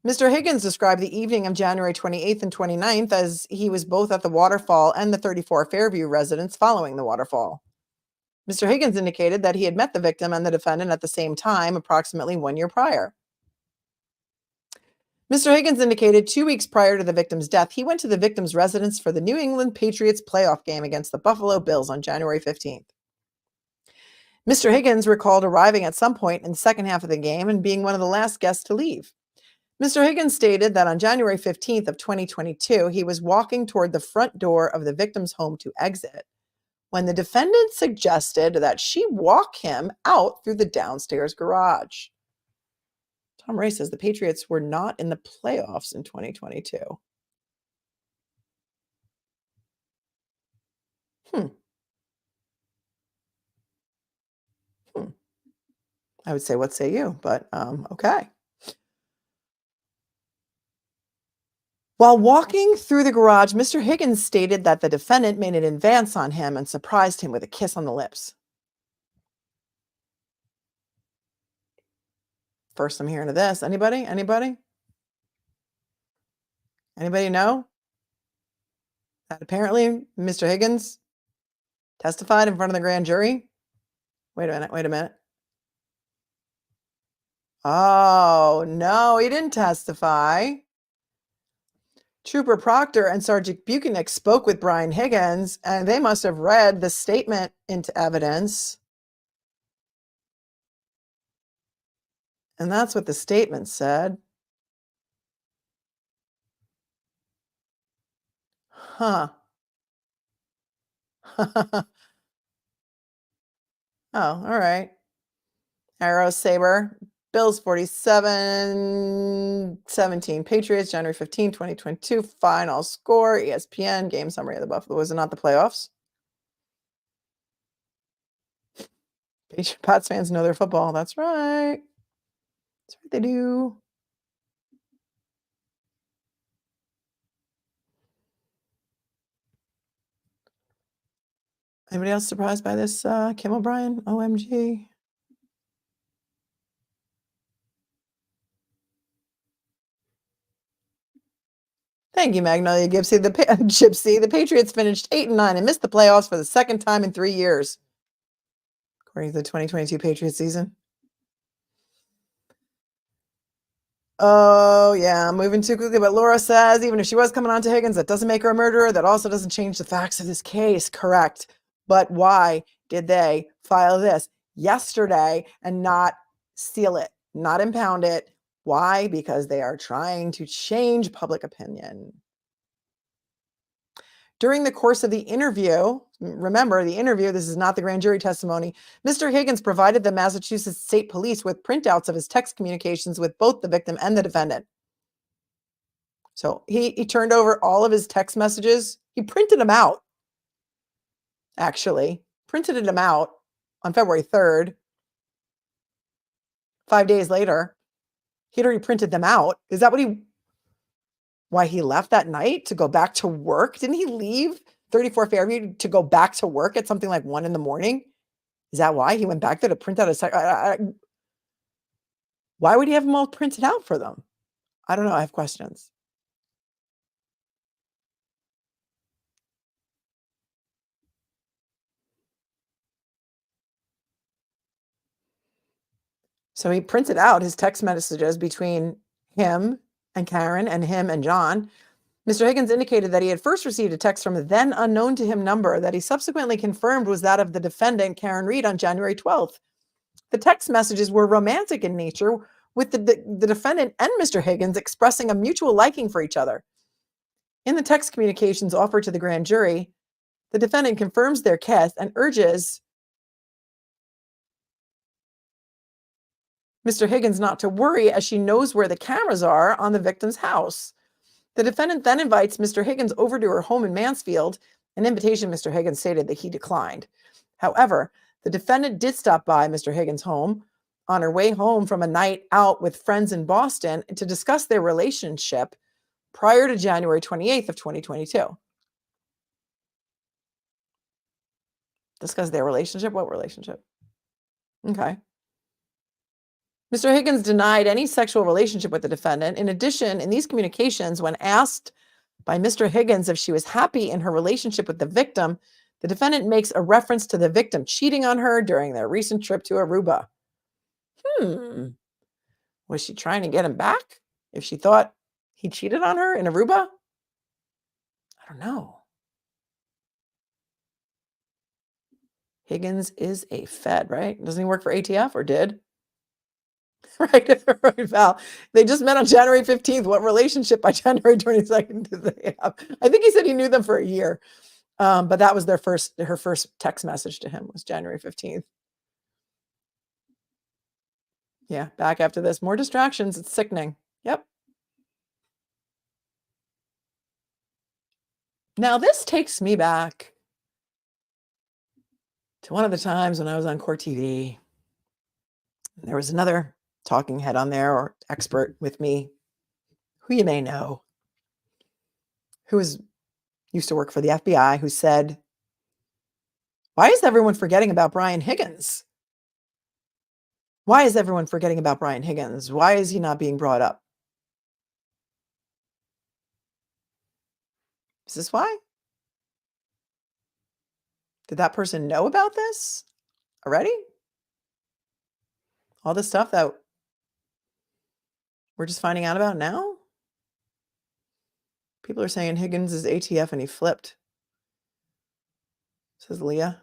Mr. Higgins described the evening of January 28th and 29th as he was both at the waterfall and the 34 Fairview residence following the waterfall. Mr. Higgins indicated that he had met the victim and the defendant at the same time approximately 1 year prior. Mr. Higgins indicated 2 weeks prior to the victim's death, he went to the victim's residence for the New England Patriots playoff game against the Buffalo Bills on January 15th. Mr. Higgins recalled arriving at some point in the second half of the game and being one of the last guests to leave. Mr. Higgins stated that on January 15th of 2022, he was walking toward the front door of the victim's home to exit when the defendant suggested that she walk him out through the downstairs garage. Tom Ray says the Patriots were not in the playoffs in 2022. I would say, what say you? But okay. While walking through the garage, Mr. Higgins stated that the defendant made an advance on him and surprised him with a kiss on the lips. First I'm hearing of this. Anybody? Anybody know that apparently Mr. Higgins testified in front of the grand jury? Wait a minute. Oh, no, he didn't testify. Trooper Proctor and Sergeant Buchanan spoke with Brian Higgins, and they must have read the statement into evidence. And that's what the statement said. Huh. Oh, all right. Arrow Saber. Bills 47-17. Patriots, January 15, 2022. Final score, ESPN. Game summary of the Buffalo. Was it not the playoffs? Pats fans know their football. That's right. That's right, they do. Anybody else surprised by this, Kim O'Brien? OMG. Thank you, Magnolia Gypsy. Gypsy. The Patriots finished 8-9 and missed the playoffs for the second time in 3 years, according to the 2022 Patriots season. Oh, yeah, I'm moving too quickly. But Laura says even if she was coming on to Higgins, that doesn't make her a murderer. That also doesn't change the facts of this case. Correct. But why did they file this yesterday and not seal it, not impound it? Why? Because they are trying to change public opinion. During the course of the interview, remember the interview, this is not the grand jury testimony, Mr. Higgins provided the Massachusetts State Police with printouts of his text communications with both the victim and the defendant. So he turned over all of his text messages. He printed them out, actually. Printed them out on February 3rd. 5 days later, he'd already printed them out. Is that why he left that night to go back to work? Didn't he leave 34 Fairview to go back to work at something like 1 a.m? Is that why he went back there to print out why would he have them all printed out for them? I don't know. I have questions. So he printed out his text messages between him and Karen and him and John. Mr. Higgins indicated that he had first received a text from a then unknown to him number that he subsequently confirmed was that of the defendant, Karen Reed, on January 12th. The text messages were romantic in nature, with the defendant and Mr. Higgins expressing a mutual liking for each other. In the text communications offered to the grand jury, the defendant confirms their kiss and urges Mr. Higgins not to worry, as she knows where the cameras are on the victim's house. The defendant then invites Mr. Higgins over to her home in Mansfield, an invitation Mr. Higgins stated that he declined. However, the defendant did stop by Mr. Higgins' home on her way home from a night out with friends in Boston to discuss their relationship prior to January 28th of 2022. Discuss their relationship? What relationship? Okay. Mr. Higgins denied any sexual relationship with the defendant. In addition, in these communications, when asked by Mr. Higgins if she was happy in her relationship with the victim, the defendant makes a reference to the victim cheating on her during their recent trip to Aruba. Was she trying to get him back if she thought he cheated on her in Aruba? I don't know. Higgins is a Fed, right? Doesn't he work for ATF, or did? Right, right, Val. They just met on January 15th. What relationship by January 22nd did they have? I think he said he knew them for a year. But that was her first text message to him was January 15th. Yeah, back after this. More distractions. It's sickening. Yep. Now, this takes me back to one of the times when I was on Court TV. There was another talking head on there, or expert with me, who you may know, who used to work for the FBI, who said, "Why is everyone forgetting about Brian Higgins? Why is everyone forgetting about Brian Higgins? Why is he not being brought up?" Is this why? Did that person know about this already? All this stuff that we're just finding out about now? People are saying Higgins is ATF and he flipped, says Leah.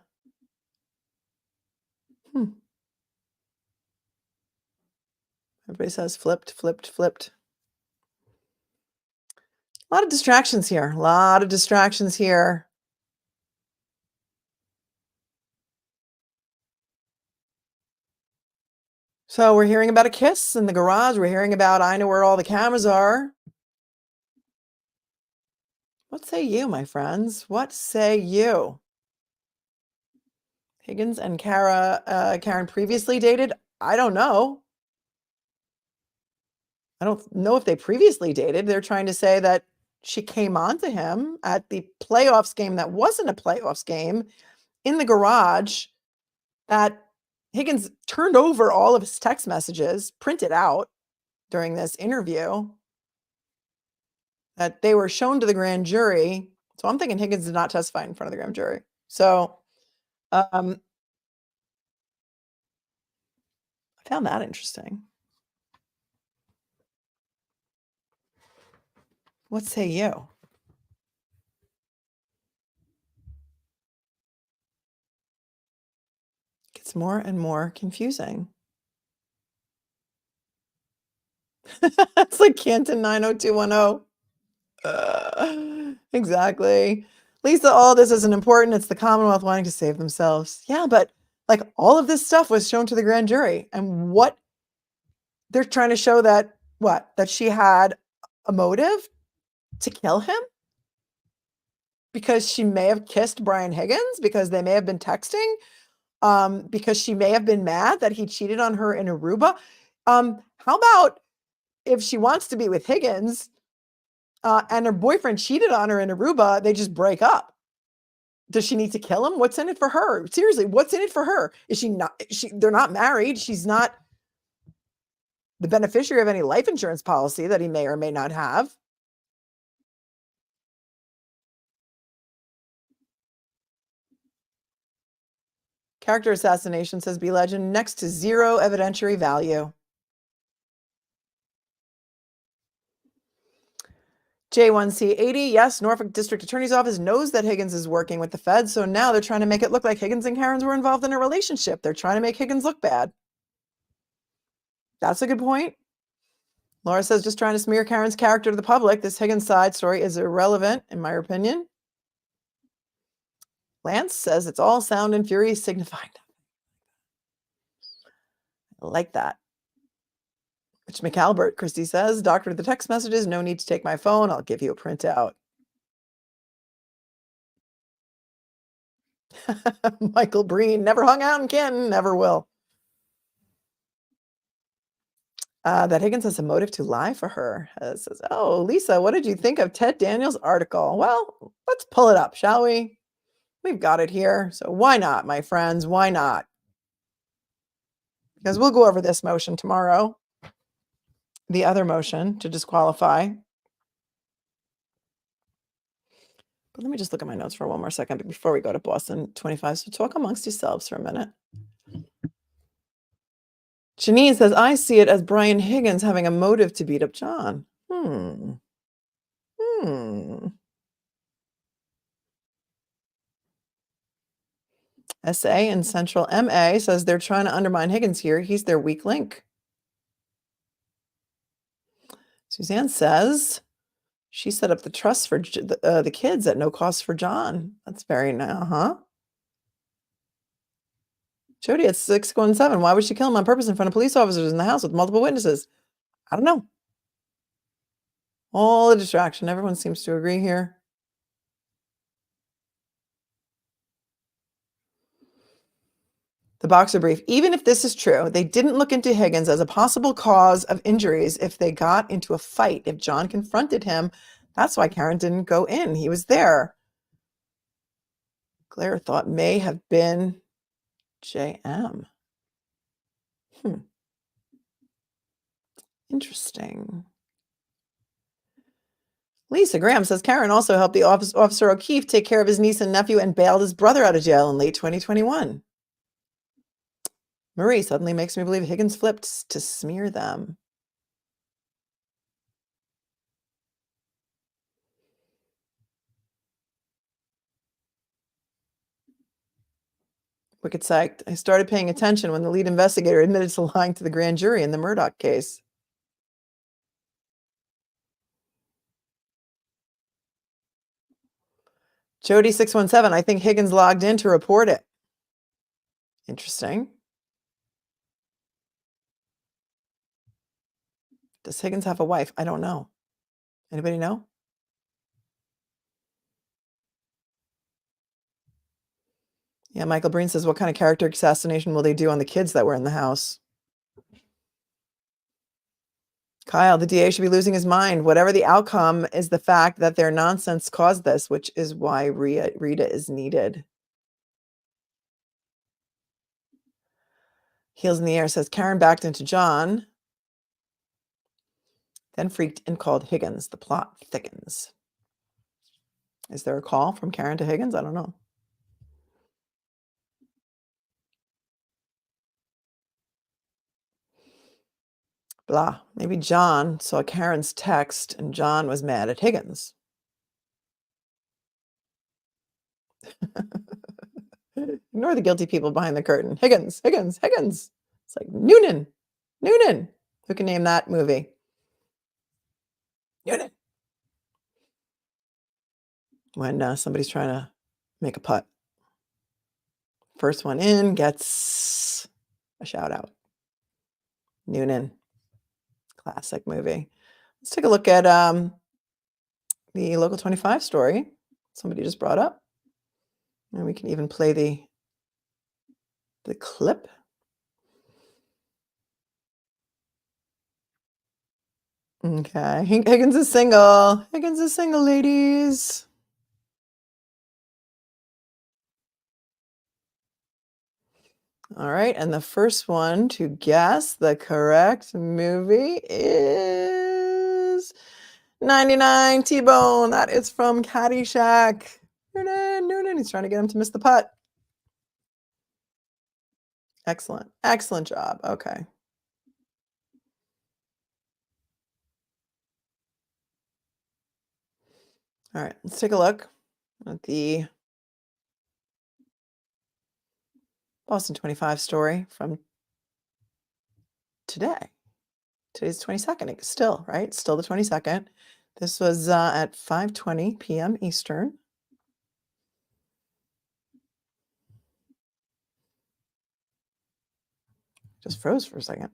Everybody says flipped, flipped, flipped. A lot of distractions here. A lot of distractions here. So we're hearing about a kiss in the garage. We're hearing about I know where all the cameras are. What say you, my friends? What say you? Higgins and Karen previously dated? I don't know. I don't know if they previously dated. They're trying to say that she came on to him at the playoffs game that wasn't a playoffs game in the garage, that Higgins turned over all of his text messages, printed out during this interview, that they were shown to the grand jury. So I'm thinking Higgins did not testify in front of the grand jury. So I found that interesting. What say you? Gets more and more confusing. It's like Canton 90210. Exactly. Lisa, all this isn't important. It's the Commonwealth wanting to save themselves. Yeah, but like all of this stuff was shown to the grand jury, and what they're trying to show that she had a motive to kill him because she may have kissed Brian Higgins, because they may have been texting, because she may have been mad that he cheated on her in Aruba. How about if she wants to be with Higgins, and her boyfriend cheated on her in Aruba, they just break up? Does she need to kill him? What's in it for her? Seriously, what's in it for her? Is she not? They're not married. She's not the beneficiary of any life insurance policy that he may or may not have. Character assassination, says B Legend, next to zero evidentiary value. J1C80, yes, Norfolk District Attorney's Office knows that Higgins is working with the feds, so now they're trying to make it look like Higgins and Karens were involved in a relationship. They're trying to make Higgins look bad. That's a good point. Laura says, just trying to smear Karen's character to the public. This Higgins side story is irrelevant, in my opinion. Lance says, it's all sound and fury signified. I like that. Rich McAlbert, Christy says, doctor, the text messages, no need to take my phone. I'll give you a printout. Michael Breen, never hung out in Canton, never will. That Higgins has a motive to lie for her. Says, oh, Lisa, what did you think of Ted Daniels' article? Well, let's pull it up, shall we? We've got it here. So why not, my friends? Why not? Because we'll go over this motion tomorrow. The other motion to disqualify. But let me just look at my notes for one more second before we go to Boston 25. So talk amongst yourselves for a minute. Janine says, I see it as Brian Higgins having a motive to beat up John. SA and Central MA says they're trying to undermine Higgins here. He's their weak link. Suzanne says she set up the trust for the kids at no cost for John. That's very nice, huh? Jody at 617. Why would she kill him on purpose in front of police officers in the house with multiple witnesses? I don't know. All the distraction. Everyone seems to agree here. The Boxer Brief. Even if this is true, they didn't look into Higgins as a possible cause of injuries if they got into a fight. If John confronted him, that's why Karen didn't go in. He was there. Claire thought may have been JM. Interesting. Lisa Graham says Karen also helped the Officer O'Keefe take care of his niece and nephew and bailed his brother out of jail in late 2021. Marie suddenly makes me believe Higgins flipped to smear them. Wicked psyched. I started paying attention when the lead investigator admitted to lying to the grand jury in the Murdoch case. Jody 617, I think Higgins logged in to report it. Interesting. Does Higgins have a wife? I don't know. Anybody know? Yeah, Michael Breen says, what kind of character assassination will they do on the kids that were in the house? Kyle, the DA should be losing his mind. Whatever the outcome is the fact that their nonsense caused this, which is why Rita is needed. Heels in the Air says, Karen backed into John, then freaked and called Higgins. The plot thickens. Is there a call from Karen to Higgins? I don't know. Blah. Maybe John saw Karen's text and John was mad at Higgins. Ignore the guilty people behind the curtain. Higgins, Higgins, Higgins. It's like Noonan. Who can name that movie? Noonan. When somebody's trying to make a putt. First one in gets a shout out. Noonan. Classic movie. Let's take a look at the Local 25 story somebody just brought up. And we can even play the clip. Okay. Higgins is single. Higgins is single, ladies. All right, and the first one to guess the correct movie is 99 T-Bone. That is from Caddyshack. Noonan. He's trying to get him to miss the putt. Excellent. Excellent job. Okay. All right, let's take a look at the Boston 25 story from today. Today's 22nd, still, right? Still the 22nd. This was at 5:20 p.m. Eastern. Just froze for a second.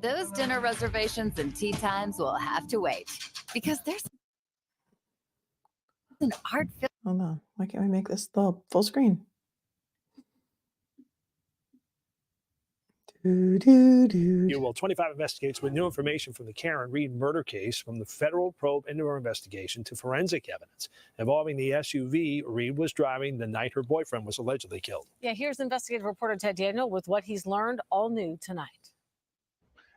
Those dinner reservations and tea times will have to wait because there's an art film. Hold on. Why can't we make this the full screen? Well, 25 investigates with new information from the Karen Reed murder case, from the federal probe into her investigation to forensic evidence involving the SUV Reed was driving the night her boyfriend was allegedly killed. Yeah, here's investigative reporter Ted Daniel with what he's learned, all new tonight.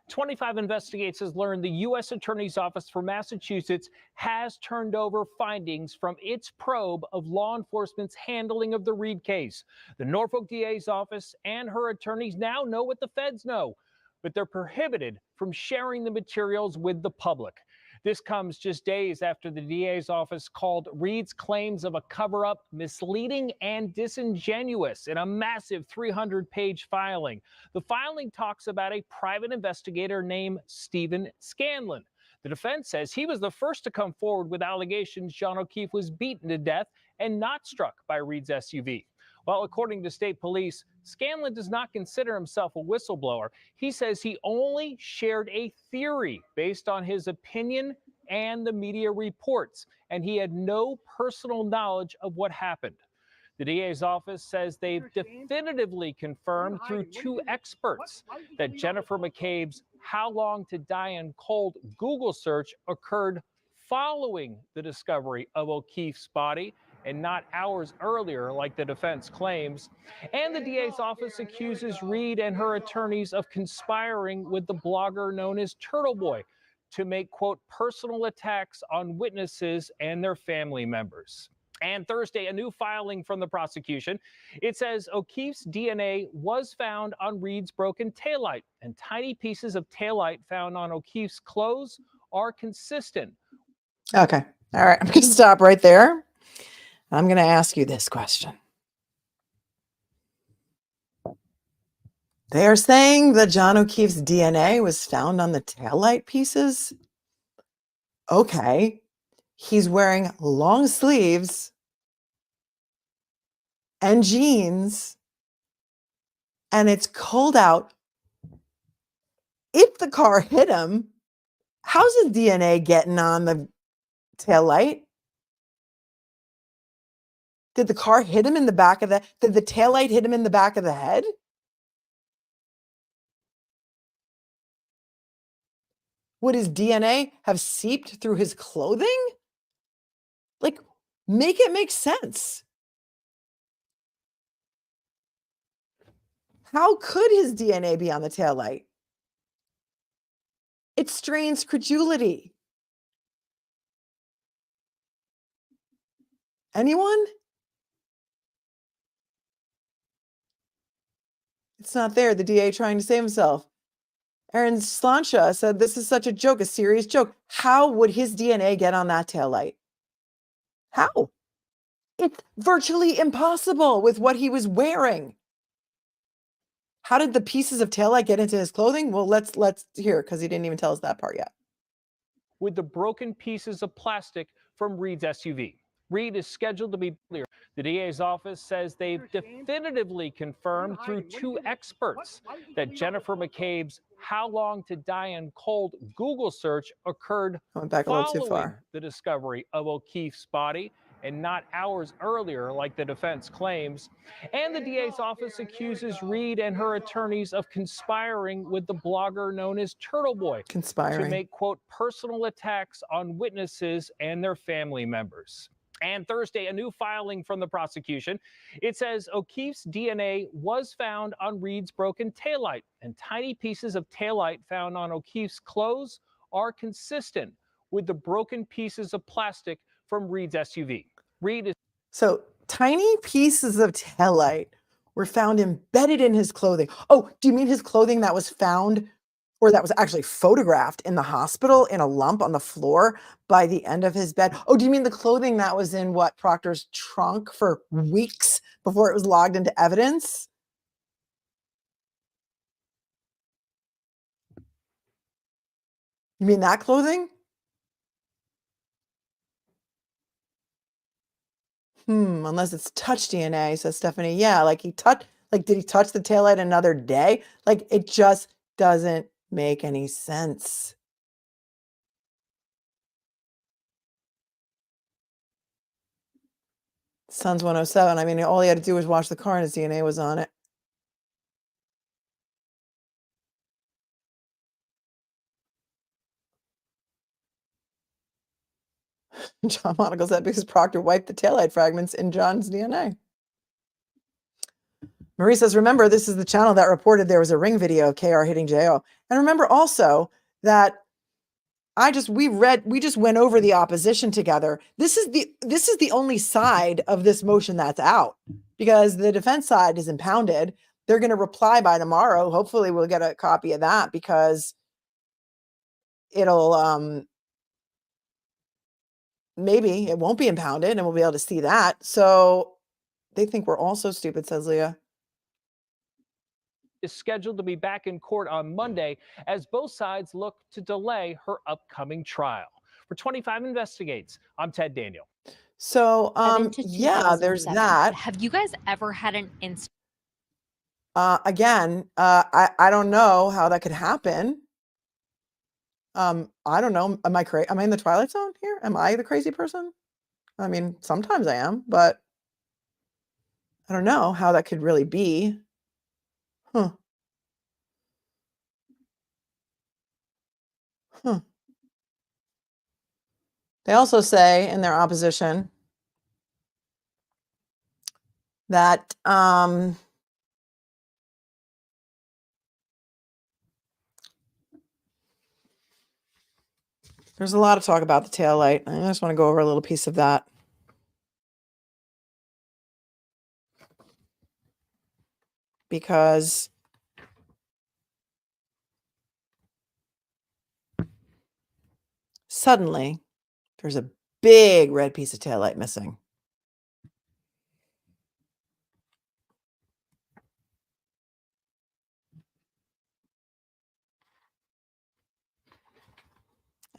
25 Investigates has learned the U.S. Attorney's Office for Massachusetts has turned over findings from its probe of law enforcement's handling of the Reed case. The Norfolk DA's office and her attorneys now know what the feds know, but they're prohibited from sharing the materials with the public. This comes just days after the DA's office called Reed's claims of a cover-up misleading and disingenuous in a massive 300-page filing. The filing talks about a private investigator named Stephen Scanlon. The defense says he was the first to come forward with allegations John O'Keefe was beaten to death and not struck by Reed's SUV. Well, according to state police, Scanlon does not consider himself a whistleblower. He says he only shared a theory based on his opinion and the media reports, and he had no personal knowledge of what happened. The DA's office says they've definitively confirmed through two experts that Jennifer McCabe's "How Long to Die in Cold" Google search occurred following the discovery of O'Keefe's body and not hours earlier, like the defense claims. And the DA's office accuses Reed and her attorneys of conspiring with the blogger known as Turtle Boy to make, quote, personal attacks on witnesses and their family members. And Thursday, a new filing from the prosecution. It says O'Keefe's DNA was found on Reed's broken taillight, and tiny pieces of taillight found on O'Keefe's clothes are consistent. Okay. All right. I'm going to stop right there. I'm going to ask you this question. They are saying that John O'Keefe's DNA was found on the taillight pieces. Okay. He's wearing long sleeves and jeans, and it's cold out. If the car hit him, how's his DNA getting on the taillight? Did the car hit him in the back of did the taillight hit him in the back of the head? Would his DNA have seeped through his clothing? Like, make it make sense. How could his DNA be on the taillight? It strains credulity. Anyone? It's not there. The DA trying to save himself. Aaron Slancha said, this is such a joke, a serious joke. How would his DNA get on that taillight? How? It's virtually impossible with what he was wearing. How did the pieces of taillight get into his clothing? Well, let's hear, because he didn't even tell us that part yet. With the broken pieces of plastic from Reed's SUV. Reed is scheduled to be clear. The DA's office says they've definitively confirmed through two experts that Jennifer McCabe's "How Long to Die in Cold" Google search occurred following the discovery of O'Keefe's body and not hours earlier, like the defense claims. And the DA's office accuses Reed and her attorneys of conspiring with the blogger known as Turtle Boy to make, quote, personal attacks on witnesses and their family members. And Thursday, a new filing from the prosecution. It says O'Keefe's DNA was found on Reed's broken taillight, and tiny pieces of taillight found on O'Keefe's clothes are consistent with the broken pieces of plastic from Reed's SUV. Reed is So tiny pieces of taillight were found embedded in his clothing. Oh, do you mean his clothing that was found or that was actually photographed in the hospital in a lump on the floor by the end of his bed? Oh, do you mean the clothing that was in what, Proctor's trunk for weeks before it was logged into evidence? You mean that clothing? Unless it's touch DNA, says Stephanie. Yeah, like did he touch the taillight another day? Like, it just doesn't make any sense. Sons 107. I mean, all he had to do was wash the car and his DNA was on it. John Monaco said because Proctor wiped the taillight fragments in John's DNA. Marie says, remember, this is the channel that reported there was a ring video of KR hitting JO. And remember also that we just went over the opposition together. This is the only side of this motion that's out because the defense side is impounded. They're going to reply by tomorrow. Hopefully we'll get a copy of that because it'll maybe it won't be impounded and we'll be able to see that. So they think we're all so stupid, says Leah. Is scheduled to be back in court on Monday as both sides look to delay her upcoming trial. For 25 Investigates, I'm Ted Daniel. So, yeah, there's that. Have you guys ever had an incident? Again, I don't know how that could happen. I don't know. Am I crazy? Am I in the Twilight Zone here? Am I the crazy person? I mean, sometimes I am, but I don't know how that could really be. Huh. They also say in their opposition that there's a lot of talk about the taillight. I just want to go over a little piece of that. Because suddenly there's a big red piece of taillight missing.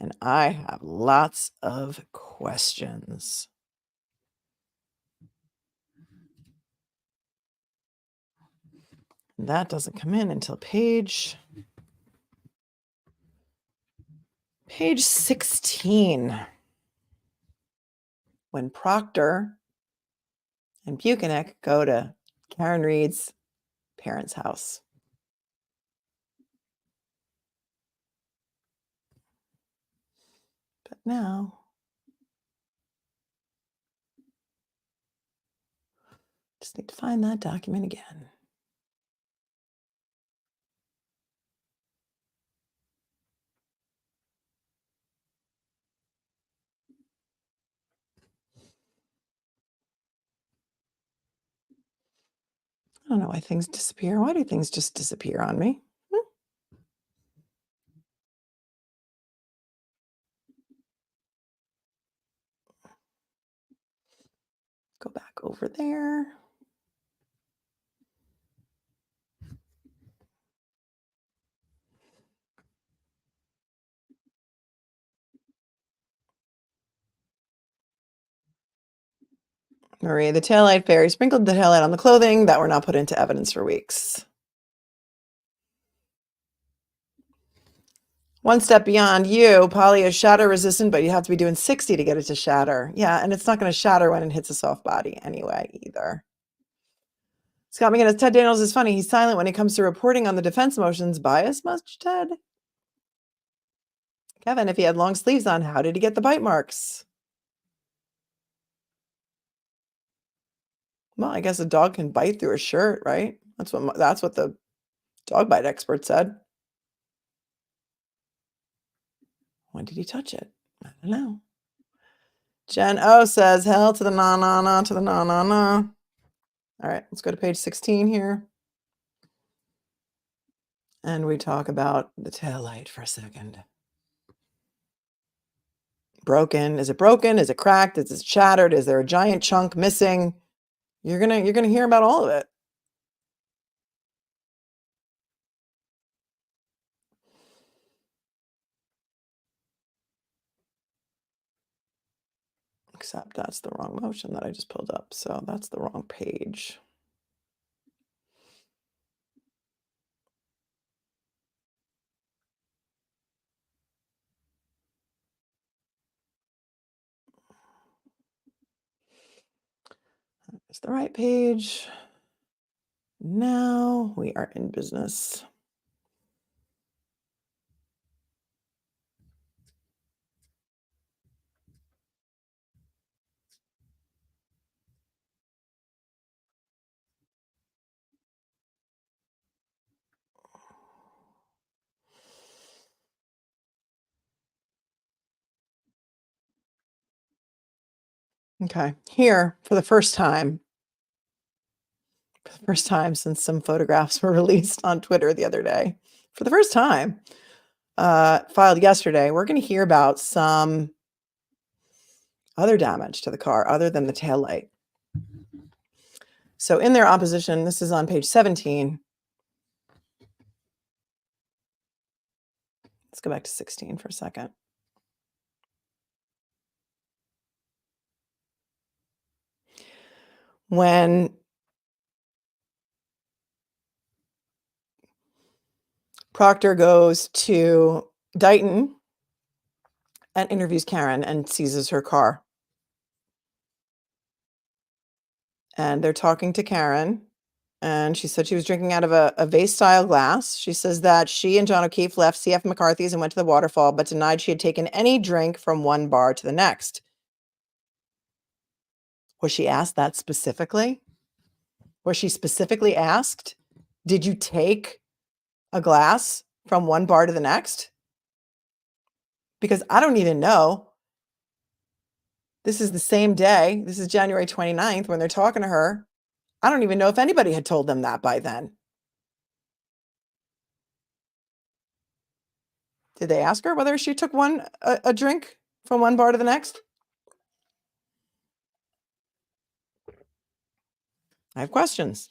And I have lots of questions. And that doesn't come in until page 16. When Proctor and Buchanan go to Karen Reed's parents' house. But now, just need to find that document again. I don't know why things disappear. Why do things just disappear on me? Go back over there. Marie, the taillight fairy sprinkled the taillight on the clothing that were not put into evidence for weeks. One step beyond you, poly is shatter resistant, but you have to be doing 60 to get it to shatter. Yeah, and it's not going to shatter when it hits a soft body anyway, either. Scott McGinnis, Ted Daniels is funny. He's silent when it comes to reporting on the defense motions. Bias much, Ted? Kevin, if he had long sleeves on, how did he get the bite marks? Well, I guess a dog can bite through a shirt, right? That's what the dog bite expert said. When did he touch it? I don't know. Jen O says, hell to the na to the na. All right, let's go to page 16 here. And we talk about the taillight for a second. Broken. Is it broken? Is it cracked? Is it shattered? Is there a giant chunk missing? You're gonna hear about all of it. Except that's the wrong motion that I just pulled up. So that's the wrong page. It's the right page. Now we are in business. Okay, here for the first time since some photographs were released on Twitter the other day, for the first time, filed yesterday, we're going to hear about some other damage to the car other than the taillight. So in their opposition, this is on page 17. Let's go back to 16 for a second. When Proctor goes to Dighton and interviews Karen and seizes her car. And they're talking to Karen, and she said she was drinking out of a vase-style glass. She says that she and John O'Keefe left C.F. McCarthy's and went to the waterfall, but denied she had taken any drink from one bar to the next. Was she asked that specifically? Was she specifically asked, did you take a glass from one bar to the next? Because I don't even know. This is the same day. This is January 29th when they're talking to her. I don't even know if anybody had told them that by then. Did they ask her whether she took a drink from one bar to the next? I have questions.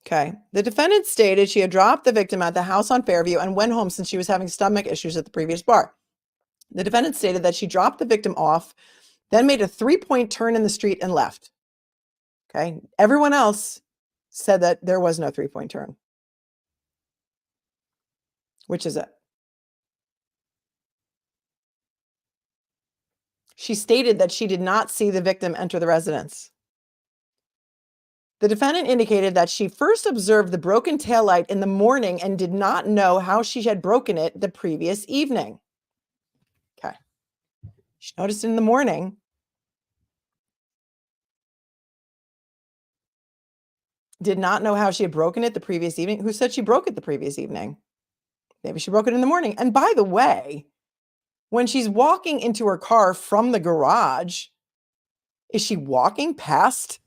Okay. The defendant stated she had dropped the victim at the house on Fairview and went home since she was having stomach issues at the previous bar. The defendant stated that she dropped the victim off, then made a 3-point turn in the street and left. Okay. Everyone else said that there was no 3-point turn. Which is it? She stated that she did not see the victim enter the residence. The defendant indicated that she first observed the broken taillight in the morning and did not know how she had broken it the previous evening. Okay. She noticed it in the morning. Did not know how she had broken it the previous evening. Who said she broke it the previous evening? Maybe she broke it in the morning. And by the way, when she's walking into her car from the garage, is she walking past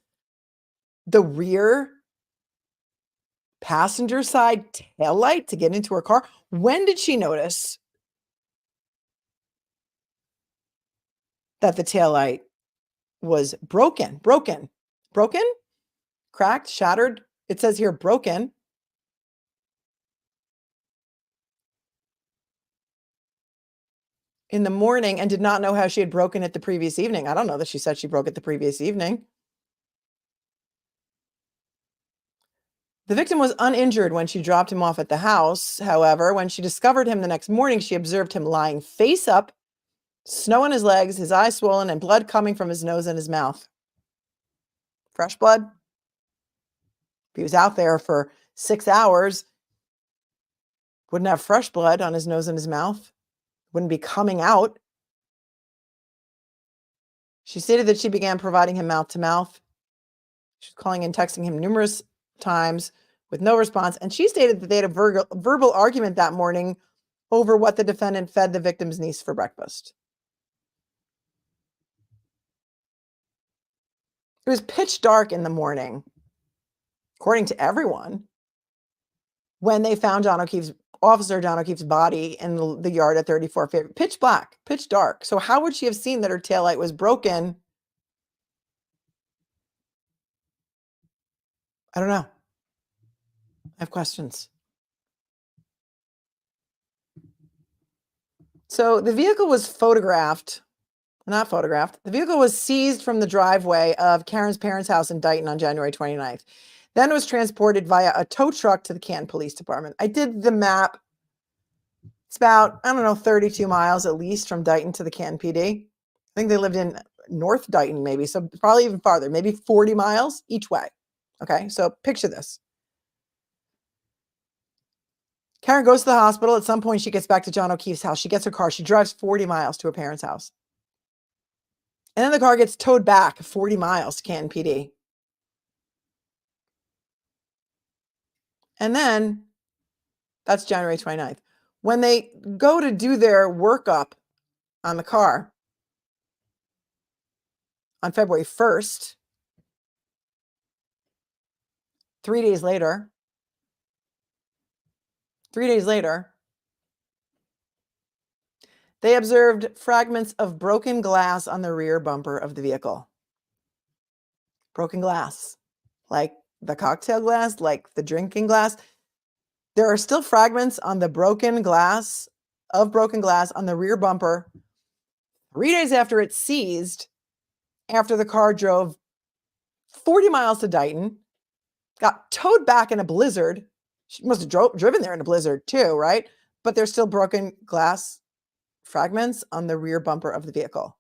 the rear passenger side taillight to get into her car? When did she notice that the taillight was broken? Broken, cracked, shattered. It says here broken. In the morning and did not know how she had broken it the previous evening. I don't know that she said she broke it the previous evening. The victim was uninjured when she dropped him off at the house. However, when she discovered him the next morning, she observed him lying face up, snow on his legs, his eyes swollen, and blood coming from his nose and his mouth. Fresh blood. If he was out there for 6 hours, Wouldn't have fresh blood on his nose and his mouth. Wouldn't be coming out. She stated that she began providing him mouth to mouth. She was calling and texting him numerous times with no response. And she stated that they had a verbal argument that morning over what the defendant fed the victim's niece for breakfast. It was pitch dark in the morning, according to everyone, when they found Officer John O'Keefe's body in the yard at 34 Favorite. Pitch black, pitch dark. So how would she have seen that her taillight was broken? I don't know. I have questions. So the vehicle was the vehicle was seized from the driveway of Karen's parents' house in Dighton on January 29th. Then it was transported via a tow truck to the Canton Police Department. I did the map. It's about, 32 miles at least from Dighton to the Canton PD. I think they lived in North Dighton maybe, so probably even farther, maybe 40 miles each way. Okay, so picture this. Karen goes to the hospital. At some point, she gets back to John O'Keefe's house. She gets her car. She drives 40 miles to her parents' house. And then the car gets towed back 40 miles to Canton PD. And then that's January 29th. When they go to do their workup on the car on February 1st, 3 days later, they observed fragments of broken glass on the rear bumper of the vehicle. Broken glass, like the cocktail glass, like the drinking glass. There are still fragments on the broken glass on the rear bumper 3 days after it's seized, after the car drove 40 miles to Dighton, got towed back in a blizzard. She must have driven there in a blizzard too, right? But there's still broken glass fragments on the rear bumper of the vehicle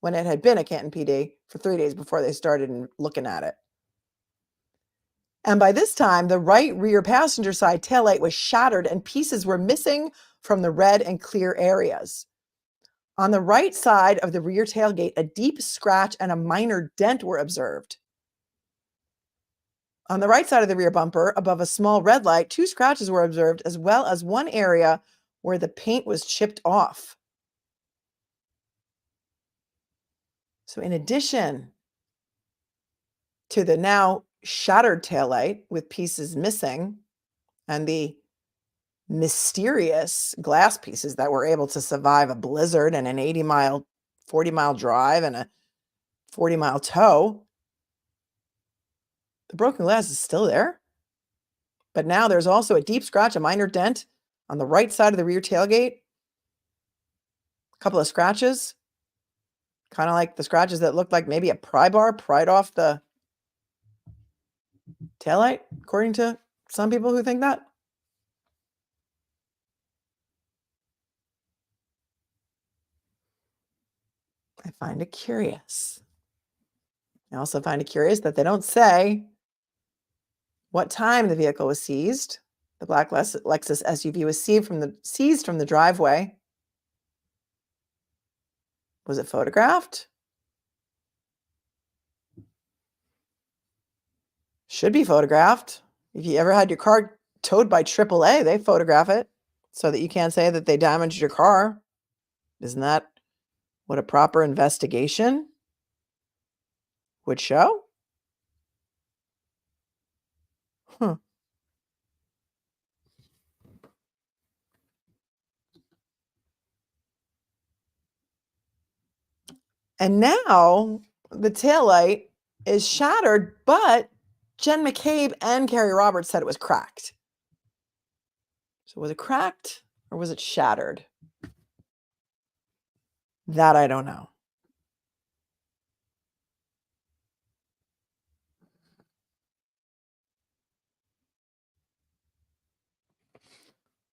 when it had been at Canton PD for 3 days before they started looking at it. And by this time, the right rear passenger side taillight was shattered and pieces were missing from the red and clear areas. On the right side of the rear tailgate, a deep scratch and a minor dent were observed. On the right side of the rear bumper, above a small red light, 2 scratches were observed, as well as one area where the paint was chipped off. So in addition to the now shattered taillight with pieces missing and the mysterious glass pieces that were able to survive a blizzard and an 40-mile drive and a 40-mile tow, the broken glass is still there. But now there's also a deep scratch, a minor dent on the right side of the rear tailgate. A couple of scratches, kind of like the scratches that looked like maybe a pry bar pried off the taillight, according to some people who think that. I find it curious. I also find it curious that they don't say what time the vehicle was seized. The black Lexus SUV was seized from the driveway. Was it photographed? Should be photographed. If you ever had your car towed by AAA, they photograph it so that you can't say that they damaged your car. Isn't that what a proper investigation would show? Huh. And now the taillight is shattered, but Jen McCabe and Carrie Roberts said it was cracked. So was it cracked or was it shattered? That I don't know.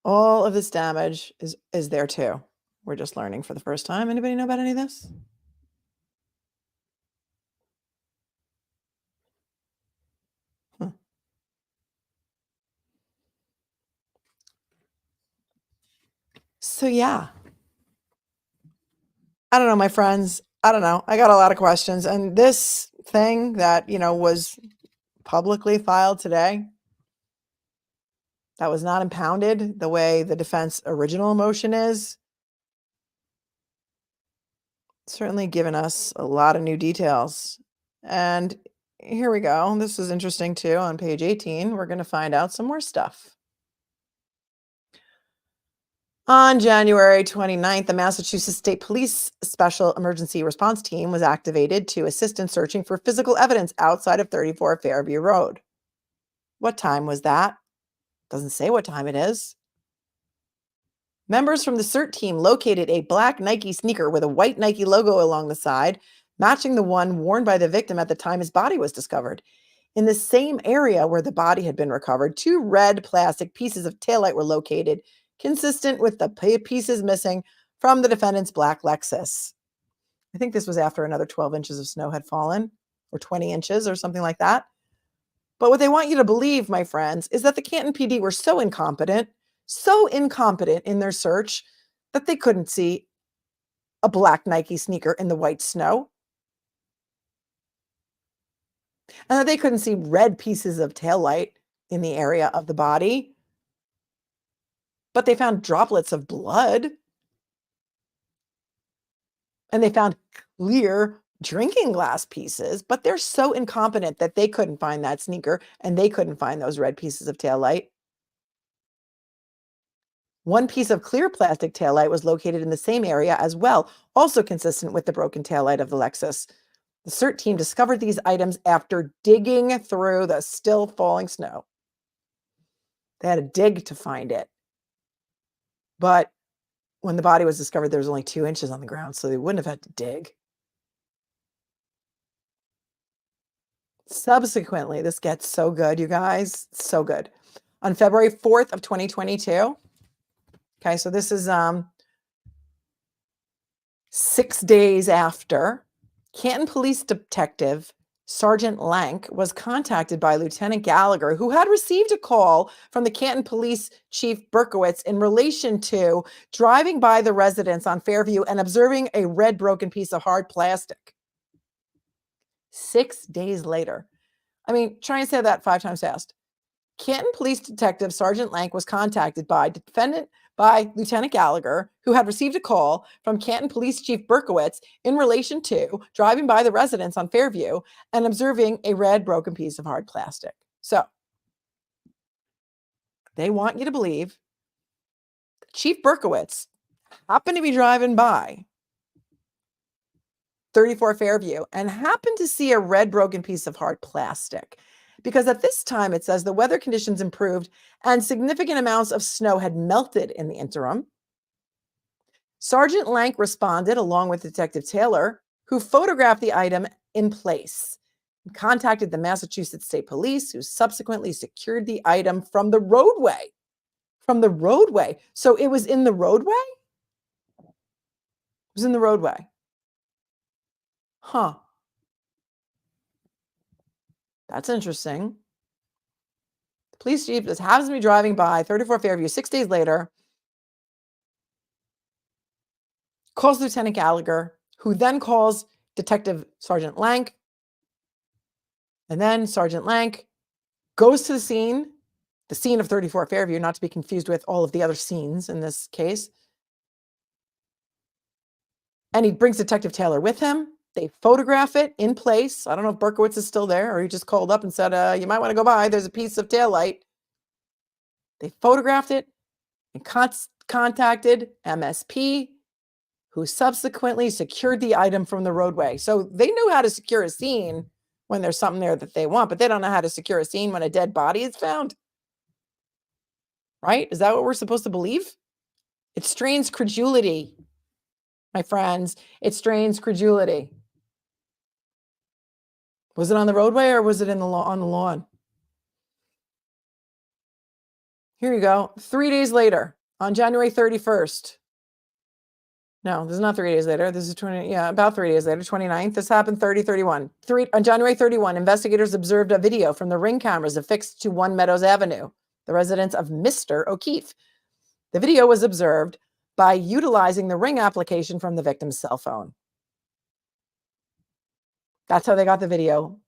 All of this damage is there too. We're just learning for the first time. Anybody know about any of this? So yeah. I don't know, my friends. I don't know. I got a lot of questions. And this thing that, was publicly filed today, that was not impounded the way the defense original motion is, certainly given us a lot of new details. And here we go. This is interesting too. On page 18, we're going to find out some more stuff. On January 29th, the Massachusetts State Police Special Emergency Response Team was activated to assist in searching for physical evidence outside of 34 Fairview Road. What time was that? Doesn't say what time it is. Members from the CERT team located a black Nike sneaker with a white Nike logo along the side, matching the one worn by the victim at the time his body was discovered. In the same area where the body had been recovered, 2 red plastic pieces of taillight were located, consistent with the pieces missing from the defendant's black Lexus. I think this was after another 12 inches of snow had fallen, or 20 inches or something like that. But what they want you to believe, my friends, is that the Canton PD were so incompetent in their search that they couldn't see a black Nike sneaker in the white snow. And that they couldn't see red pieces of taillight in the area of the body. But they found droplets of blood. And they found clear drinking glass pieces, but they're so incompetent that they couldn't find that sneaker and they couldn't find those red pieces of taillight. One piece of clear plastic taillight was located in the same area as well, also consistent with the broken taillight of the Lexus. The CERT team discovered these items after digging through the still falling snow. They had to dig to find it. But when the body was discovered, there was only 2 inches on the ground, so they wouldn't have had to dig. Subsequently, this gets so good, you guys, so good. On February 4th of 2022, okay, so this is 6 days after, Canton Police Detective Sergeant Lank was contacted by Lieutenant Gallagher, who had received a call from the Canton Police Chief Berkowitz in relation to driving by the residence on Fairview and observing a red broken piece of hard plastic. 6 days later. I mean, try and say that 5 times fast. Canton Police Detective Sergeant Lank was contacted by Lieutenant Gallagher, who had received a call from Canton Police Chief Berkowitz in relation to driving by the residence on Fairview and observing a red broken piece of hard plastic. So they want you to believe Chief Berkowitz happened to be driving by 34 Fairview and happened to see a red broken piece of hard plastic. Because at this time, it says the weather conditions improved and significant amounts of snow had melted in the interim. Sergeant Lank responded along with Detective Taylor, who photographed the item in place and contacted the Massachusetts State Police, who subsequently secured the item from the roadway. From the roadway. So it was in the roadway? It was in the roadway. Huh. That's interesting. The police chief just happens to be driving by 34 Fairview 6 days later, calls Lieutenant Gallagher, who then calls Detective Sergeant Lank. And then Sergeant Lank goes to the scene of 34 Fairview, not to be confused with all of the other scenes in this case. And he brings Detective Taylor with him. They photograph it in place. I don't know if Berkowitz is still there or he just called up and said, you might want to go by. There's a piece of taillight. They photographed it and contacted MSP, who subsequently secured the item from the roadway. So they knew how to secure a scene when there's something there that they want, but they don't know how to secure a scene when a dead body is found. Right? Is that what we're supposed to believe? It strains credulity, my friends. It strains credulity. Was it on the roadway or was it on the lawn? Here you go. 3 days later, on January 31st. No, this is not 3 days later. This is about 3 days later, 29th. This happened 30/31. On January 31, investigators observed a video from the ring cameras affixed to 1 Meadows Avenue, the residence of Mr. O'Keefe. The video was observed by utilizing the Ring application from the victim's cell phone. That's how they got the video,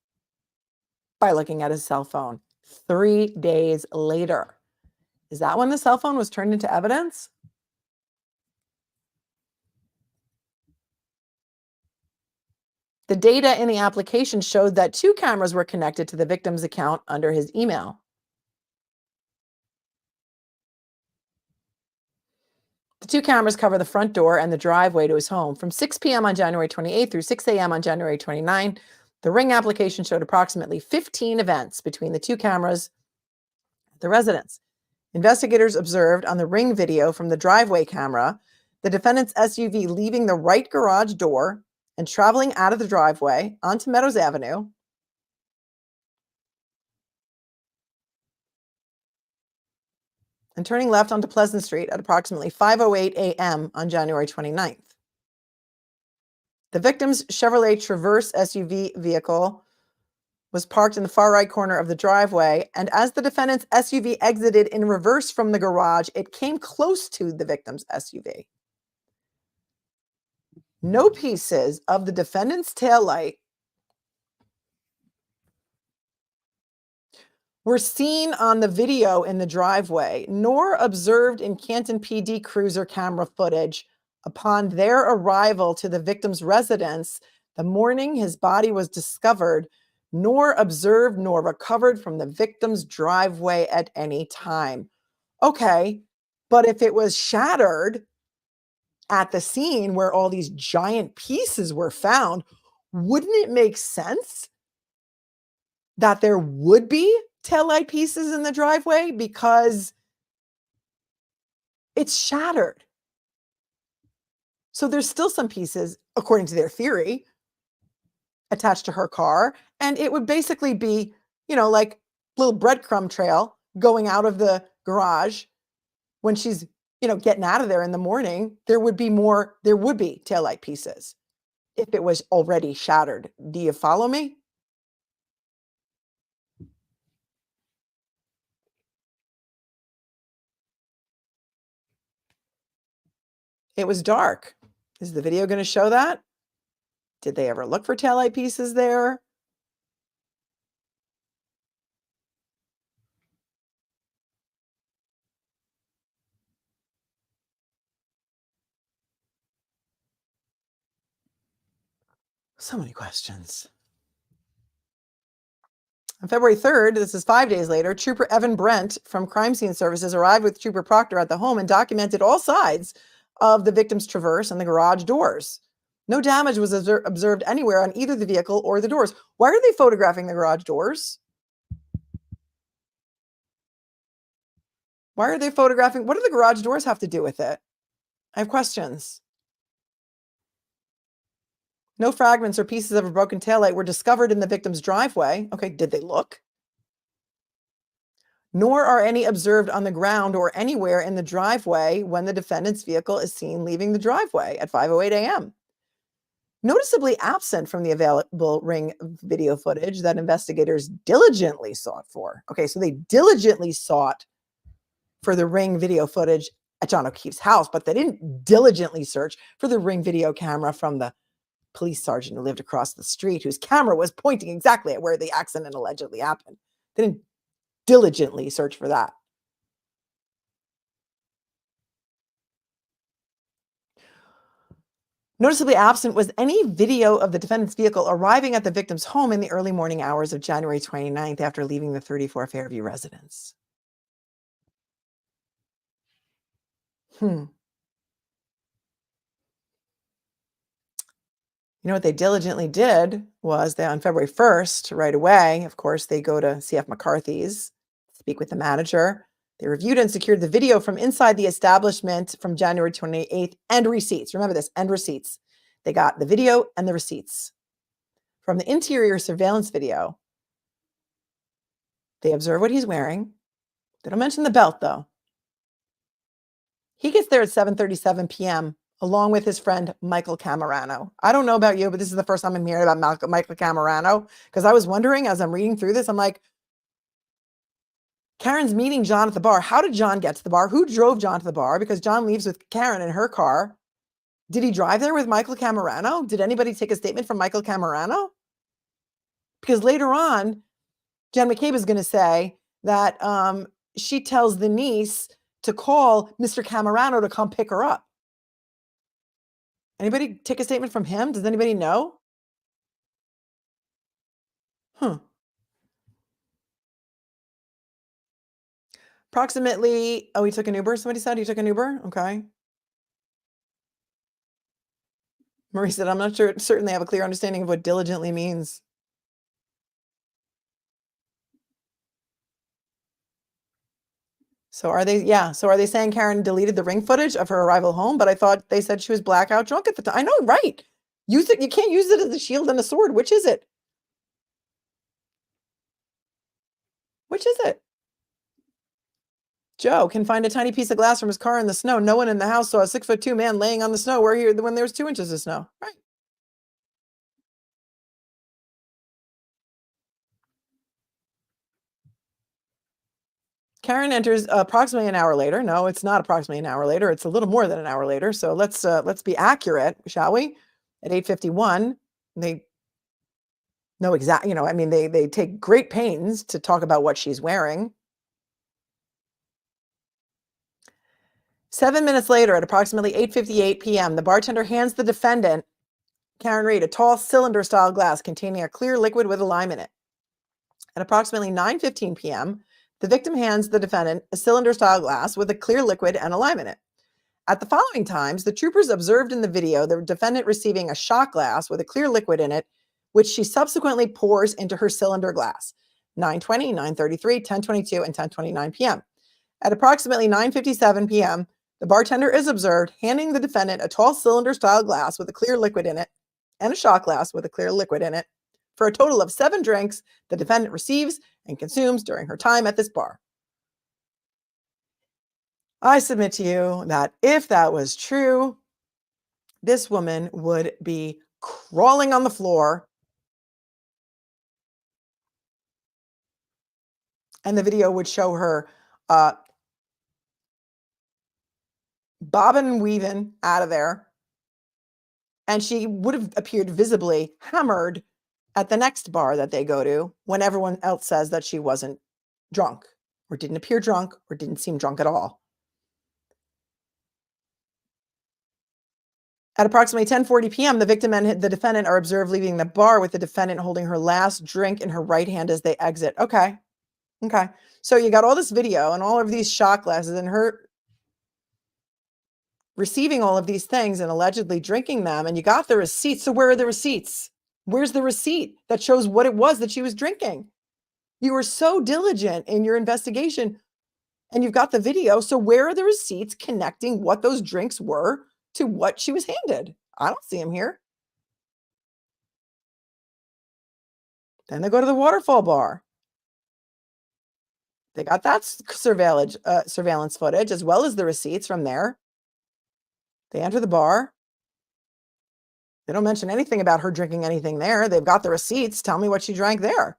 by looking at his cell phone 3 days later. Is that when the cell phone was turned into evidence? The data in the application showed that 2 cameras were connected to the victim's account under his email. The 2 cameras cover the front door and the driveway to his home. From 6 p.m. on January 28th through 6 a.m. on January 29th, the Ring application showed approximately 15 events between the 2 cameras at the residence. Investigators observed on the Ring video from the driveway camera the defendant's SUV leaving the right garage door and traveling out of the driveway onto Meadows Avenue and turning left onto Pleasant Street at approximately 5:08 a.m. on January 29th. The victim's Chevrolet Traverse SUV vehicle was parked in the far right corner of the driveway, and as the defendant's SUV exited in reverse from the garage, it came close to the victim's SUV. No pieces of the defendant's taillight were seen on the video in the driveway, nor observed in Canton PD cruiser camera footage upon their arrival to the victim's residence the morning his body was discovered, nor observed nor recovered from the victim's driveway at any time. Okay, but if it was shattered at the scene where all these giant pieces were found, wouldn't it make sense that there would be taillight pieces in the driveway because it's shattered? So there's still some pieces, according to their theory, attached to her car, and it would basically be, like little breadcrumb trail going out of the garage when she's, getting out of there in the morning. There would be taillight pieces if it was already shattered. Do you follow me? It was dark. Is the video going to show that? Did they ever look for taillight pieces there? So many questions. On February 3rd, this is 5 days later, Trooper Evan Brent from Crime Scene Services arrived with Trooper Proctor at the home and documented all sides of the victim's Traverse and the garage doors. No damage was observed anywhere on either the vehicle or the doors. Why are they photographing the garage doors? Why are they photographing? What do the garage doors have to do with it? I have questions. No fragments or pieces of a broken taillight were discovered in the victim's driveway. Okay, did they look? Nor are any observed on the ground or anywhere in the driveway when the defendant's vehicle is seen leaving the driveway at 5:08 a.m. Noticeably absent from the available Ring video footage that investigators diligently sought for. Okay, so they diligently sought for the Ring video footage at John O'Keefe's house, but they didn't diligently search for the Ring video camera from the police sergeant who lived across the street, whose camera was pointing exactly at where the accident allegedly happened. They didn't diligently search for that. Noticeably absent was any video of the defendant's vehicle arriving at the victim's home in the early morning hours of January 29th after leaving the 34 Fairview residence. What they diligently did was they, on February 1st, right away, of course, they go to CF McCarthy's, speak with the manager. They reviewed and secured the video from inside the establishment from January 28th and receipts. Remember this, and receipts. They got the video and the receipts. From the interior surveillance video, they observe what he's wearing. They don't mention the belt, though. He gets there at 7:37 p.m. along with his friend, Michael Camerano. I don't know about you, but this is the first time I'm hearing about Michael Camerano, because I was wondering as I'm reading through this, I'm like, Karen's meeting John at the bar. How did John get to the bar? Who drove John to the bar? Because John leaves with Karen in her car. Did he drive there with Michael Camerano? Did anybody take a statement from Michael Camerano? Because later on, Jen McCabe is going to say that she tells the niece to call Mr. Camerano to come pick her up. Anybody take a statement from him? Does anybody know? Approximately, oh, he took an Uber. Somebody said he took an Uber. Okay. Marie said, I'm not sure, certainly have a clear understanding of what diligently means. So are they, yeah. So are they saying Karen deleted the ring footage of her arrival home? But I thought they said she was blackout drunk at the time. I know, right. You can't use it as a shield and a sword. Which is it? Which is it? Joe can find a tiny piece of glass from his car in the snow. No one in the house saw a 6'2" man laying on the snow when there was 2 inches of snow. Right. Karen enters approximately an hour later. No, it's not approximately an hour later. It's a little more than an hour later. So let's be accurate, shall we? At 8:51, they know exactly, I mean, they take great pains to talk about what she's wearing. 7 minutes later, at approximately 8:58 p.m., the bartender hands the defendant, Karen Reed, a tall cylinder-style glass containing a clear liquid with a lime in it. At approximately 9:15 p.m., the victim hands the defendant a cylinder-style glass with a clear liquid and a lime in it. At the following times, the troopers observed in the video the defendant receiving a shot glass with a clear liquid in it, which she subsequently pours into her cylinder glass. 9:20, 9:33, 10:22, and 10:29 p.m. At approximately 9:57 p.m., the bartender is observed handing the defendant a tall cylinder-style glass with a clear liquid in it and a shot glass with a clear liquid in it for a total of 7 drinks the defendant receives and consumes during her time at this bar. I submit to you that if that was true, this woman would be crawling on the floor, and the video would show her bobbing and weaving out of there, and she would have appeared visibly hammered at the next bar that they go to when everyone else says that she wasn't drunk or didn't appear drunk or didn't seem drunk at all. At approximately 10:40 p.m., the victim and the defendant are observed leaving the bar with the defendant holding her last drink in her right hand as they exit. Okay. So you got all this video and all of these shot glasses and her receiving all of these things and allegedly drinking them, and you got the receipts. So where are the receipts? Where's the receipt that shows what it was that she was drinking? You were so diligent in your investigation and you've got the video. So where are the receipts connecting what those drinks were to what she was handed? I don't see them here. Then they go to the waterfall bar. They got that surveillance footage as well as the receipts from there. They enter the bar. They don't mention anything about her drinking anything there. They've got the receipts. Tell me what she drank there.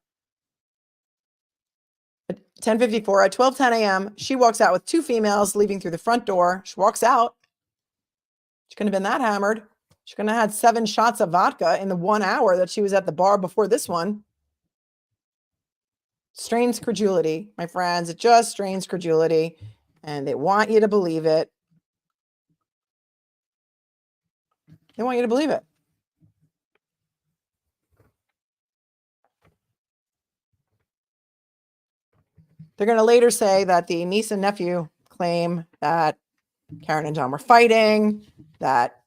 At 10:54, at 12:10 a.m., she walks out with 2 females leaving through the front door. She walks out. She couldn't have been that hammered. She couldn't have had 7 shots of vodka in the 1 hour that she was at the bar before this one. Strains credulity, my friends. It just strains credulity, and they want you to believe it. They want you to believe it. They're going to later say that the niece and nephew claim that Karen and John were fighting, that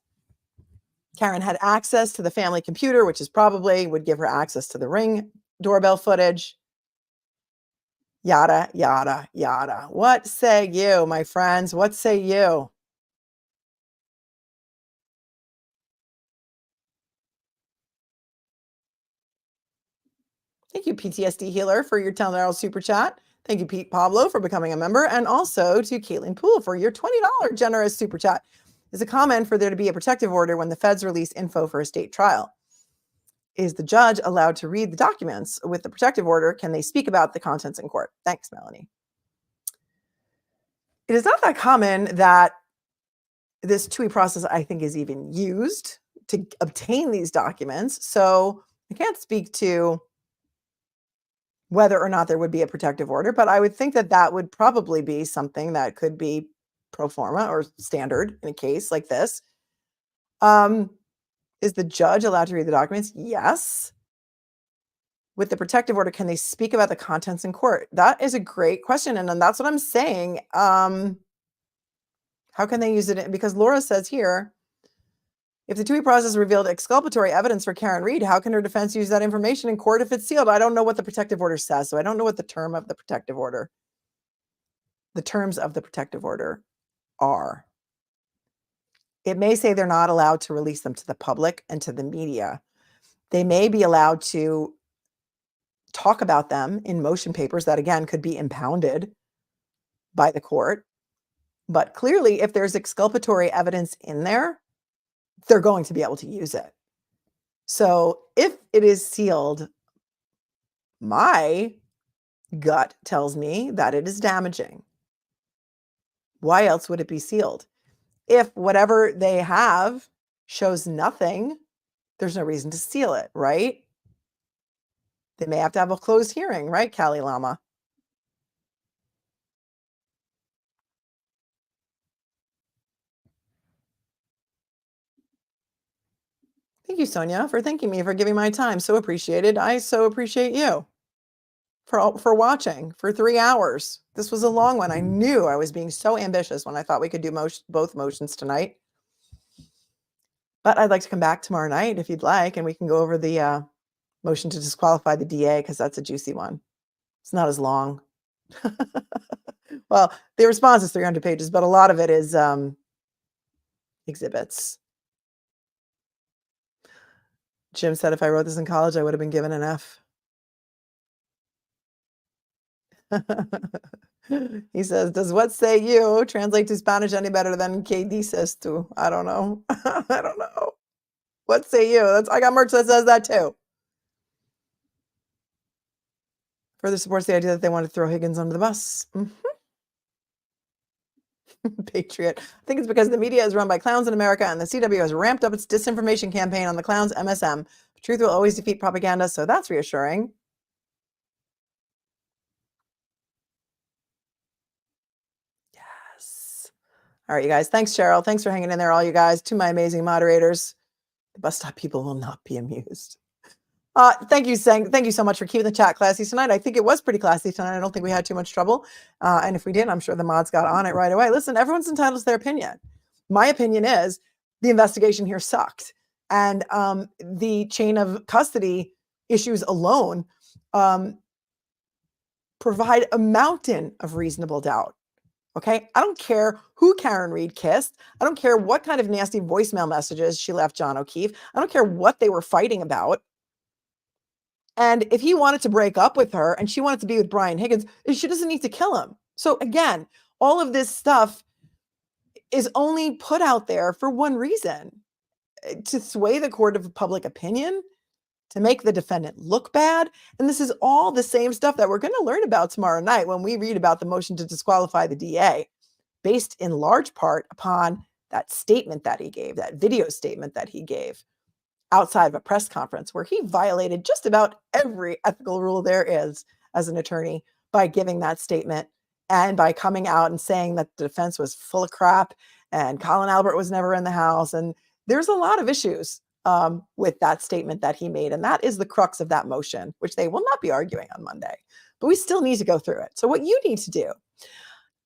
Karen had access to the family computer, which is probably would give her access to the Ring doorbell footage. Yada, yada, yada. What say you, my friends? What say you? Thank you, PTSD Healer, for your $10 super chat. Thank you, Pete Pablo, for becoming a member. And also to Caitlin Poole for your $20 generous super chat. Is a comment for there to be a protective order when the feds release info for a state trial. Is the judge allowed to read the documents with the protective order? Can they speak about the contents in court? Thanks, Melanie. It is not that common that this TUI process, I think, is even used to obtain these documents. So I can't speak to whether or not there would be a protective order, but I would think that that would probably be something that could be pro forma or standard in a case like this. Is the judge allowed to read the documents? Yes. With the protective order, can they speak about the contents in court? That is a great question. And then that's what I'm saying. How can they use it? Because Laura says here, if the TUI process revealed exculpatory evidence for Karen Reed, how can her defense use that information in court if it's sealed? I don't know what the protective order says, so I don't know what the terms of the protective order are. It may say they're not allowed to release them to the public and to the media. They may be allowed to talk about them in motion papers that, again, could be impounded by the court. But clearly, if there's exculpatory evidence in there, they're going to be able to use it. So if it is sealed, my gut tells me that it is damaging. Why else would it be sealed? If whatever they have shows nothing, there's no reason to seal it, right? They may have to have a closed hearing, right, Kali Lama? Thank you, Sonia, for thanking me for giving my time. So appreciated. I so appreciate you for watching for 3 hours. This was a long one. I knew I was being so ambitious when I thought we could do both motions tonight. But I'd like to come back tomorrow night if you'd like, and we can go over the motion to disqualify the DA because that's a juicy one. It's not as long. Well, the response is 300 pages, but a lot of it is exhibits. Jim said if I wrote this in college, I would have been given an F. He says, does what say you translate to Spanish any better than que dices tú? I don't know. I don't know. What say you? I got merch that says that too. Further supports the idea that they want to throw Higgins under the bus. Patriot. I think it's because the media is run by clowns in America and the CW has ramped up its disinformation campaign on the clowns MSM. Truth will always defeat propaganda, so that's reassuring. Yes. All right, you guys. Thanks, Cheryl. Thanks for hanging in there, all you guys. To my amazing moderators. The bus stop people will not be amused. Thank you so much for keeping the chat classy tonight. I think it was pretty classy tonight. I don't think we had too much trouble. And if we did, I'm sure the mods got on it right away. Listen, everyone's entitled to their opinion. My opinion is the investigation here sucked. And the chain of custody issues alone provide a mountain of reasonable doubt. Okay, I don't care who Karen Reed kissed. I don't care what kind of nasty voicemail messages she left John O'Keefe. I don't care what they were fighting about. And if he wanted to break up with her and she wanted to be with Brian Higgins, she doesn't need to kill him. So again, all of this stuff is only put out there for one reason, to sway the court of public opinion, to make the defendant look bad. And this is all the same stuff that we're going to learn about tomorrow night when we read about the motion to disqualify the DA, based in large part upon that statement that he gave, that video statement that he gave outside of a press conference where he violated just about every ethical rule there is as an attorney by giving that statement and by coming out and saying that the defense was full of crap and Colin Albert was never in the house. And there's a lot of issues with that statement that he made. And that is the crux of that motion, which they will not be arguing on Monday, but we still need to go through it. So what you need to do,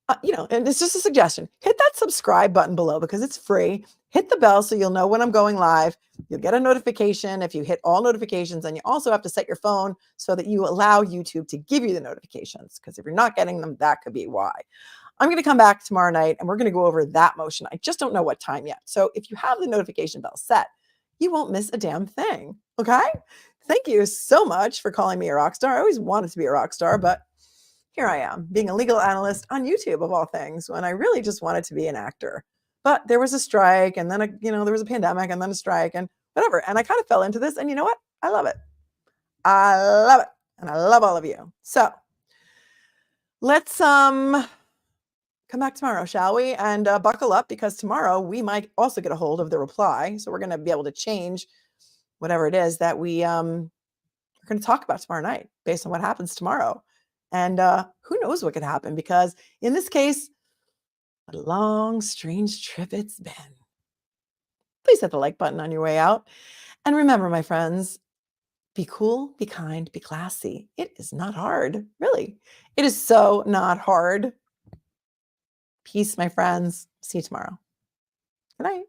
and it's just a suggestion, hit that subscribe button below because it's free. Hit the bell so you'll know when I'm going live. You'll get a notification if you hit all notifications, and you also have to set your phone so that you allow YouTube to give you the notifications, because if you're not getting them, that could be why. I'm going to come back tomorrow night and we're going to go over that motion. I just don't know what time yet. So if you have the notification bell set, you won't miss a damn thing. Okay? Thank you so much for calling me a rock star. I always wanted to be a rock star, but here I am, being a legal analyst on YouTube of all things, when I really just wanted to be an actor. But there was a strike, and then there was a pandemic, and then a strike, and whatever. And I kind of fell into this, and you know what? I love it. I love it, and I love all of you. So let's come back tomorrow, shall we? And buckle up, because tomorrow we might also get a hold of the reply. So we're going to be able to change whatever it is that we're going to talk about tomorrow night based on what happens tomorrow. And who knows what could happen, because in this case, what a long, strange trip it's been. Please hit the like button on your way out. And remember, my friends, be cool, be kind, be classy. It is not hard, really. It is so not hard. Peace, my friends. See you tomorrow. Good night.